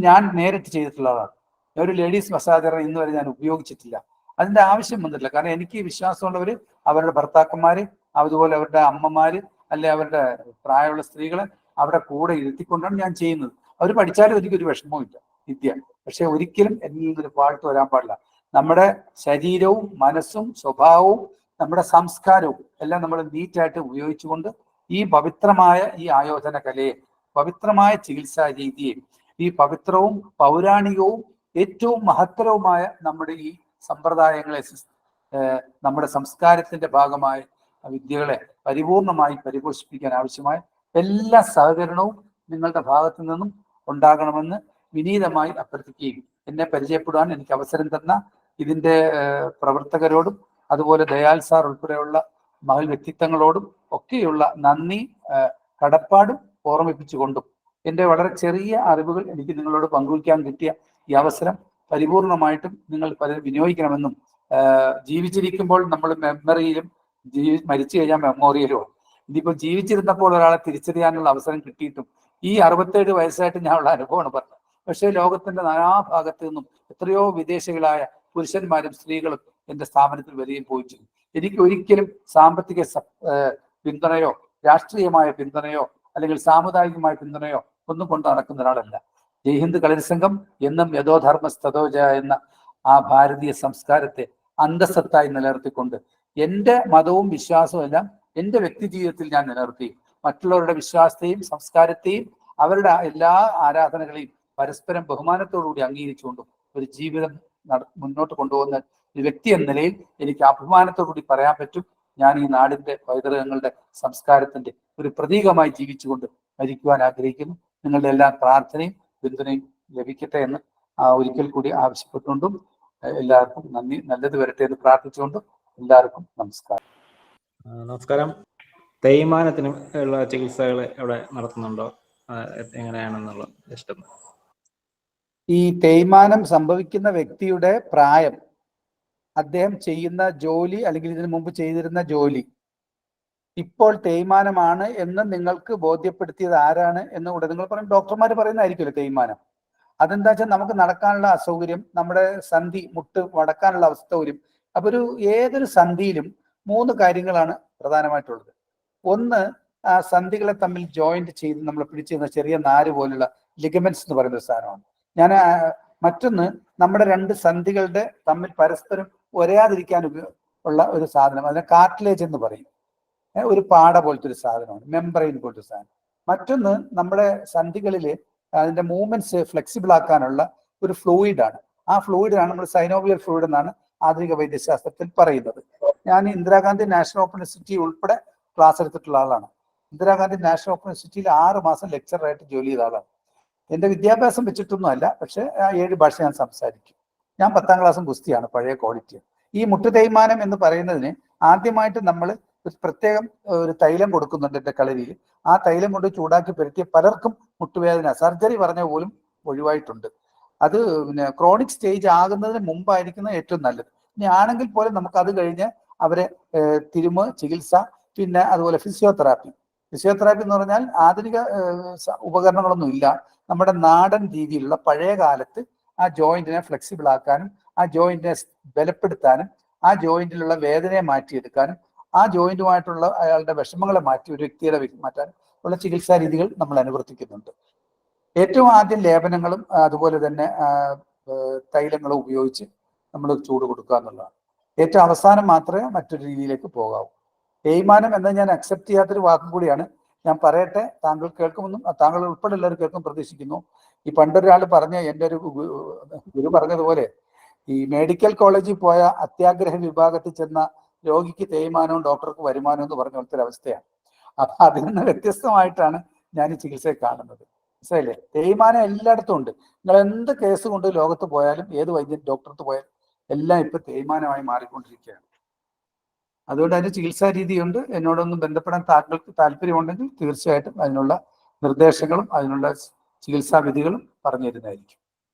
ഞാൻ നേരിട്ട് ചെയ്തിട്ടുള്ള ആളാണ്. ഒരു ലേഡീസ് മസാജറെ ഇന്ന് വരെ ഞാൻ ഉപയോഗിച്ചിട്ടില്ല. അതിന്റെ ആവശ്യം വന്നിട്ടില്ല. കാരണം എനിക്ക് വിശ്വാസമുള്ളവർ അവരുടെ ഭർത്താക്കന്മാര്, അതുപോലെ അവരുടെ അമ്മമാര്, അല്ലെ അവരുടെ പ്രായമുള്ള സ്ത്രീകളെ അവരുടെ കൂടെ ഇരുത്തിക്കൊണ്ടാണ് ഞാൻ ചെയ്യുന്നത്. അവർ പഠിച്ചാലും എനിക്കൊരു വിഷമവും ഇല്ല വിദ്യ. പക്ഷെ ഒരിക്കലും എന്നിൽ നിന്നൊരു പാട്ട് വരാൻ പാടില്ല. നമ്മുടെ ശരീരവും മനസ്സും സ്വഭാവവും നമ്മുടെ സംസ്കാരവും എല്ലാം നമ്മൾ നീറ്റായിട്ട് ഉപയോഗിച്ചുകൊണ്ട് ഈ പവിത്രമായ ഈ ആയോധന കലയെ, പവിത്രമായ ചികിത്സാ രീതിയെ, ഈ പവിത്രവും പൗരാണികവും ഏറ്റവും മഹത്തരവുമായ നമ്മുടെ ഈ സമ്പ്രദായങ്ങളെ, നമ്മുടെ സംസ്കാരത്തിന്റെ ഭാഗമായ വിദ്യകളെ പരിപൂർണമായി പരിപോഷിപ്പിക്കാൻ ആവശ്യമായ എല്ലാ സഹകരണവും നിങ്ങളുടെ ഭാഗത്തു നിന്നും ഉണ്ടാകണമെന്ന് വിനീതമായി അഭ്യർത്ഥിക്കുകയും എന്നെ പരിചയപ്പെടുവാൻ എനിക്ക് അവസരം തന്ന ഇതിന്റെ പ്രവർത്തകരോടും അതുപോലെ ദയാൽ സാർ ഉൾപ്പെടെയുള്ള മഹൽ വ്യക്തിത്വങ്ങളോടും ഒക്കെയുള്ള നന്ദി കടപ്പാടും ഓർമ്മിപ്പിച്ചുകൊണ്ടും എൻ്റെ വളരെ ചെറിയ അറിവുകൾ എനിക്ക് നിങ്ങളോട് പങ്കുവയ്ക്കാൻ കിട്ടിയ ഈ അവസരം പരിപൂർണമായിട്ടും നിങ്ങൾ വിനിയോഗിക്കണമെന്നും, ജീവിച്ചിരിക്കുമ്പോൾ നമ്മൾ മെമ്മറിയിലും മരിച്ചു കഴിഞ്ഞാൽ മെമ്മോറിയലുമാണ്. ഇതിപ്പോൾ ജീവിച്ചിരുന്നപ്പോൾ ഒരാളെ തിരിച്ചറിയാനുള്ള അവസരം കിട്ടിയിട്ടും ഈ 67 വയസ്സായിട്ട് ഞാനുള്ള അനുഭവമാണ് പറഞ്ഞത്. പക്ഷേ ലോകത്തിന്റെ നാനാഭാഗത്തു നിന്നും എത്രയോ വിദേശികളായ പുരുഷന്മാരും സ്ത്രീകളും എൻ്റെ സ്ഥാപനത്തിൽ വരികയും പോയിച്ചു. എനിക്ക് ഒരിക്കലും സാമ്പത്തിക പിന്തുണയോ രാഷ്ട്രീയമായ പിന്തുണയോ അല്ലെങ്കിൽ സാമുദായികമായ പിന്തുണയോ ഒന്നും കൊണ്ട് നടക്കുന്ന ഒരാളല്ല. ജയ്ഹിന്ദ് കളരി സംഘം എന്നും യഥോധർമ്മ സ്തതോജ എന്ന ആ ഭാരതീയ സംസ്കാരത്തെ അന്തസത്തായി നിലനിർത്തിക്കൊണ്ട് എൻ്റെ മതവും വിശ്വാസവും എല്ലാം എൻ്റെ വ്യക്തി ജീവിതത്തിൽ ഞാൻ നിലനിർത്തി മറ്റുള്ളവരുടെ വിശ്വാസത്തെയും സംസ്കാരത്തെയും അവരുടെ എല്ലാ ആരാധനകളെയും പരസ്പരം ബഹുമാനത്തോടുകൂടി അംഗീകരിച്ചുകൊണ്ടും ഒരു ജീവിതം മുന്നോട്ട് കൊണ്ടുപോകുന്ന ഒരു വ്യക്തി എന്ന നിലയിൽ എനിക്ക് അഭിമാനത്തോടുകൂടി പറയാൻ പറ്റും, ഞാൻ ഈ നാടിന്റെ പൈതൃകങ്ങളുടെ സംസ്കാരത്തിന്റെ ഒരു പ്രതീകമായി ജീവിച്ചുകൊണ്ട് മരിക്കുവാൻ ആഗ്രഹിക്കുന്നു. നിങ്ങളുടെ എല്ലാ പ്രാർത്ഥനയും പിന്തുണയും ലഭിക്കട്ടെ എന്ന് ഒരിക്കൽ കൂടി ആവശ്യപ്പെട്ടുകൊണ്ടും എല്ലാവർക്കും നന്ദി, നല്ലത് വരട്ടെ എന്ന് പ്രാർത്ഥിച്ചുകൊണ്ടും എല്ലാവർക്കും നമസ്കാരം. നമസ്കാരം. തേയ്മാനത്തിന് ഉള്ള ചികിത്സകൾ എവിടെ നടത്തുന്നുണ്ടോ, എങ്ങനെയാണെന്നുള്ള ഇഷ്ടം? ഈ തേയ്മാനം സംഭവിക്കുന്ന വ്യക്തിയുടെ പ്രായം, അദ്ദേഹം ചെയ്യുന്ന ജോലി അല്ലെങ്കിൽ ഇതിനു മുമ്പ് ചെയ്തിരുന്ന ജോലി ഇപ്പോൾ തേയ്മാനമാണ് എന്ന് നിങ്ങൾക്ക് ബോധ്യപ്പെടുത്തിയത് ആരാണ് എന്ന് കൂടെ നിങ്ങൾ പറയും. ഡോക്ടർമാർ പറയുന്നതായിരിക്കുമല്ലോ തേയ്മാനം. അതെന്താ വെച്ചാൽ നമുക്ക് നടക്കാനുള്ള അസൗകര്യം, നമ്മുടെ സന്ധി മുട്ട് വടക്കാനുള്ള അസൗകര്യം. അപ്പൊ ഏതൊരു സന്ധിയിലും 3 കാര്യങ്ങളാണ് പ്രധാനമായിട്ടുള്ളത്. ഒന്ന്, ആ സന്ധികളെ തമ്മിൽ ജോയിന്റ് ചെയ്ത് നമ്മൾ പിടിച്ചിരുന്ന ചെറിയ നാര് പോലുള്ള ലിഗമെന്റ്സ് എന്ന് പറയുന്ന ഒരു സാധനമാണ്. മറ്റൊന്ന്, നമ്മുടെ 2 സന്ധികളുടെ തമ്മിൽ പരസ്പരം ഒരയാതിരിക്കാൻ ഉള്ള ഒരു സാധനം, അതിനെ കാർട്ടിലേജ് എന്ന് പറയും. ഒരു പാട പോലത്തെ ഒരു സാധനമാണ്, മെമ്പറൈൻ പോലത്തെ സാധനം. മറ്റൊന്ന്, നമ്മുടെ സന്ധികളിൽ അതിന്റെ മൂവ്മെന്റ്സ് ഫ്ലെക്സിബിൾ ആക്കാനുള്ള ഒരു ഫ്ലൂയിഡാണ്. ആ ഫ്ലൂയിഡാണ് നമ്മൾ സൈനോവിയൽ ഫ്ലൂയിഡ് എന്നാണ് ആധുനിക വൈദ്യശാസ്ത്രത്തിൽ പറയുന്നത്. ഞാൻ ഇന്ദിരാഗാന്ധി നാഷണൽ ഓപ്പൺ യൂണിവേഴ്സിറ്റി ഉൾപ്പെടെ ക്ലാസ് എടുത്തിട്ടുള്ള ആളാണ്. ഇന്ദിരാഗാന്ധി നാഷണൽ ഓപ്പൺ യൂണിവേഴ്സിറ്റിയിൽ 6 മാസം ലെക്ചറായിട്ട് ജോലി ചെയ്ത ആളാണ്. എൻ്റെ വിദ്യാഭ്യാസം വെച്ചിട്ടൊന്നും അല്ല, പക്ഷെ 7 ഭാഷ ഞാൻ സംസാരിക്കും. ഞാൻ 10ാം ക്ലാസ്സും ഗുസ്തിയാണ്, പഴയ ക്വാളിറ്റി. ഈ മുട്ടു തേയ്മാനം എന്ന് പറയുന്നതിന് ആദ്യമായിട്ട് നമ്മൾ പ്രത്യേകം ഒരു തൈലം കൊടുക്കുന്നുണ്ട് എൻ്റെ കളരിയിൽ. ആ തൈലം കൊണ്ട് ചൂടാക്കി പുരട്ടിയ പലർക്കും മുട്ടുവേദന സർജറി പറഞ്ഞ പോലും ഒഴിവായിട്ടുണ്ട്. അത് പിന്നെ ക്രോണിക് സ്റ്റേജ് ആകുന്നതിന് മുമ്പായിരിക്കുന്നത് ഏറ്റവും നല്ലത്. ഇനി ആണെങ്കിൽ പോലും നമുക്ക് അത് കഴിഞ്ഞ് അവരെ ചികിത്സ, പിന്നെ അതുപോലെ ഫിസിയോതെറാപ്പി എന്ന് പറഞ്ഞാൽ ആധുനിക ഉപകരണങ്ങളൊന്നും ഇല്ല. നമ്മുടെ നാടൻ രീതിയിലുള്ള പഴയ കാലത്ത് ആ ജോയിന്റിനെ ഫ്ലെക്സിബിൾ ആക്കാനും ആ ജോയിന്റിനെ ബലപ്പെടുത്താനും ആ ജോയിന്റിലുള്ള വേദനയെ മാറ്റിയെടുക്കാനും ആ ജോയിന്റുമായിട്ടുള്ള അയാളുടെ വിഷമങ്ങളെ മാറ്റി ഒരു വ്യക്തിയുടെ മാറ്റാൻ ഉള്ള ചികിത്സാ രീതികൾ നമ്മൾ അനുവർത്തിക്കുന്നുണ്ട്. ഏറ്റവും ആദ്യം ലേപനങ്ങളും അതുപോലെ തന്നെ തൈലങ്ങളും ഉപയോഗിച്ച് നമ്മൾ ചൂട് കൊടുക്കുക എന്നുള്ളതാണ്. ഏറ്റവും അവസാനം മാത്രമേ മറ്റൊരു രീതിയിലേക്ക് പോകാവൂ. തേയ്മാനം എന്നത് ഞാൻ അക്സെപ്റ്റ് ചെയ്യാത്തൊരു വാക്കും കൂടിയാണ്. ഞാൻ പറയട്ടെ, താങ്കൾ കേൾക്കുമെന്നും താങ്കൾ ഉൾപ്പെടെ എല്ലാവരും കേൾക്കും പ്രതീക്ഷിക്കുന്നു. ഈ പണ്ടൊരാൾ പറഞ്ഞ എൻ്റെ ഒരു ഗുരു പറഞ്ഞതുപോലെ, ഈ മെഡിക്കൽ കോളേജിൽ പോയ അത്യാഗ്രഹ വിഭാഗത്തിൽ ചെന്ന രോഗിക്ക് തേയ്മാനവും ഡോക്ടർക്ക് വരുമാനവും എന്ന് പറഞ്ഞ പോലത്തെ ഒരവസ്ഥയാണ്. അപ്പൊ അതിൽ നിന്ന് വ്യത്യസ്തമായിട്ടാണ് ഞാൻ ഈ ചികിത്സയെ കാണുന്നത്. മനസ്സിലായില്ലേ? തേയ്മാനം എല്ലായിടത്തും ഉണ്ട്. നിങ്ങൾ എന്ത് കേസ് കൊണ്ട് ലോകത്ത് പോയാലും ഏത് വൈദ്യൻ ഡോക്ടർക്ക് പോയാലും എല്ലാം ഇപ്പൊ തേയ്മാനമായി മാറിക്കൊണ്ടിരിക്കുകയാണ്. അതുകൊണ്ട് അതിന് ചികിത്സാ രീതിയുണ്ട്. എന്നോടൊന്നും ബന്ധപ്പെടാൻ താങ്കൾക്ക് താല്പര്യമുണ്ടെങ്കിൽ തീർച്ചയായിട്ടും അതിനുള്ള നിർദ്ദേശങ്ങളും അതിനുള്ള ചികിത്സാ വിധികളും പറഞ്ഞു തരുന്നതായിരിക്കും.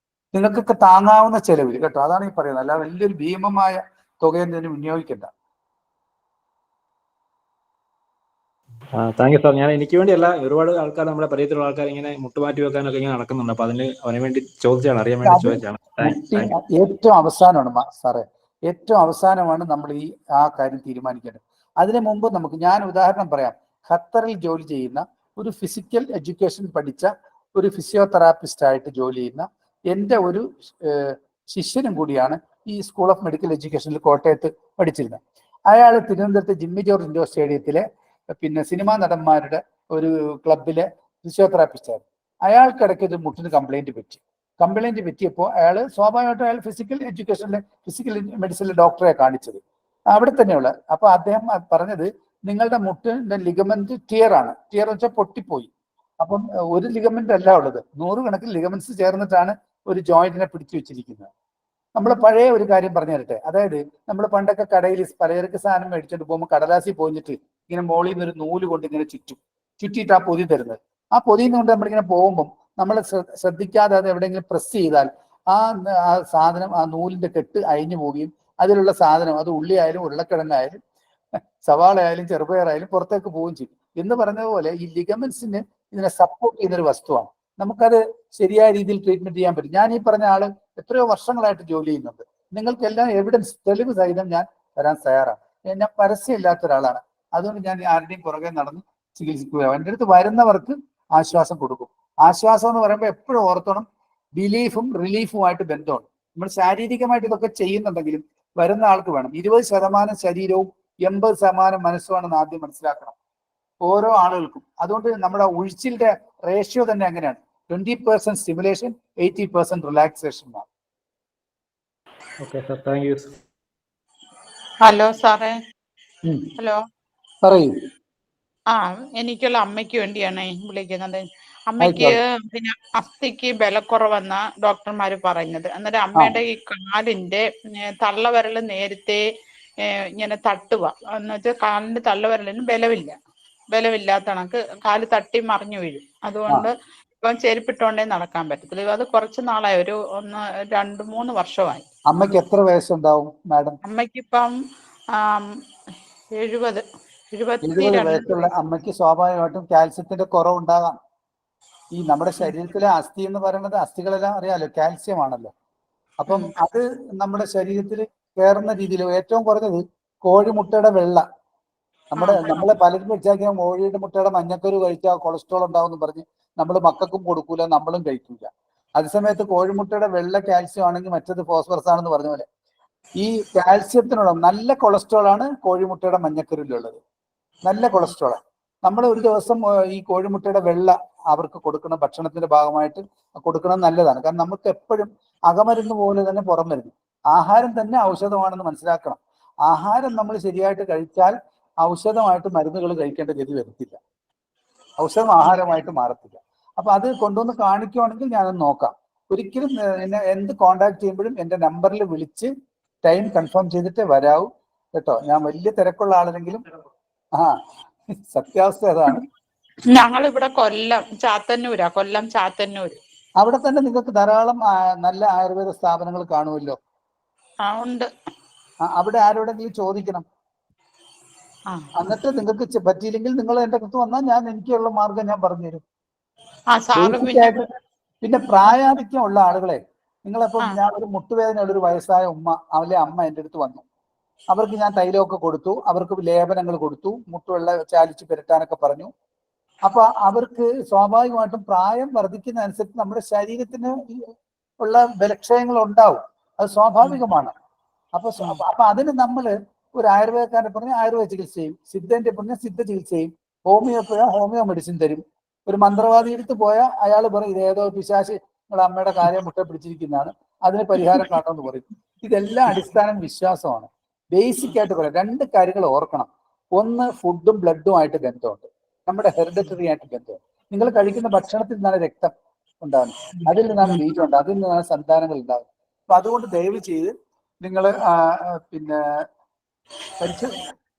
നിങ്ങൾക്കൊക്കെ താങ്ങാവുന്ന ചെലവിൽ കേട്ടോ, അതാണ് ഈ പറയുന്നത്. അല്ല വലിയൊരു ഭീമമായ തുകയൊന്നും വിനിയോഗിക്കണ്ട. Thank you sir. ഞാൻ എനിക്ക് വേണ്ടിയല്ല, ഒരുപാട് ആൾക്കാർ നമ്മുടെ പരിചയത്തിലുള്ള ആൾക്കാർ ഇങ്ങനെ മുട്ടുമാറ്റി വെക്കാനൊക്കെ ഇങ്ങനെ നടക്കുന്നുണ്ട്. അപ്പൊ അവന് വേണ്ടി ചോദിച്ചാണ്, അറിയാൻ വേണ്ടി ചോദിച്ചാണ്. ഏറ്റവും അവസാനമാണ് സാറേ, ഏറ്റവും അവസാനമാണ് നമ്മൾ ആ കാര്യം തീരുമാനിക്കേണ്ടത്. അതിനു മുമ്പ് ഞാൻ ഉദാഹരണം പറയാം. ഖത്തറിൽ ജോലി ചെയ്യുന്ന ഒരു ഫിസിക്കൽ എഡ്യൂക്കേഷൻ പഠിച്ച ഒരു ഫിസിയോതെറാപ്പിസ്റ്റ് ആയിട്ട് ജോലി ചെയ്യുന്ന എൻ്റെ ഒരു ശിഷ്യനും കൂടിയാണ് ഈ സ്കൂൾ ഓഫ് മെഡിക്കൽ എഡ്യൂക്കേഷനിൽ കോട്ടയത്ത് പഠിച്ചിരുന്നത്. അയാൾ തിരുവനന്തപുരത്ത് ജിമ്മി ജോർജ് ഇൻഡോർ സ്റ്റേഡിയത്തിലെ പിന്നെ സിനിമാ നടന്മാരുടെ ഒരു ക്ലബിലെ ഫിസിയോതെറാപ്പിസ്റ്റ് ആയിരുന്നു. അയാൾക്കിടയ്ക്ക് ഒരു മുട്ടിന് കംപ്ലൈന്റ് പറ്റിയപ്പോൾ അയാൾ സ്വാഭാവികമായിട്ടും അയാൾ ഫിസിക്കൽ എഡ്യൂക്കേഷനിലെ ഫിസിക്കൽ മെഡിസിനിലെ ഡോക്ടറെ കാണിച്ചത് അവിടെ തന്നെയുള്ള. അപ്പൊ അദ്ദേഹം പറഞ്ഞത്, നിങ്ങളുടെ മുട്ടിന്റെ ലിഗമെന്റ് ടിയർ എന്ന് വെച്ചാൽ പൊട്ടിപ്പോയി. അപ്പം ഒരു ലിഗമെന്റ് അല്ല ഉള്ളത്, 100 കണക്കിന് ലിഗമെന്റ്സ് ചേർന്നിട്ടാണ് ഒരു ജോയിന്റിനെ പിടിച്ചു വെച്ചിരിക്കുന്നത്. നമ്മൾ പഴയ ഒരു കാര്യം പറഞ്ഞു തരട്ടെ. അതായത് നമ്മൾ പണ്ടൊക്കെ കടയിൽ പലചരക്ക് സാധനം മേടിച്ചോണ്ട് പോകുമ്പോൾ കടലാസി പോഞ്ഞിട്ട് ഇങ്ങനെ മോളിൽ നിന്ന് ഒരു നൂല് കൊണ്ട് ഇങ്ങനെ ചുറ്റിയിട്ട് ആ പൊതി തരുന്നത്. ആ പൊതിയിൽ കൊണ്ട് നമ്മളിങ്ങനെ പോകുമ്പം നമ്മൾ ശ്രദ്ധിക്കാതെ അത് എവിടെയെങ്കിലും പ്രസ് ചെയ്താൽ ആ സാധനം, ആ നൂലിന്റെ കെട്ട് അഴിഞ്ഞു പോവുകയും അതിലുള്ള സാധനം, അത് ഉള്ളിയായാലും ഉരുളക്കിഴങ്ങായാലും സവാളയായാലും ചെറുപയറായാലും പുറത്തേക്ക് പോവുകയും ചെയ്യും. എന്ന് പറഞ്ഞതുപോലെ ഈ ലിഗമെന്റ്സിന് ഇതിനെ സപ്പോർട്ട് ചെയ്യുന്നൊരു വസ്തുവാണ്. നമുക്കത് ശരിയായ രീതിയിൽ ട്രീറ്റ്മെന്റ് ചെയ്യാൻ പറ്റും. ഞാൻ ഈ പറഞ്ഞ ആള് എത്രയോ വർഷങ്ങളായിട്ട് ജോലി ചെയ്യുന്നുണ്ട്. നിങ്ങൾക്കെല്ലാം എവിഡൻസ്, തെളിവ് സഹിതം ഞാൻ തരാൻ തയ്യാറാണ്. ഞാൻ പരസ്യമില്ലാത്ത ഒരാളാണ്. അതുകൊണ്ട് ഞാൻ ആരുടെയും പുറകെ നടന്ന് ചികിത്സിക്കുക. എൻ്റെ അടുത്ത് വരുന്നവർക്ക് ആശ്വാസം കൊടുക്കും. ആശ്വാസം എന്ന് പറയുമ്പോൾ എപ്പോഴും ഓർത്തോണം, ബിലീഫും റിലീഫുമായിട്ട് ബന്ധമുണ്ട്. നമ്മൾ ശാരീരികമായിട്ട് ഇതൊക്കെ ചെയ്യുന്നുണ്ടെങ്കിലും വരുന്ന ആൾക്ക് വേണം 20% ശരീരവും 80% മനസ്സുമാണെന്ന് ആദ്യം മനസ്സിലാക്കണം ഓരോ ആളുകൾക്കും. അതുകൊണ്ട് നമ്മുടെ ഉഴിച്ചിലിന്റെ റേഷ്യോ തന്നെ അങ്ങനെയാണ്. 20% സ്റ്റിമുലേഷൻ, 80% റിലാക്സേഷൻ. ഹലോ സാറേ. ഹലോ, പറയൂ. എനിക്കുള്ള അമ്മയ്ക്ക് വേണ്ടിയാണ് വിളിക്കുന്നത്. അമ്മയ്ക്ക് പിന്നെ അസ്ഥിക്ക് ബലക്കുറവെന്ന ഡോക്ടർമാര് പറഞ്ഞത്. അന്നേരം അമ്മയുടെ ഈ കാലിന്റെ തള്ളവിരൽ നേരത്തെ ഇങ്ങനെ തട്ടുക എന്ന് വെച്ചാൽ കാലിന്റെ തള്ളവിരലിന് ബലമില്ലാത്ത കണക്ക് കാല് തട്ടി മറിഞ്ഞു വീഴും. അതുകൊണ്ട് ഇപ്പം ചെരുപ്പിട്ടോണ്ടേ നടക്കാൻ പറ്റത്തില്ല. അത് കുറച്ച് നാളായി, ഒരു 2-3 വർഷമായി. അമ്മയ്ക്ക് എത്ര വയസ്സുണ്ടാവും മാഡം? അമ്മയ്ക്കിപ്പം 70 വയസ്സുള്ള അമ്മയ്ക്ക് സ്വാഭാവികമായിട്ടും കാൽസ്യത്തിന്റെ കുറവുണ്ടാകാം. ഈ നമ്മുടെ ശരീരത്തിലെ അസ്ഥി എന്ന് പറയുന്നത്, അസ്ഥികളെല്ലാം അറിയാലോ കാൽസ്യം ആണല്ലോ. അപ്പം അത് നമ്മുടെ ശരീരത്തിൽ കയറുന്ന രീതിയിൽ ഏറ്റവും കുറഞ്ഞത് കോഴിമുട്ടയുടെ വെള്ള. നമ്മളെ പലരും വിചാരിക്കാൻ കോഴിയുടെ മുട്ടയുടെ മഞ്ഞക്കരു കഴിച്ചാൽ കൊളസ്ട്രോൾ ഉണ്ടാവും പറഞ്ഞ് നമ്മൾ മക്കൾക്കും കൊടുക്കൂല, നമ്മളും കഴിക്കൂല. അതേസമയത്ത് കോഴിമുട്ടയുടെ വെള്ള കാൽസ്യം ആണെങ്കിൽ മറ്റത് ഫോസ്ഫറസ് ആണെന്ന് പറഞ്ഞ പോലെ ഈ കാൽസ്യത്തിനുള്ള നല്ല കൊളസ്ട്രോൾ ആണ് കോഴിമുട്ടയുടെ മഞ്ഞക്കരുവിലുള്ളത്. നല്ല കൊളസ്ട്രോൾ. നമ്മൾ ഒരു ദിവസം ഈ കോഴിമുട്ടയുടെ വെള്ള അവർക്ക് കൊടുക്കുന്ന ഭക്ഷണത്തിന്റെ ഭാഗമായിട്ട് കൊടുക്കണം, നല്ലതാണ്. കാരണം നമുക്ക് എപ്പോഴും അകമരുന്ന് പോലെ തന്നെ പുറം മരുന്ന്. ആഹാരം തന്നെ ഔഷധമാണെന്ന് മനസ്സിലാക്കണം. ആഹാരം നമ്മൾ ശരിയായിട്ട് കഴിച്ചാൽ ഔഷധമായിട്ട് മരുന്നുകൾ കഴിക്കേണ്ട ഗതി വരത്തില്ല. ഔഷധം ആഹാരമായിട്ട് മാറത്തില്ല. അപ്പൊ അത് കൊണ്ടുവന്ന് കാണിക്കുവാണെങ്കിൽ ഞാനത് നോക്കാം. ഒരിക്കലും എന്നെ എന്ത് കോണ്ടാക്ട് ചെയ്യുമ്പോഴും എൻ്റെ നമ്പറിൽ വിളിച്ച് ടൈം കൺഫേം ചെയ്തിട്ടേ വരാവൂ കേട്ടോ. ഞാൻ വലിയ തിരക്കുള്ള ആളല്ലെങ്കിലും സത്യാവസ്ഥ അതാണ്. ഞങ്ങളിവിടെ കൊല്ലം ചാത്തന്നൂര്. അവിടെ തന്നെ നിങ്ങൾക്ക് ധാരാളം നല്ല ആയുർവേദ സ്ഥാപനങ്ങൾ കാണുമല്ലോ. ഉണ്ട്. അവിടെ ആരോടെങ്കിലും ചോദിക്കണം. എന്നിട്ട് നിങ്ങൾക്ക് പറ്റിയില്ലെങ്കിൽ നിങ്ങൾ എൻ്റെ അടുത്ത് വന്നാൽ എനിക്കുള്ള മാർഗം ഞാൻ പറഞ്ഞുതരും. പിന്നെ പ്രായാധിക്യം ഉള്ള ആളുകളെ നിങ്ങളെപ്പം, ഞാൻ ഒരു മുട്ടുവേദനയുള്ള ഒരു വയസ്സായ അമ്മ എൻ്റെ അടുത്ത് വന്നു. അവർക്ക് ഞാൻ തൈലമൊക്കെ കൊടുത്തു, അവർക്ക് ലേപനങ്ങൾ കൊടുത്തു, മുട്ടുവെള്ള ചാലിച്ച് പുരട്ടാനൊക്കെ പറഞ്ഞു. അപ്പൊ അവർക്ക് സ്വാഭാവികമായിട്ടും പ്രായം വർദ്ധിക്കുന്ന അനുസരിച്ച് നമ്മുടെ ശരീരത്തിന് ഉള്ള ബലക്ഷയങ്ങൾ ഉണ്ടാവും, അത് സ്വാഭാവികമാണ്. അപ്പൊ അതിന് നമ്മൾ ഒരു ആയുർവേദക്കാരനെ പറഞ്ഞാൽ ആയുർവേദ ചികിത്സ ചെയ്യും, സിദ്ധന്റെ പറഞ്ഞാൽ സിദ്ധ ചികിത്സ ചെയ്യും, ഹോമിയോ മെഡിസിൻ തരും. ഒരു മന്ത്രവാദി എടുത്ത് പോയാൽ അയാൾ പറയും ഇതേതോ പിശാച് നിങ്ങളുടെ അമ്മയുടെ കാര്യം മുട്ട പിടിച്ചിരിക്കുന്നതാണ്, അതിന് പരിഹാരം കാണണമെന്ന് പറയും. ഇതെല്ലാം അടിസ്ഥാനം വിശ്വാസമാണ്. ബേസിക് ആയിട്ട് പറയാം, 2 കാര്യങ്ങൾ ഓർക്കണം. ഒന്ന്, ഫുഡും ബ്ലഡുമായിട്ട് ബന്ധമുണ്ട്, നമ്മുടെ ഹെറിഡിറ്ററി ആയിട്ട് ബന്ധമുണ്ട്. നിങ്ങൾ കഴിക്കുന്ന ഭക്ഷണത്തിൽ നിന്നാണ് രക്തം ഉണ്ടാകുന്നത്, അതിൽ നിന്നാണ് ബീജം ഉണ്ടാകുന്നത്, അതിൽ നിന്നാണ് സന്താനങ്ങൾ ഉണ്ടാകുന്നത്. അപ്പൊ അതുകൊണ്ട് ദയവ് ചെയ്ത് നിങ്ങൾ പിന്നെ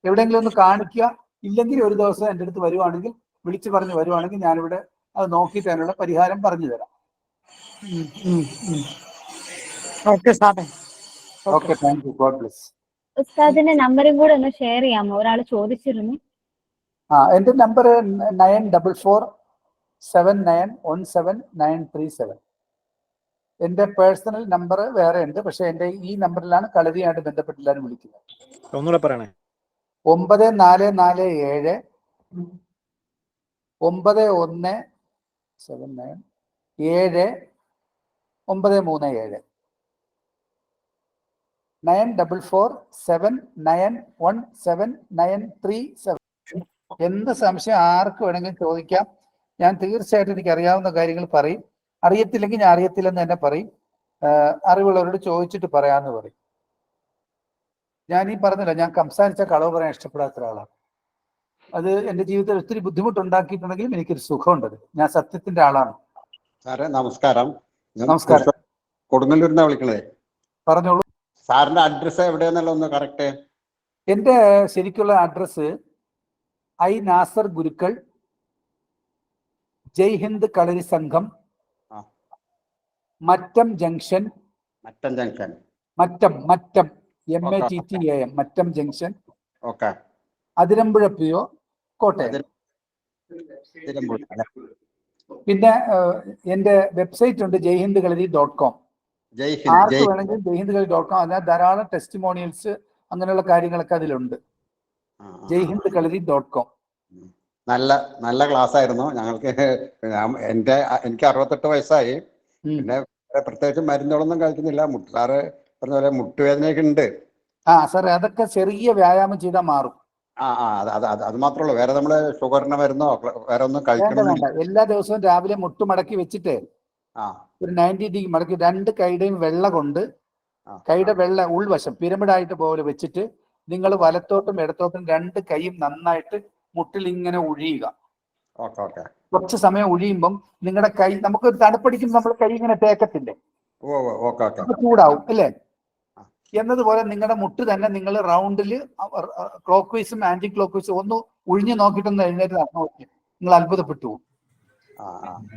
എവിടെയെങ്കിലും ഒന്ന് കാണിക്കുക. ഇല്ലെങ്കിൽ ഒരു ദിവസം എൻ്റെ അടുത്ത് വരുവാണെങ്കിൽ, വിളിച്ചു പറഞ്ഞ് വരുവാണെങ്കിൽ ഞാനിവിടെ അത് നോക്കിയിട്ട് അതിനുള്ള പരിഹാരം പറഞ്ഞു തരാം. ഓക്കെ സാറേ. Okay, thank you. God bless. ഉസ്താദിന്റെ നമ്പറും കൂടെ ഒന്ന് ഷെയർ ചെയ്യാമോ? ഒരാൾ ചോദിച്ചിരുന്നു. എൻ്റെ നമ്പർ 9447917937. എൻ്റെ പേഴ്സണൽ നമ്പർ വേറെ ഉണ്ട്, പക്ഷെ എൻ്റെ ഈ നമ്പറിലാണ് കളരിയായിട്ട് ബന്ധപ്പെട്ട് എല്ലാവരും വിളിക്കുന്നത്. ഒന്നുകൂടെ പറയണേ. 9447 9179 937 9447917937. എന്ത് സംശയം ആർക്ക് വേണമെങ്കിലും ചോദിക്കാം. ഞാൻ തീർച്ചയായിട്ടും എനിക്ക് അറിയാവുന്ന കാര്യങ്ങൾ പറയും. അറിയത്തില്ലെങ്കിൽ ഞാൻ അറിയത്തില്ലെന്ന് തന്നെ പറയും. അറിവുള്ളവരോട് ചോദിച്ചിട്ട് പറയാമെന്ന് പറയും. ഞാൻ ഈ പറഞ്ഞില്ല, ഞാൻ സംസാരിച്ച കളവ് പറയാൻ ഇഷ്ടപ്പെടാത്ത ഒരാളാണ്. അത് എൻ്റെ ജീവിതത്തിൽ ഒത്തിരി ബുദ്ധിമുട്ടുണ്ടാക്കിയിട്ടുണ്ടെങ്കിലും എനിക്കൊരു സുഖമുണ്ടത്. ഞാൻ സത്യത്തിന്റെ ആളാണ്. സാറേ നമസ്കാരം. നമസ്കാരം. കൊടുങ്ങല്ലൂരിന്നാ വിളിക്കണേ. പറഞ്ഞോളൂ. സാറിന്റെ അഡ്രസ് എവിടെയെന്നുള്ള ഒന്ന് കറക്റ്റ്. എൻ്റെ ശരിക്കുള്ള address I Nasar Gurukkal, Jai Hind Kalari Sangham, Mattam junction. Mattam MATTAM, Mattam junction, Athirampuzha PO, Kottayam. പിന്നെ എൻ്റെ വെബ്സൈറ്റ് ഉണ്ട്, jayhindkalari.com. ആർക്ക് വേണമെങ്കിലും jayhindkalari.com. അതിന് ധാരാളം ടെസ്റ്റിമോണിയൽസ് അങ്ങനെയുള്ള കാര്യങ്ങളൊക്കെ അതിലുണ്ട്. jayhindkalari.com. നല്ല ക്ലാസ് ആയിരുന്നു ഞങ്ങൾക്ക്. എനിക്ക് 68 വയസ്സായി. പിന്നെ പ്രത്യേകിച്ച് മരുന്നുകളൊന്നും കഴിക്കുന്നില്ല. സാറ് പറഞ്ഞ പോലെ മുട്ടുവേദനയൊക്കെ ഉണ്ട്. സാറേ അതൊക്കെ ചെറിയ വ്യായാമം ചെയ്താൽ മാറും. അത് മാത്രമേ ഉള്ളൂ, വേറെ നമ്മള് ഷുഗറിന് മരുന്നോ വേറെ ഒന്നും കഴിക്കണമെന്നില്ല. എല്ലാ ദിവസവും രാവിലെ മുട്ട് മടക്കി വെച്ചിട്ട് ഒരു 90 ഡിഗ്രി മടക്കി 2 കൈയുടെയും വെള്ള കൊണ്ട്, കൈയുടെ വെള്ള ഉൾവശം പിരമിഡായിട്ട് പോലെ വെച്ചിട്ട് നിങ്ങൾ വലത്തോട്ടും ഇടത്തോട്ടും 2 കൈയും നന്നായിട്ട് മുട്ടിൽ ഇങ്ങനെ ഒഴിയുക. കുറച്ച് സമയം ഒഴിയുമ്പം നിങ്ങളുടെ കൈ, നമുക്ക് തണുപ്പടിക്കുമ്പോൾ നമ്മൾ കൈ ഇങ്ങനെ തേക്കത്തില്ലേ, ചൂടാവും അല്ലേ? എന്നതുപോലെ നിങ്ങളുടെ മുട്ട് തന്നെ നിങ്ങൾ റൗണ്ടിൽ ക്ലോക്ക് വൈസും ആന്റി ക്ലോക്ക് വൈസും ഒന്ന് ഒഴിഞ്ഞു നോക്കിയിട്ടൊന്ന് എഴുന്നേറ്റ് നടന്നു നോക്കി, നിങ്ങൾ അത്ഭുതപ്പെട്ടു പോകും.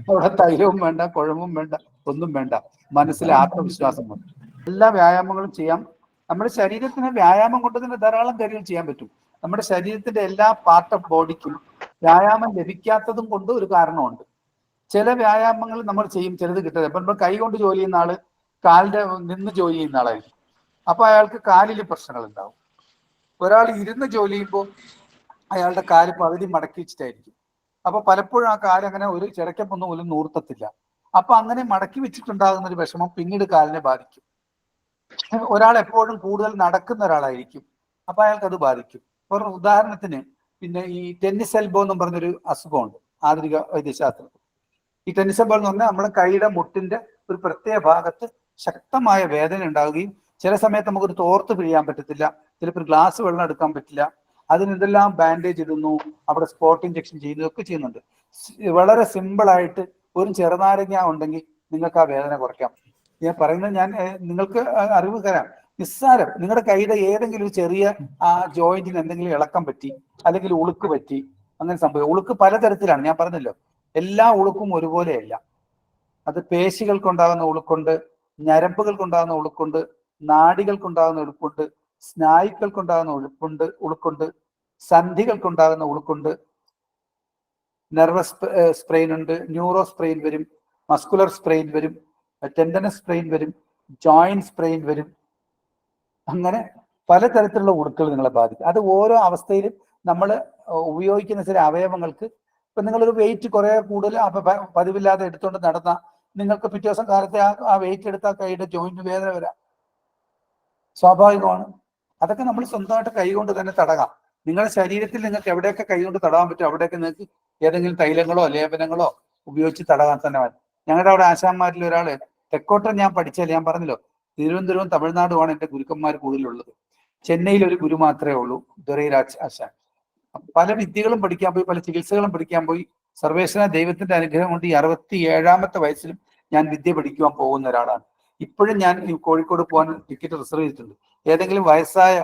അവിടെ തൈലവും വേണ്ട, കുഴമ്പും വേണ്ട, ഒന്നും വേണ്ട, മനസ്സിലെ ആത്മവിശ്വാസം കൊണ്ട് എല്ലാ വ്യായാമങ്ങളും ചെയ്യാം. നമ്മുടെ ശരീരത്തിന് വ്യായാമം കൊണ്ട് തന്നെ ധാരാളം കാര്യങ്ങൾ ചെയ്യാൻ പറ്റും. നമ്മുടെ ശരീരത്തിന്റെ എല്ലാ പാർട്ട് ഓഫ് ബോഡിക്കും വ്യായാമം ലഭിക്കാത്തതും കൊണ്ട് ഒരു കാരണമുണ്ട്. ചില വ്യായാമങ്ങൾ നമ്മൾ ചെയ്യും, ചിലത് കിട്ടില്ല. ഇപ്പൊ നമ്മൾ കൈ കൊണ്ട് ജോലി ചെയ്യുന്ന ആള് കാലിന്റെ നിന്ന് ജോലി ചെയ്യുന്ന ആളായിരിക്കും, അപ്പൊ അയാൾക്ക് കാലിൽ പ്രശ്നങ്ങൾ ഉണ്ടാവും. ഒരാൾ ഇരുന്ന് ജോലി ചെയ്യുമ്പോൾ അയാളുടെ കാല് പകുതി മടക്കി വെച്ചിട്ടായിരിക്കും. അപ്പൊ പലപ്പോഴും ആ കാല് അങ്ങനെ ഒരു ചിറക്കപ്പൊന്നും പോലും നൂർത്തത്തില്ല. അപ്പൊ അങ്ങനെ മടക്കി വെച്ചിട്ടുണ്ടാകുന്ന ഒരു വിഷമം പിന്നീട് കാലിനെ ബാധിക്കും. ഒരാൾ എപ്പോഴും കൂടുതൽ നടക്കുന്ന ഒരാളായിരിക്കും, അപ്പൊ അയാൾക്ക് അത് ബാധിക്കും. ഒരു ഉദാഹരണത്തിന്, പിന്നെ ഈ ടെന്നീസ് എൽബോ എന്നും പറഞ്ഞൊരു അസുഖമുണ്ട് ആധുനിക വൈദ്യശാസ്ത്രത്തിൽ. ഈ ടെന്നീസ് എൽബോ എന്ന് പറഞ്ഞാൽ നമ്മുടെ കൈയുടെ മുട്ടിന്റെ ഒരു പ്രത്യേക ഭാഗത്ത് ശക്തമായ വേദന ഉണ്ടാവുകയും ചില സമയത്ത് നമുക്കൊരു തോർത്ത് പിഴിയാൻ പറ്റത്തില്ല, ചിലപ്പോൾ ഒരു ഗ്ലാസ് വെള്ളം എടുക്കാൻ പറ്റില്ല. അതിനെന്തെല്ലാം ബാൻഡേജ് ഇടുന്നു, അവിടെ സ്പോട്ട് ഇഞ്ചക്ഷൻ ചെയ്യുന്നതൊക്കെ ചെയ്യുന്നുണ്ട്. വളരെ സിമ്പിളായിട്ട് ഒരു ചെറുനാരങ്ങ ഉണ്ടെങ്കിൽ നിങ്ങൾക്ക് ആ വേദന കുറയ്ക്കാം. ഞാൻ പറയുന്നത്, ഞാൻ നിങ്ങൾക്ക് അറിവ് തരാം. നിസ്സാരം, നിങ്ങളുടെ കൈയുടെ ഏതെങ്കിലും ഒരു ചെറിയ ആ ജോയിന്റിന് എന്തെങ്കിലും ഇളക്കം പറ്റി, അല്ലെങ്കിൽ ഉളുക്ക് പറ്റി, അങ്ങനെ സംഭവം. ഉളുക്ക് പലതരത്തിലാണ്, ഞാൻ പറഞ്ഞല്ലോ, എല്ലാ ഉളുക്കും ഒരുപോലെയല്ല. അത് പേശികൾക്കുണ്ടാകുന്ന ഉളുക്കുണ്ട്, ഞരമ്പുകൾക്കുണ്ടാകുന്ന ഉളുക്കുണ്ട്, നാഡികൾക്കുണ്ടാകുന്ന ഉളുക്കുണ്ട്, സ്നായുക്കൾക്കുണ്ടാകുന്ന ഉളുക്കുണ്ട്, സന്ധികൾക്കുണ്ടാകുന്ന ഉളുക്കുണ്ട്, നെർവസ് സ്പ്രെയിൻ ഉണ്ട്, ന്യൂറോ സ്പ്രെയിൻ വരും, മസ്കുലർ സ്പ്രെയിൻ വരും, ടെൻഡനസ് സ്പ്രെയിൻ വരും, ജോയിന്റ് സ്പ്രെയിൻ വരും. അങ്ങനെ പലതരത്തിലുള്ള ഉടുക്കുകൾ നിങ്ങളെ ബാധിക്കും. അത് ഓരോ അവസ്ഥയിലും നമ്മൾ ഉപയോഗിക്കുന്ന ചില അവയവങ്ങൾക്ക്, ഇപ്പൊ നിങ്ങളൊരു വെയിറ്റ് കുറെ കൂടുതൽ പതിവില്ലാതെ എടുത്തുകൊണ്ട് നടന്ന നിങ്ങൾക്ക് പിറ്റേ ദിവസം കാലത്തെ ആ വെയിറ്റ് എടുത്ത കൈയുടെ ജോയിന്റ് വേദന വരാം, സ്വാഭാവികമാണ്. അതൊക്കെ നമ്മൾ സ്വന്തമായിട്ട് കൈകൊണ്ട് തന്നെ തടകാം. നിങ്ങളുടെ ശരീരത്തിൽ നിങ്ങൾക്ക് എവിടെയൊക്കെ കൈകൊണ്ട് തടവാൻ പറ്റും അവിടെയൊക്കെ നിങ്ങൾക്ക് ഏതെങ്കിലും തൈലങ്ങളോ ലേപനങ്ങളോ ഉപയോഗിച്ച് തടകാൻ തന്നെ മതി. ഞങ്ങളുടെ അവിടെ ആശാന്മാരിൽ ഒരാള്, തെക്കോട്ടം ഞാൻ പഠിച്ചാൽ ഞാൻ പറഞ്ഞല്ലോ, തിരുവനന്തപുരവും തമിഴ്നാടുമാണ് എൻ്റെ ഗുരുക്കന്മാർ കൂടുതലുള്ളത്. ചെന്നൈയിൽ ഒരു ഗുരു മാത്രമേ ഉള്ളൂ, ദുരൈരാജ് ആശാൻ. പല വിദ്യകളും പഠിക്കാൻ പോയി, പല ചികിത്സകളും പഠിക്കാൻ പോയി. സർവേശ്വര ദൈവത്തിന്റെ അനുഗ്രഹം കൊണ്ട് ഈ 67-ാമത്തെ വയസ്സിലും ഞാൻ വിദ്യ പഠിക്കുവാൻ പോകുന്ന ഒരാളാണ്. ഇപ്പോഴും ഞാൻ ഈ കോഴിക്കോട് പോകാൻ ടിക്കറ്റ് റിസർവ് ചെയ്തിട്ടുണ്ട്. ഏതെങ്കിലും വയസ്സായ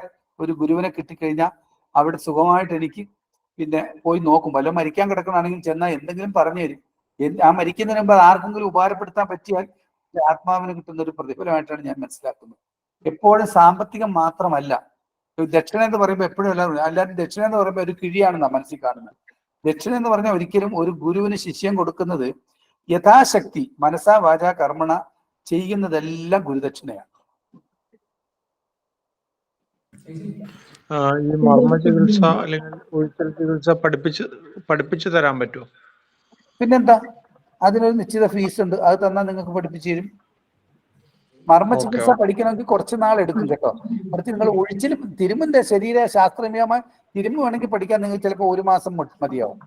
ഒരു ഗുരുവിനെ കിട്ടിക്കഴിഞ്ഞാൽ അവിടെ സുഖമായിട്ട് എനിക്ക് പിന്നെ പോയി നോക്കും. വല്ല മരിക്കാൻ കിടക്കണമെങ്കിൽ ചെന്നാൽ എന്തെങ്കിലും പറഞ്ഞു തരും. ആ മരിക്കുന്നതിന് മുമ്പ് ആർക്കെങ്കിലും ഉപകാരപ്പെടുത്താൻ പറ്റിയാൽ ആത്മാവിന് കിട്ടുന്ന ഒരു പ്രതിഫലമായിട്ടാണ് ഞാൻ മനസ്സിലാക്കുന്നത്. എപ്പോഴും സാമ്പത്തികം മാത്രമല്ല. ദക്ഷിണ എന്ന് പറയുമ്പോൾ എപ്പോഴും എല്ലാവരും ദക്ഷിണ എന്ന് പറയുമ്പോൾ ഒരു കിഴിയാണെന്നാ മനസ്സിൽ കാണുന്നത്. ദക്ഷിണ എന്ന് പറഞ്ഞാൽ ഒരിക്കലും ഒരു ഗുരുവിന് ശിഷ്യം കൊടുക്കുന്നത് യഥാശക്തി മനസാ വാച കർമ്മണ ചെയ്യുന്നതെല്ലാം ഗുരുദക്ഷിണയാണ്. ഈ മർമ്മ ചികിത്സ അല്ലെങ്കിൽ ഒഴിച്ചൽ ചികിത്സ പഠിപ്പിച്ചു തരാൻ പറ്റുമോ? പിന്നെന്താ, അതിനൊരു നിശ്ചിത ഫീസ് ഉണ്ട്, അത് തന്നാൽ നിങ്ങൾക്ക് പഠിപ്പിച്ചു തരും. മർമ്മ ചികിത്സ പഠിക്കണമെങ്കിൽ കുറച്ച് നാൾ എടുക്കും കേട്ടോ. അടുത്ത് നിങ്ങൾ ഒഴിച്ചിലും തിരുമ്പിന്റെ ശരീര ശാസ്ത്രീയമായി തിരുമ്പ് വേണമെങ്കിൽ പഠിക്കാൻ നിങ്ങൾക്ക് ചിലപ്പോൾ 1 മാസം മതിയാവും.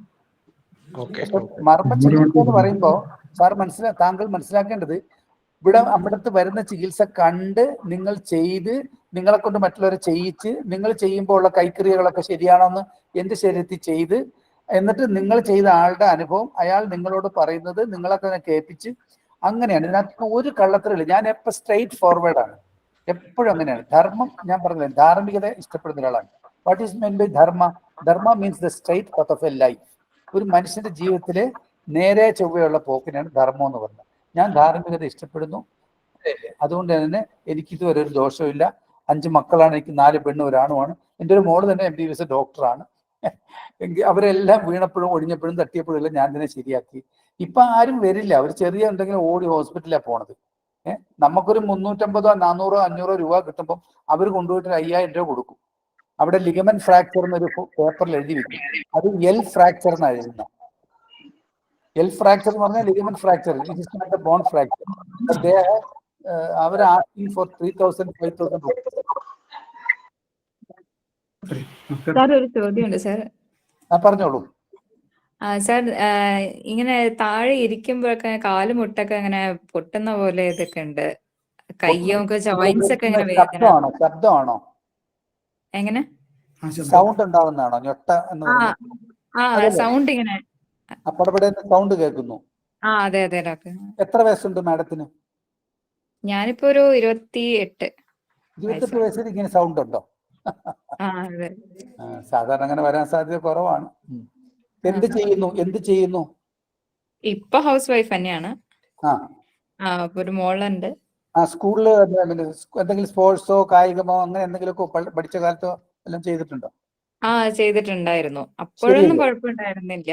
മർമ്മ ചികിത്സ എന്ന് പറയുമ്പോൾ താങ്കൾ മനസ്സിലാക്കേണ്ടത്, ഇവിടെ അവിടുത്തെ വരുന്ന ചികിത്സ കണ്ട് നിങ്ങൾ ചെയ്ത് നിങ്ങളെ കൊണ്ട് മറ്റുള്ളവരെ ചെയ്യിച്ച് നിങ്ങൾ ചെയ്യുമ്പോൾ ഉള്ള കൈക്രിയകളൊക്കെ ശരിയാണോന്ന് എന്റെ ശരീരത്തിൽ ചെയ്ത്, എന്നിട്ട് നിങ്ങൾ ചെയ്ത ആളുടെ അനുഭവം അയാൾ നിങ്ങളോട് പറയുന്നത് നിങ്ങളെ തന്നെ കേൾപ്പിച്ച്, അങ്ങനെയാണ്. ഇതിനകത്ത് ഒരു കള്ളത്തരമില്ല. ഞാൻ എപ്പോൾ സ്ട്രെയിറ്റ് ഫോർവേഡ് ആണ്, എപ്പോഴും അങ്ങനെയാണ്. ധർമ്മം ഞാൻ പറഞ്ഞില്ല, ധാർമ്മികത ഇഷ്ടപ്പെടുന്ന ഒരാളാണ്. What is mean by dharma? Dharma means the straight path of a life. ഒരു മനുഷ്യന്റെ ജീവിതത്തിലെ നേരെ ചൊവ്വയുള്ള പോക്കിനാണ് ധർമ്മം എന്ന് പറഞ്ഞത്. ഞാൻ ധാർമ്മികത ഇഷ്ടപ്പെടുന്നു. അതുകൊണ്ട് തന്നെ എനിക്കിതുവരെ ഒരു ദോഷമില്ല. 5 മക്കളാണ്, എനിക്ക് 4 പെണ്ണും 1 ആണുമാണ്. എൻ്റെ ഒരു മോള് തന്നെ MBBS ഡോക്ടറാണ്. അവരെല്ലാം വീണപ്പോഴും ഒടിഞ്ഞപ്പോഴും തട്ടിയപ്പോഴും എല്ലാം ഞാൻ തന്നെ ശരിയാക്കി. ഇപ്പൊ ആരും വരില്ല, അവർ ചെറിയ എന്തെങ്കിലും ഓടി ഹോസ്പിറ്റലിലാണ് പോണത്. നമുക്കൊരു 350, 400, 500 രൂപ കിട്ടുമ്പോൾ അവർ കൊണ്ടുപോയിട്ട് 5000 രൂപ കൊടുക്കും. അവിടെ ലിഗമെന്റ് ഫ്രാക്ചർ എന്നൊരു പേപ്പറിൽ എഴുതി വെക്കും. അത് എൽ ഫ്രാക്ചർ എന്നാണ് എഴുതുന്നത്. എൽ ഫ്രാക്ചർ എന്ന് പറഞ്ഞാൽ ligament fracture, it is not a bone fracture. അവർ ആസ്കിംഗ് ഫോർ 3000, 5000 രൂപ. സാർ ഒരു ചോദ്യമുണ്ട് സാർ. പറഞ്ഞോളൂ. സാർ, ഇങ്ങനെ താഴെ ഇരിക്കുമ്പോഴൊക്കെ കാലുമുട്ടൊക്കെ ഇങ്ങനെ പൊട്ടുന്ന പോലെ ഇതൊക്കെ ഉണ്ട്. കയ്യൊക്കെ ജോയിന്റ്സ് ഒക്കെ ഇങ്ങനെ വേദന. ശബ്ദമാണോ? എങ്ങനെ സൗണ്ട് ഉണ്ടാവുന്നതാണോ? ഞൊട്ട എന്ന് പറയുന്നത് സൗണ്ട് ഇങ്ങനെ സൗണ്ട് കേൾക്കുന്നു. അതെ അതെ ഡോക്ടർ. എത്ര വയസ്സുണ്ട് മാഡത്തിന്? ഞാനിപ്പോ ഒരു 28. 28 വയസ്സിൽ ഇങ്ങനെ സൗണ്ട് ഉണ്ടോ? സാധാരണ അങ്ങനെ വരാൻ സാധ്യത കുറവാണ്. എന്ത് ചെയ്യുന്നു? ഇപ്പൊ ഹൗസ് വൈഫ് തന്നെയാണ്. ഒരു മോളുണ്ട്. സ്കൂളില് എന്തെങ്കിലും സ്പോർട്സോ കായികമോ അങ്ങനെ എന്തെങ്കിലുമൊക്കെ പഠിച്ച കാലത്തോ എല്ലാം ചെയ്തിട്ടുണ്ടോ? ചെയ്തിട്ടുണ്ടായിരുന്നു. അപ്പോഴൊന്നും കുഴപ്പമുണ്ടായിരുന്നില്ല.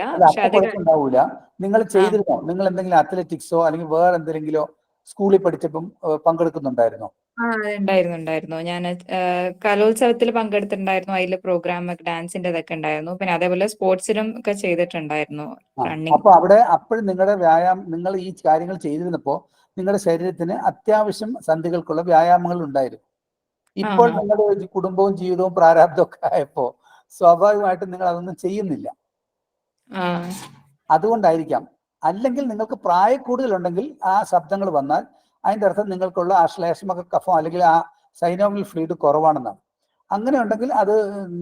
കുഴപ്പമുണ്ടാവൂല. നിങ്ങൾ ചെയ്തിരുന്നോ? നിങ്ങൾ എന്തെങ്കിലും അത്ലറ്റിക്സോ അല്ലെങ്കിൽ വേറെ എന്തെങ്കിലോ സ്കൂളിൽ പഠിച്ചപ്പം പങ്കെടുക്കുന്നുണ്ടായിരുന്നോ? ഉണ്ടായിരുന്നു. ഞാൻ കലോത്സവത്തിൽ പങ്കെടുത്തിട്ടുണ്ടായിരുന്നു. അതിൽ പ്രോഗ്രാം ഡാൻസിന്റെ ഇതൊക്കെ ഉണ്ടായിരുന്നു. പിന്നെ അതേപോലെ സ്പോർട്സിലും ഒക്കെ ചെയ്തിട്ടുണ്ടായിരുന്നു. അപ്പൊ അപ്പോഴും നിങ്ങളുടെ നിങ്ങൾ ഈ കാര്യങ്ങൾ ചെയ്തിരുന്നപ്പോ നിങ്ങളുടെ ശരീരത്തിന് അത്യാവശ്യം സന്ധികൾക്കുള്ള വ്യായാമങ്ങൾ ഉണ്ടായിരുന്നു. ഇപ്പോൾ നിങ്ങളുടെ കുടുംബവും ജീവിതവും പ്രാരാബ്ദവും ഒക്കെ ആയപ്പോ സ്വാഭാവികമായിട്ടും നിങ്ങൾ അതൊന്നും ചെയ്യുന്നില്ല. അതുകൊണ്ടായിരിക്കാം. അല്ലെങ്കിൽ നിങ്ങൾക്ക് പ്രായക്കൂടുതലുണ്ടെങ്കിൽ ആ ശബ്ദങ്ങൾ വന്നാൽ അതിൻ്റെ അർത്ഥം നിങ്ങൾക്കുള്ള ആശ്ലേഷമക കഫം അല്ലെങ്കിൽ ആ സൈനോവിയൽ ഫ്ലൂയിഡ് കുറവാണെന്നാണ്. അങ്ങനെ ഉണ്ടെങ്കിൽ അത്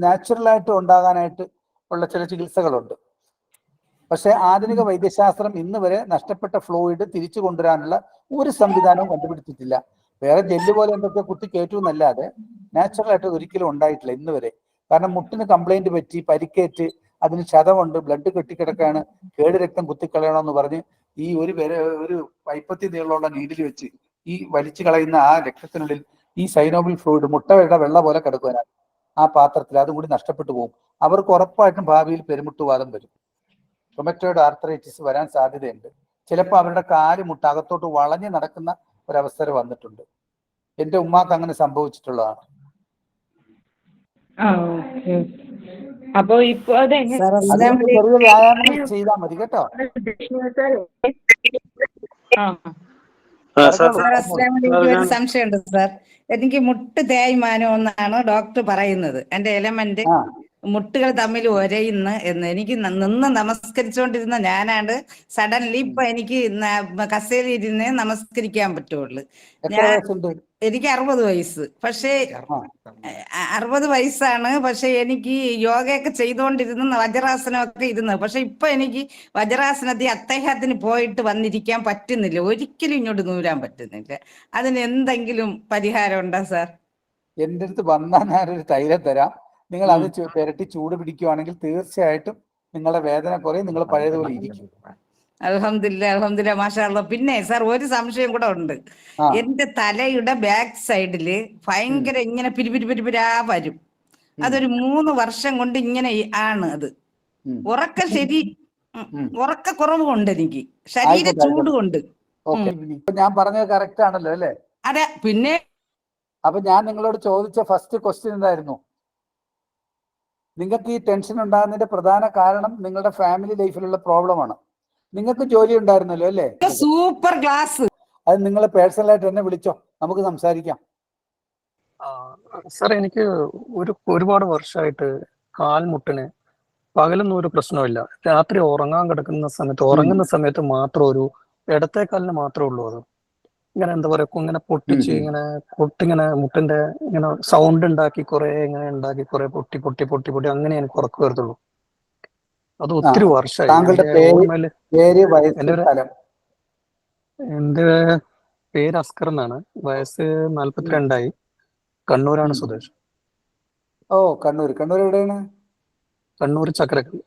നാച്ചുറലായിട്ട് ഉണ്ടാകാനായിട്ട് ഉള്ള ചില ചികിത്സകളുണ്ട്. പക്ഷെ ആധുനിക വൈദ്യശാസ്ത്രം ഇന്ന് വരെ നഷ്ടപ്പെട്ട ഫ്ലൂയിഡ് തിരിച്ചു കൊണ്ടുവരാനുള്ള ഒരു സംവിധാനവും കണ്ടുപിടിച്ചിട്ടില്ല. വേറെ ജെല്ല് പോലെ എന്തൊക്കെ കുത്തി കയറ്റുമെന്നല്ലാതെ നാച്ചുറലായിട്ട് ഒരിക്കലും ഉണ്ടായിട്ടില്ല ഇന്ന് വരെ. കാരണം മുട്ടിന് കംപ്ലൈന്റ് പറ്റി, പരിക്കേറ്റ്, അതിന് ക്ഷതമുണ്ട്, ബ്ലഡ് കെട്ടിക്കിടക്കാണ്, കേട് രക്തം കുത്തിക്കളയണമെന്ന് പറഞ്ഞ് ഈ ഒരു പൈപ്പത്തി നീളമുള്ള നീഡിൽ വെച്ച് ഈ വലിച്ചു കളയുന്ന ആ രക്തത്തിനുള്ളിൽ ഈ സൈനോബിൽ ഫ്ലൂയിഡ് മുട്ടയുടെ വെള്ള പോലെ കിടക്കുവാനാണ് ആ പാത്രത്തിൽ. അതും കൂടി നഷ്ടപ്പെട്ടു പോകും. അവർക്ക് ഉറപ്പായിട്ടും ഭാവിയിൽ പെരുമുട്ടുവാദം വരും. റൊമറ്റോയിഡ് ആർത്രൈറ്റിസ് വരാൻ സാധ്യതയുണ്ട്. ചിലപ്പോൾ അവരുടെ കാല് മുട്ട അകത്തോട്ട് വളഞ്ഞ് നടക്കുന്ന ഒരവസരം വന്നിട്ടുണ്ട്. എൻ്റെ ഉമ്മാക്ക് അങ്ങനെ സംഭവിച്ചിട്ടുള്ളതാണ്. ആ ഓക്കെ. അപ്പൊ ഇപ്പൊ അതെങ്ങനെ സാർ അതിന് അസ്സലാമു അലൈക്കും. ചെറിയ വ്യായാമങ്ങൾ ചെയ്താൽ മതി കേട്ടോ. ആ പറഞ്ഞോളൂ, സാർ പറഞ്ഞോളൂ. അസ്സലാമു അലൈക്കും. ഒരു സംശയമുണ്ട് സാർ. എനിക്ക് മുട്ട് തേയ്മാനം എന്നാണ് ഡോക്ടർ പറയുന്നത്. എന്റെ എലമെന്റ് ആ മുട്ടുകൾ തമ്മിൽ ഒരയുന്ന എന്ന്. എനിക്ക് നിന്ന് നമസ്കരിച്ചുകൊണ്ടിരുന്ന ഞാനാണ്ട് സഡൻലി ഇപ്പൊ എനിക്ക് കസേരയിൽ ഇരുന്നേ നമസ്കരിക്കാൻ പറ്റുള്ളൂ. എത്ര വയസ്സുണ്ട്? എനിക്ക് 60 വയസ്സ്. പക്ഷേ ആ 60 വയസ്സാണ്. പക്ഷെ എനിക്ക് യോഗയൊക്കെ ചെയ്തുകൊണ്ടിരുന്ന വജ്രാസനമൊക്കെ ഇരുന്നത്. പക്ഷെ ഇപ്പൊ എനിക്ക് വജ്രാസനത്തിൽ അത്തേഹത്തിന് പോയിട്ട് വന്നിരിക്കാൻ പറ്റുന്നില്ല. ഒരിക്കലും ഇങ്ങോട്ട് നൂരാൻ പറ്റുന്നില്ല. അതിന് എന്തെങ്കിലും പരിഹാരം ഉണ്ടോ സാർ? എന്റെ അടുത്ത് വന്നാൽ ഞാനൊരു തൈലം തരാം. നിങ്ങൾ അത് പുരട്ടി ചൂട് പിടിക്കുവാണെങ്കിൽ തീർച്ചയായിട്ടും നിങ്ങളുടെ വേദന കുറയും, നിങ്ങൾ പഴയതുപോലെ ഇരിക്കും. അൽഹംദുലില്ലാ, അൽഹംദുലില്ലാ, മാഷാ അല്ലാ. പിന്നെ സാർ ഒരു സംശയം കൂടെ ഉണ്ട്. ആ എന്റെ തലയുടെ ബാക്ക് സൈഡില് ഭയങ്കര ഇങ്ങനെ പിരിപിരിപിരിപിരാ വരും. അതൊരു 3 വർഷം കൊണ്ട് ഇങ്ങനെ ആണ്. അത് ഉറക്ക കുറവ് കൊണ്ട് എനിക്ക് ശരീര ആയിക്കോട്ടെ, ചൂട് കൊണ്ട്. ഓക്കെ. ഇപ്പൊ ഞാൻ പറഞ്ഞത് കറക്റ്റ് ആണല്ലോ അല്ലേ? അതെ. പിന്നെ അപ്പൊ ഞാൻ നിങ്ങളോട് ചോദിച്ച ഫസ്റ്റ് ക്വസ്റ്റ്യൻ എന്തായിരുന്നു? നിങ്ങൾക്ക് ഈ ടെൻഷൻ ഉണ്ടാകുന്നതിന്റെ പ്രധാന കാരണം നിങ്ങളുടെ ഫാമിലി ലൈഫിലുള്ള പ്രോബ്ലമാണ്. നിങ്ങൾക്ക് ജോലി ഉണ്ടായിരുന്നല്ലോ അല്ലേ? Super class. അത് നിങ്ങൾ പേഴ്സണലായിട്ട് എന്നെ വിളിച്ചോ, നമുക്ക് സംസാരിക്കാം. സാർ എനിക്ക് ഒരുപാട് വർഷമായിട്ട് കാൽമുട്ടിന് പകലൊന്നും ഒരു പ്രശ്നമില്ല. രാത്രി ഉറങ്ങുന്ന സമയത്ത് മാത്രം ഒരു ഇടത്തെ കാലിന് മാത്രമേ ഉള്ളൂ. അത് ഇങ്ങനെ എന്താ പറയാ, ഇങ്ങനെ പൊട്ടിച്ച് ഇങ്ങനെ മുട്ടിന്റെ ഇങ്ങനെ സൗണ്ട് ഉണ്ടാക്കി കുറെ പൊട്ടി പൊട്ടി പൊട്ടി പൊട്ടി അങ്ങനെ എനിക്ക് ഉറക്കം വരത്തുള്ളൂ. അത് ഒത്തിരി വർഷമായി. താങ്കളുടെ പേര്, വയസ്സ്, സ്ഥലം? എന്റെ പേര് അസ്കർ എന്നാണ്. വയസ്സ് 42ആയി. കണ്ണൂരാണ് സ്വദേശം. ഓ, കണ്ണൂർ. കണ്ണൂർ എവിടെയാണ്? കണ്ണൂർ ചക്കരക്കൽ.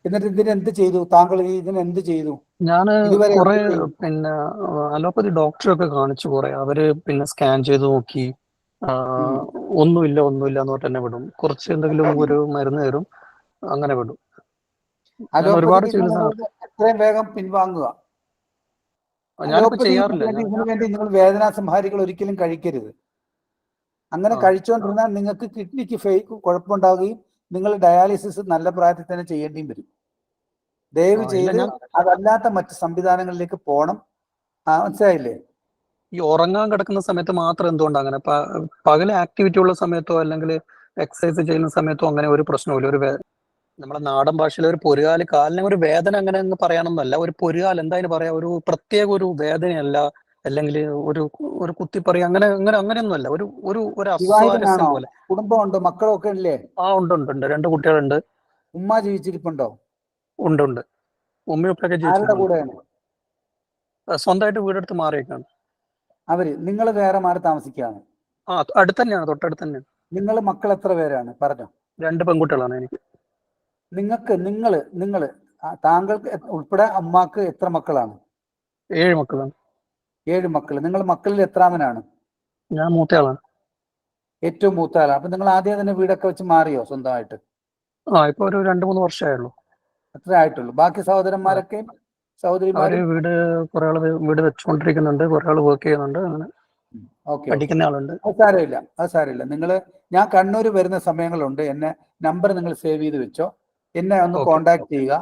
എന്നിട്ട് ഇതിന് എന്ത് ചെയ്തു താങ്കൾ? ഇതിന് എന്ത് ചെയ്തു? ഞാന് കുറെ പിന്നെ അലോപ്പതി ഡോക്ടറൊക്കെ കാണിച്ചു കുറെ. അവര് പിന്നെ സ്കാൻ ചെയ്ത് നോക്കി. ഒന്നുമില്ല എന്ന് പറഞ്ഞ് തന്നെ വിടും. കുറച്ച് എന്തെങ്കിലും ഒരു മരുന്ന് തരും, അങ്ങനെ വിടും. ഒരുപാട് ചികിത്സ എത്രയും വേഗം പിൻവാങ്ങുക. ഞാനിപ്പോ ചെയ്യാറില്ല. ഇതിനു വേണ്ടി നിങ്ങൾ വേദനാ സംഹാരികൾ ഒരിക്കലും കഴിക്കരുത്. അങ്ങനെ കഴിച്ചുകൊണ്ടിരുന്നാൽ നിങ്ങൾക്ക് കിഡ്നിക്ക് കുഴപ്പമുണ്ടാവുകയും നിങ്ങൾ ഡയാലിസിസ് നല്ല പ്രായത്തിൽ തന്നെ ചെയ്യേണ്ടിയും വരും. ദയവ് ചെയ്ത് അതല്ലാത്ത മറ്റ് സംവിധാനങ്ങളിലേക്ക് പോകണം. മനസ്സിലായില്ലേ? ഈ ഉറങ്ങാൻ കിടക്കുന്ന സമയത്ത് മാത്രം എന്തുകൊണ്ടാണ് അങ്ങനെ? പകൽ ആക്ടിവിറ്റി ഉള്ള സമയത്തോ അല്ലെങ്കിൽ എക്സസൈസ് ചെയ്യുന്ന സമയത്തോ അങ്ങനെ ഒരു പ്രശ്നമില്ല. നമ്മുടെ നാടൻ ഭാഷയിൽ ഒരു പൊരുകാല്, കാലിന് ഒരു വേദന അങ്ങനെ അങ്ങ് പറയാനൊന്നല്ല. ഒരു പൊരുകാൽ എന്തായാലും പറയാ, ഒരു പ്രത്യേക ഒരു വേദനയല്ല, അല്ലെങ്കിൽ ഒരു കുത്തിപ്പറി അങ്ങനെയൊന്നുമല്ല. ഒരു അസ്വാരസ്യം പോലെ. കുടുംബമുണ്ടോ? മക്കളൊക്കെ ഇല്ലേ? ഉണ്ട്. 2 കുട്ടികളുണ്ട്. ഉമ്മ ജീവിച്ചിരിപ്പുണ്ടോ? ഉണ്ട്. ഉമ്മയൊക്കെ ജീവിച്ചിട്ടുണ്ട്. സ്വന്തമായിട്ട് വീടെടുത്ത് മാറിയേക്കാണ് അവര്. നിങ്ങൾ വേറെ മാറി താമസിക്കുകയാണ്? അടുത്ത് തന്നെയാണ്, തൊട്ടടുത്ത് തന്നെയാണ്. നിങ്ങൾ മക്കൾ എത്ര പേരാണ്? പറഞ്ഞോ. 2 പെൺകുട്ടികളാണ് എനിക്ക്. താങ്കൾക്ക് ഉൾപ്പെടെ അമ്മക്ക് എത്ര മക്കളാണ്? 7 മക്കളാണ്. 7 മക്കൾ. നിങ്ങൾ മക്കളിൽ എത്രാമനാണ്? ഞാൻ മൂത്തയാളാണ്. ഏറ്റവും മൂത്ത ആളാണ്. അപ്പൊ നിങ്ങൾ ആദ്യം തന്നെ വീടൊക്കെ വെച്ച് മാറിയോ സ്വന്തമായിട്ട്? ഇപ്പൊ ഒരു 2-3 വർഷമായുള്ളൂ. അത്രേ ആയിട്ടുള്ളൂ. ബാക്കി സഹോദരന്മാരൊക്കെ സഹോദരിമാര് കുറെ ആള് വീട് വെച്ചുകൊണ്ടിരിക്കുന്നുണ്ട്, കുറെ ആള് വർക്ക് ചെയ്യുന്നുണ്ട്, അങ്ങനെ പഠിക്കുന്ന ആളുണ്ട്. അത് സാരമില്ല. ഞാൻ കണ്ണൂർ വരുന്ന സമയങ്ങളുണ്ട്. എന്നെ നമ്പർ നിങ്ങൾ സേവ് ചെയ്ത് വെച്ചോ. എന്നെ ഒന്ന് കോണ്ടാക്ട് ചെയ്യുക.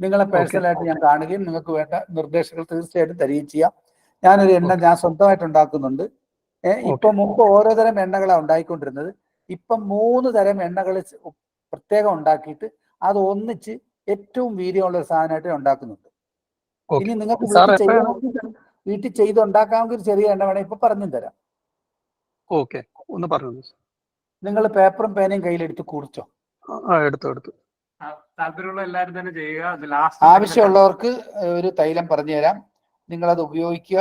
നിങ്ങളെ പേഴ്സണലായിട്ട് ഞാൻ കാണുകയും നിങ്ങൾക്ക് വേണ്ട നിർദ്ദേശങ്ങൾ തീർച്ചയായിട്ടും തരികയും ചെയ്യാം. ഞാനൊരു എണ്ണ ഞാൻ സ്വന്തമായിട്ട് ഉണ്ടാക്കുന്നുണ്ട്. മുമ്പ് ഓരോ തരം എണ്ണകളാണ് ഉണ്ടായിക്കൊണ്ടിരുന്നത്. ഇപ്പം 3 തരം എണ്ണകൾ പ്രത്യേകം ഉണ്ടാക്കിയിട്ട് അത് ഒന്നിച്ച് ഏറ്റവും വീര്യമുള്ള ഒരു സാധനമായിട്ട് ഉണ്ടാക്കുന്നുണ്ട്. ഇനി നിങ്ങൾക്ക് വീട്ടിൽ ചെയ്ത് ഉണ്ടാക്കാമെങ്കിൽ ഒരു ചെറിയ എണ്ണ വേണമെങ്കിൽ ഇപ്പൊ പറഞ്ഞും തരാം. നിങ്ങൾ പേപ്പറും പേനയും കയ്യിലെടുത്ത് കുറിച്ചോ. എടുത്തു. താല്പര്യമുള്ള എല്ലാവരും തന്നെ ചെയ്യുക. ആവശ്യമുള്ളവർക്ക് ഒരു തൈലം പറഞ്ഞു തരാം. നിങ്ങളത് ഉപയോഗിക്കുക.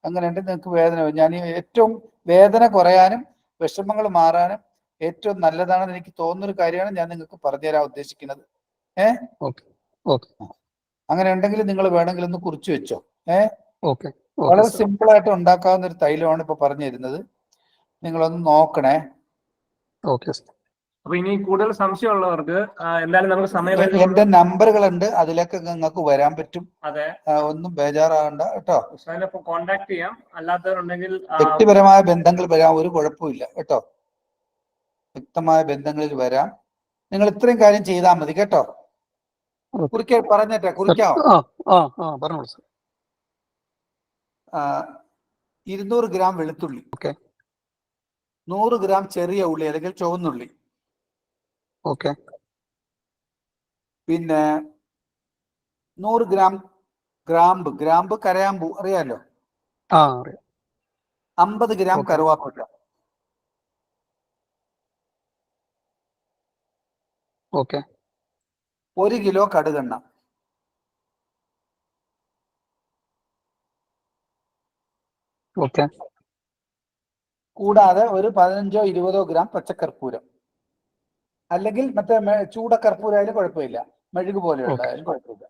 അങ്ങനെയുണ്ടെങ്കിൽ നിങ്ങൾക്ക് വേദന. ഞാൻ ഏറ്റവും വേദന കുറയാനും വിഷമങ്ങൾ മാറാനും ഏറ്റവും നല്ലതാണെന്ന് എനിക്ക് തോന്നുന്നൊരു കാര്യമാണ് ഞാൻ നിങ്ങൾക്ക് പറഞ്ഞുതരാൻ ഉദ്ദേശിക്കുന്നത്. അങ്ങനെ ഉണ്ടെങ്കിൽ നിങ്ങൾ വേണമെങ്കിൽ ഒന്ന് കുറിച്ച് വെച്ചോ. വളരെ സിമ്പിൾ ആയിട്ട് ഉണ്ടാക്കാവുന്ന ഒരു തൈലമാണ് ഇപ്പൊ പറഞ്ഞു തരുന്നത്. നിങ്ങളൊന്ന് നോക്കണേ. അപ്പൊ ഇനി കൂടുതൽ സംശയമുള്ളവർക്ക് എന്തായാലും നമുക്ക് സമയം, എന്റെ നമ്പറുകളുണ്ട്, അതിലേക്ക് നിങ്ങൾക്ക് വരാൻ പറ്റും. അതെ, ഒന്നും ബേജാറാകണ്ട കേട്ടോ. കോണ്ടാക്ട് ചെയ്യാം. അല്ലാത്തവരുണ്ടെങ്കിൽ വ്യക്തിപരമായ ബന്ധങ്ങൾ വരാൻ ഒരു കുഴപ്പമില്ല കേട്ടോ. വ്യക്തമായ ബന്ധങ്ങളിൽ വരാം. നിങ്ങൾ ഇത്രയും കാര്യം ചെയ്താൽ മതി കേട്ടോ. പറഞ്ഞേട്ടെ, കുറിക്കാവോ? 200 ഗ്രാം വെളുത്തുള്ളി, 100 ഗ്രാം ചെറിയ ഉള്ളി അല്ലെങ്കിൽ ചുവന്നുള്ളി, പിന്നെ 100 ഗ്രാം ഗ്രാമ്പ് കരയാമ്പൂ അറിയാലോ, 50 ഗ്രാം കറുവാപ്പട്ട, 1 കിലോ കടുകെണ്ണ, കൂടാതെ ഒരു 15-20 ഗ്രാം പച്ചക്കർപ്പൂരം, അല്ലെങ്കിൽ മറ്റേ ചൂടക്കർപ്പൂരം ആയാലും കുഴപ്പമില്ല, മെഴുക് പോലെയുള്ളതായാലും കുഴപ്പമില്ല.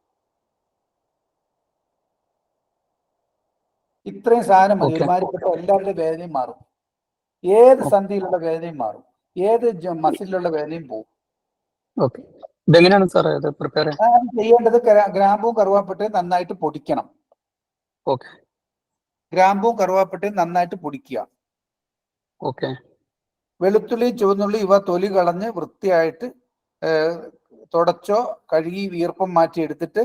ഇത്രയും സാധനം മതി. ഒരുമാതിരിപ്പെട്ട എല്ലാവരുടെ വേദനയും മാറും, ഏത് സന്ധിയിലുള്ള വേദനയും മാറും, ഏത് മസിലുള്ള വേദനയും പോകും. ഇതെങ്ങനെയാണ് സാർ ഇത് പ്രിപ്പയർ ചെയ്യേണ്ടത്? ഗ്രാമ്പും കറുവാപ്പട്ടയും നന്നായിട്ട് പൊടിക്കണം. ഗ്രാമ്പും കറുവാപ്പട്ടയും നന്നായിട്ട് പൊടിക്കുക. വെളുത്തുള്ളി ചുവന്നുള്ളി ഇവ തൊലി കളഞ്ഞ് വൃത്തിയായിട്ട് തുടച്ചോ കഴുകി ഈർപ്പം മാറ്റി എടുത്തിട്ട്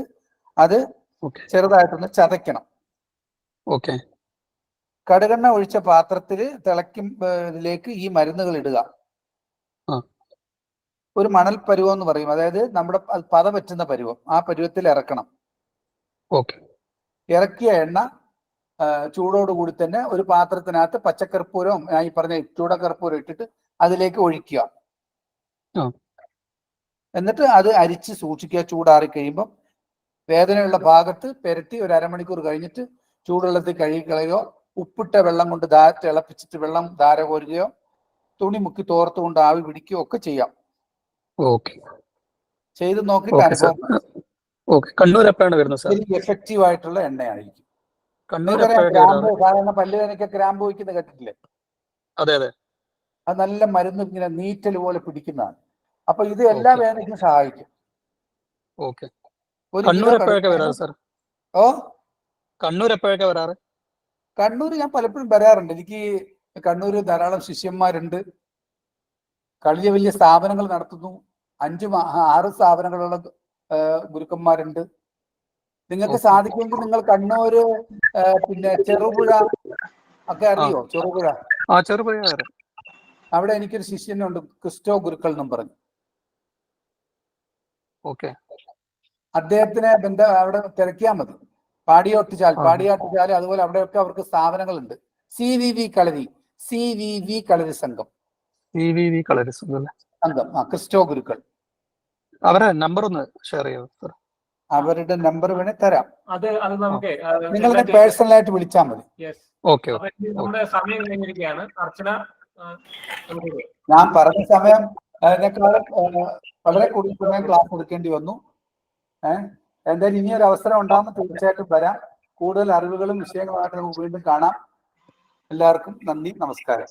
അത് ചെറുതായിട്ടൊന്ന് ചതയ്ക്കണം. കടുകെണ്ണ ഒഴിച്ച പാത്രത്തിൽ ഇതിലേക്ക് ഈ മരുന്നുകൾ ഇടുക. ഒരു മണൽ പരുവം എന്ന് പറയും, അതായത് നമ്മുടെ പത പറ്റുന്ന പരുവം, ആ പരുവത്തിൽ ഇറക്കണം. ഇറക്കിയ എണ്ണ ചൂടോടുകൂടി തന്നെ ഒരു പാത്രത്തിനകത്ത് പച്ചക്കർപ്പൂരവും ഞാൻ ഈ പറഞ്ഞ ചൂടക്കർപ്പൂരം ഇട്ടിട്ട് അതിലേക്ക് ഒഴിക്കുക. എന്നിട്ട് അത് അരിച്ച് സൂക്ഷിക്കുക. ചൂടാറി കഴിയുമ്പോൾ വേദനയുള്ള ഭാഗത്ത് പെരട്ടി ഒരു അരമണിക്കൂർ കഴിഞ്ഞിട്ട് ചൂടുവെള്ളത്തിൽ കഴുകിക്കളയോ, ഉപ്പിട്ട വെള്ളം കൊണ്ട് തിളപ്പിച്ചിട്ട് വെള്ളം ധാര കോരുകയോ, തുണി മുക്കി തോർത്തുകൊണ്ട് ആവി പിടിക്കുകയോ ഒക്കെ ചെയ്യാം. ചെയ്ത് നോക്കിയിട്ട് അനുഭവം. കണ്ണൂർ എപ്പോഴാണ് വരുന്നത് സാർ? എഫക്റ്റീവ് ആയിട്ടുള്ള എണ്ണയായിരിക്കും. കണ്ണൂർ സാധാരണ പല്ലുവേദനയ്ക്ക് ഗ്രാമ്പ് വയ്ക്കുന്ന കേട്ടിട്ടില്ലേ? അതെ അതെ. അത് നല്ല മരുന്ന് ഇങ്ങനെ നീറ്റൽ പോലെ പിടിക്കുന്നതാണ്. അപ്പൊ ഇത് എല്ലാ വേദനയ്ക്കും സഹായിക്കും. കണ്ണൂർ എപ്പോഴൊക്കെ വരാറ് സാർ? കണ്ണൂർ എപ്പോഴൊക്കെ വരാറ്? കണ്ണൂർ ഞാൻ പലപ്പോഴും വരാറുണ്ട്. എനിക്ക് കണ്ണൂർ ധാരാളം ശിഷ്യന്മാരുണ്ട്. വലിയ വലിയ സ്ഥാപനങ്ങൾ നടത്തുന്നു. 5-6 സ്ഥാപനങ്ങളുള്ള ഗുരുക്കന്മാരുണ്ട്. നിങ്ങൾക്ക് സാധിക്കുമെങ്കിൽ നിങ്ങൾ കണ്ണൂര് പിന്നെ ചെറുപുഴ ഒക്കെ അറിയോ? ചെറുപുഴ അവിടെ എനിക്കൊരു ശിഷ്യനുണ്ട്, ക്രിസ്റ്റോ ഗുരുക്കൾ എന്നും പറഞ്ഞു. അദ്ദേഹത്തിനെ അവിടെ തിരക്കിയാൽ മതി. പാടിയാട്ടുചാൽ അതുപോലെ അവിടെയൊക്കെ അവർക്ക് സ്ഥാപനങ്ങളുണ്ട്. CVV കളരി സംഘം. ക്രിസ്റ്റോ ഗുരുക്കൾ. അവരുടെ നമ്പർ ഒന്ന് ഷെയർ ചെയ്യാം. അവരുടെ നമ്പർ വേണേ തരാം. നിങ്ങൾ പേഴ്സണലായിട്ട് വിളിച്ചാൽ മതി. ഞാൻ പറഞ്ഞ സമയം വളരെ കൂടുതൽ സമയം ക്ലാസ് എടുക്കേണ്ടി വന്നു. എന്തായാലും ഇനിയൊരു അവസരം ഉണ്ടാകുമ്പോൾ തീർച്ചയായിട്ടും വരാം. കൂടുതൽ അറിവുകളും വിഷയങ്ങളുമായിട്ട് നമുക്ക് വീണ്ടും കാണാം. എല്ലാവർക്കും നന്ദി, നമസ്കാരം.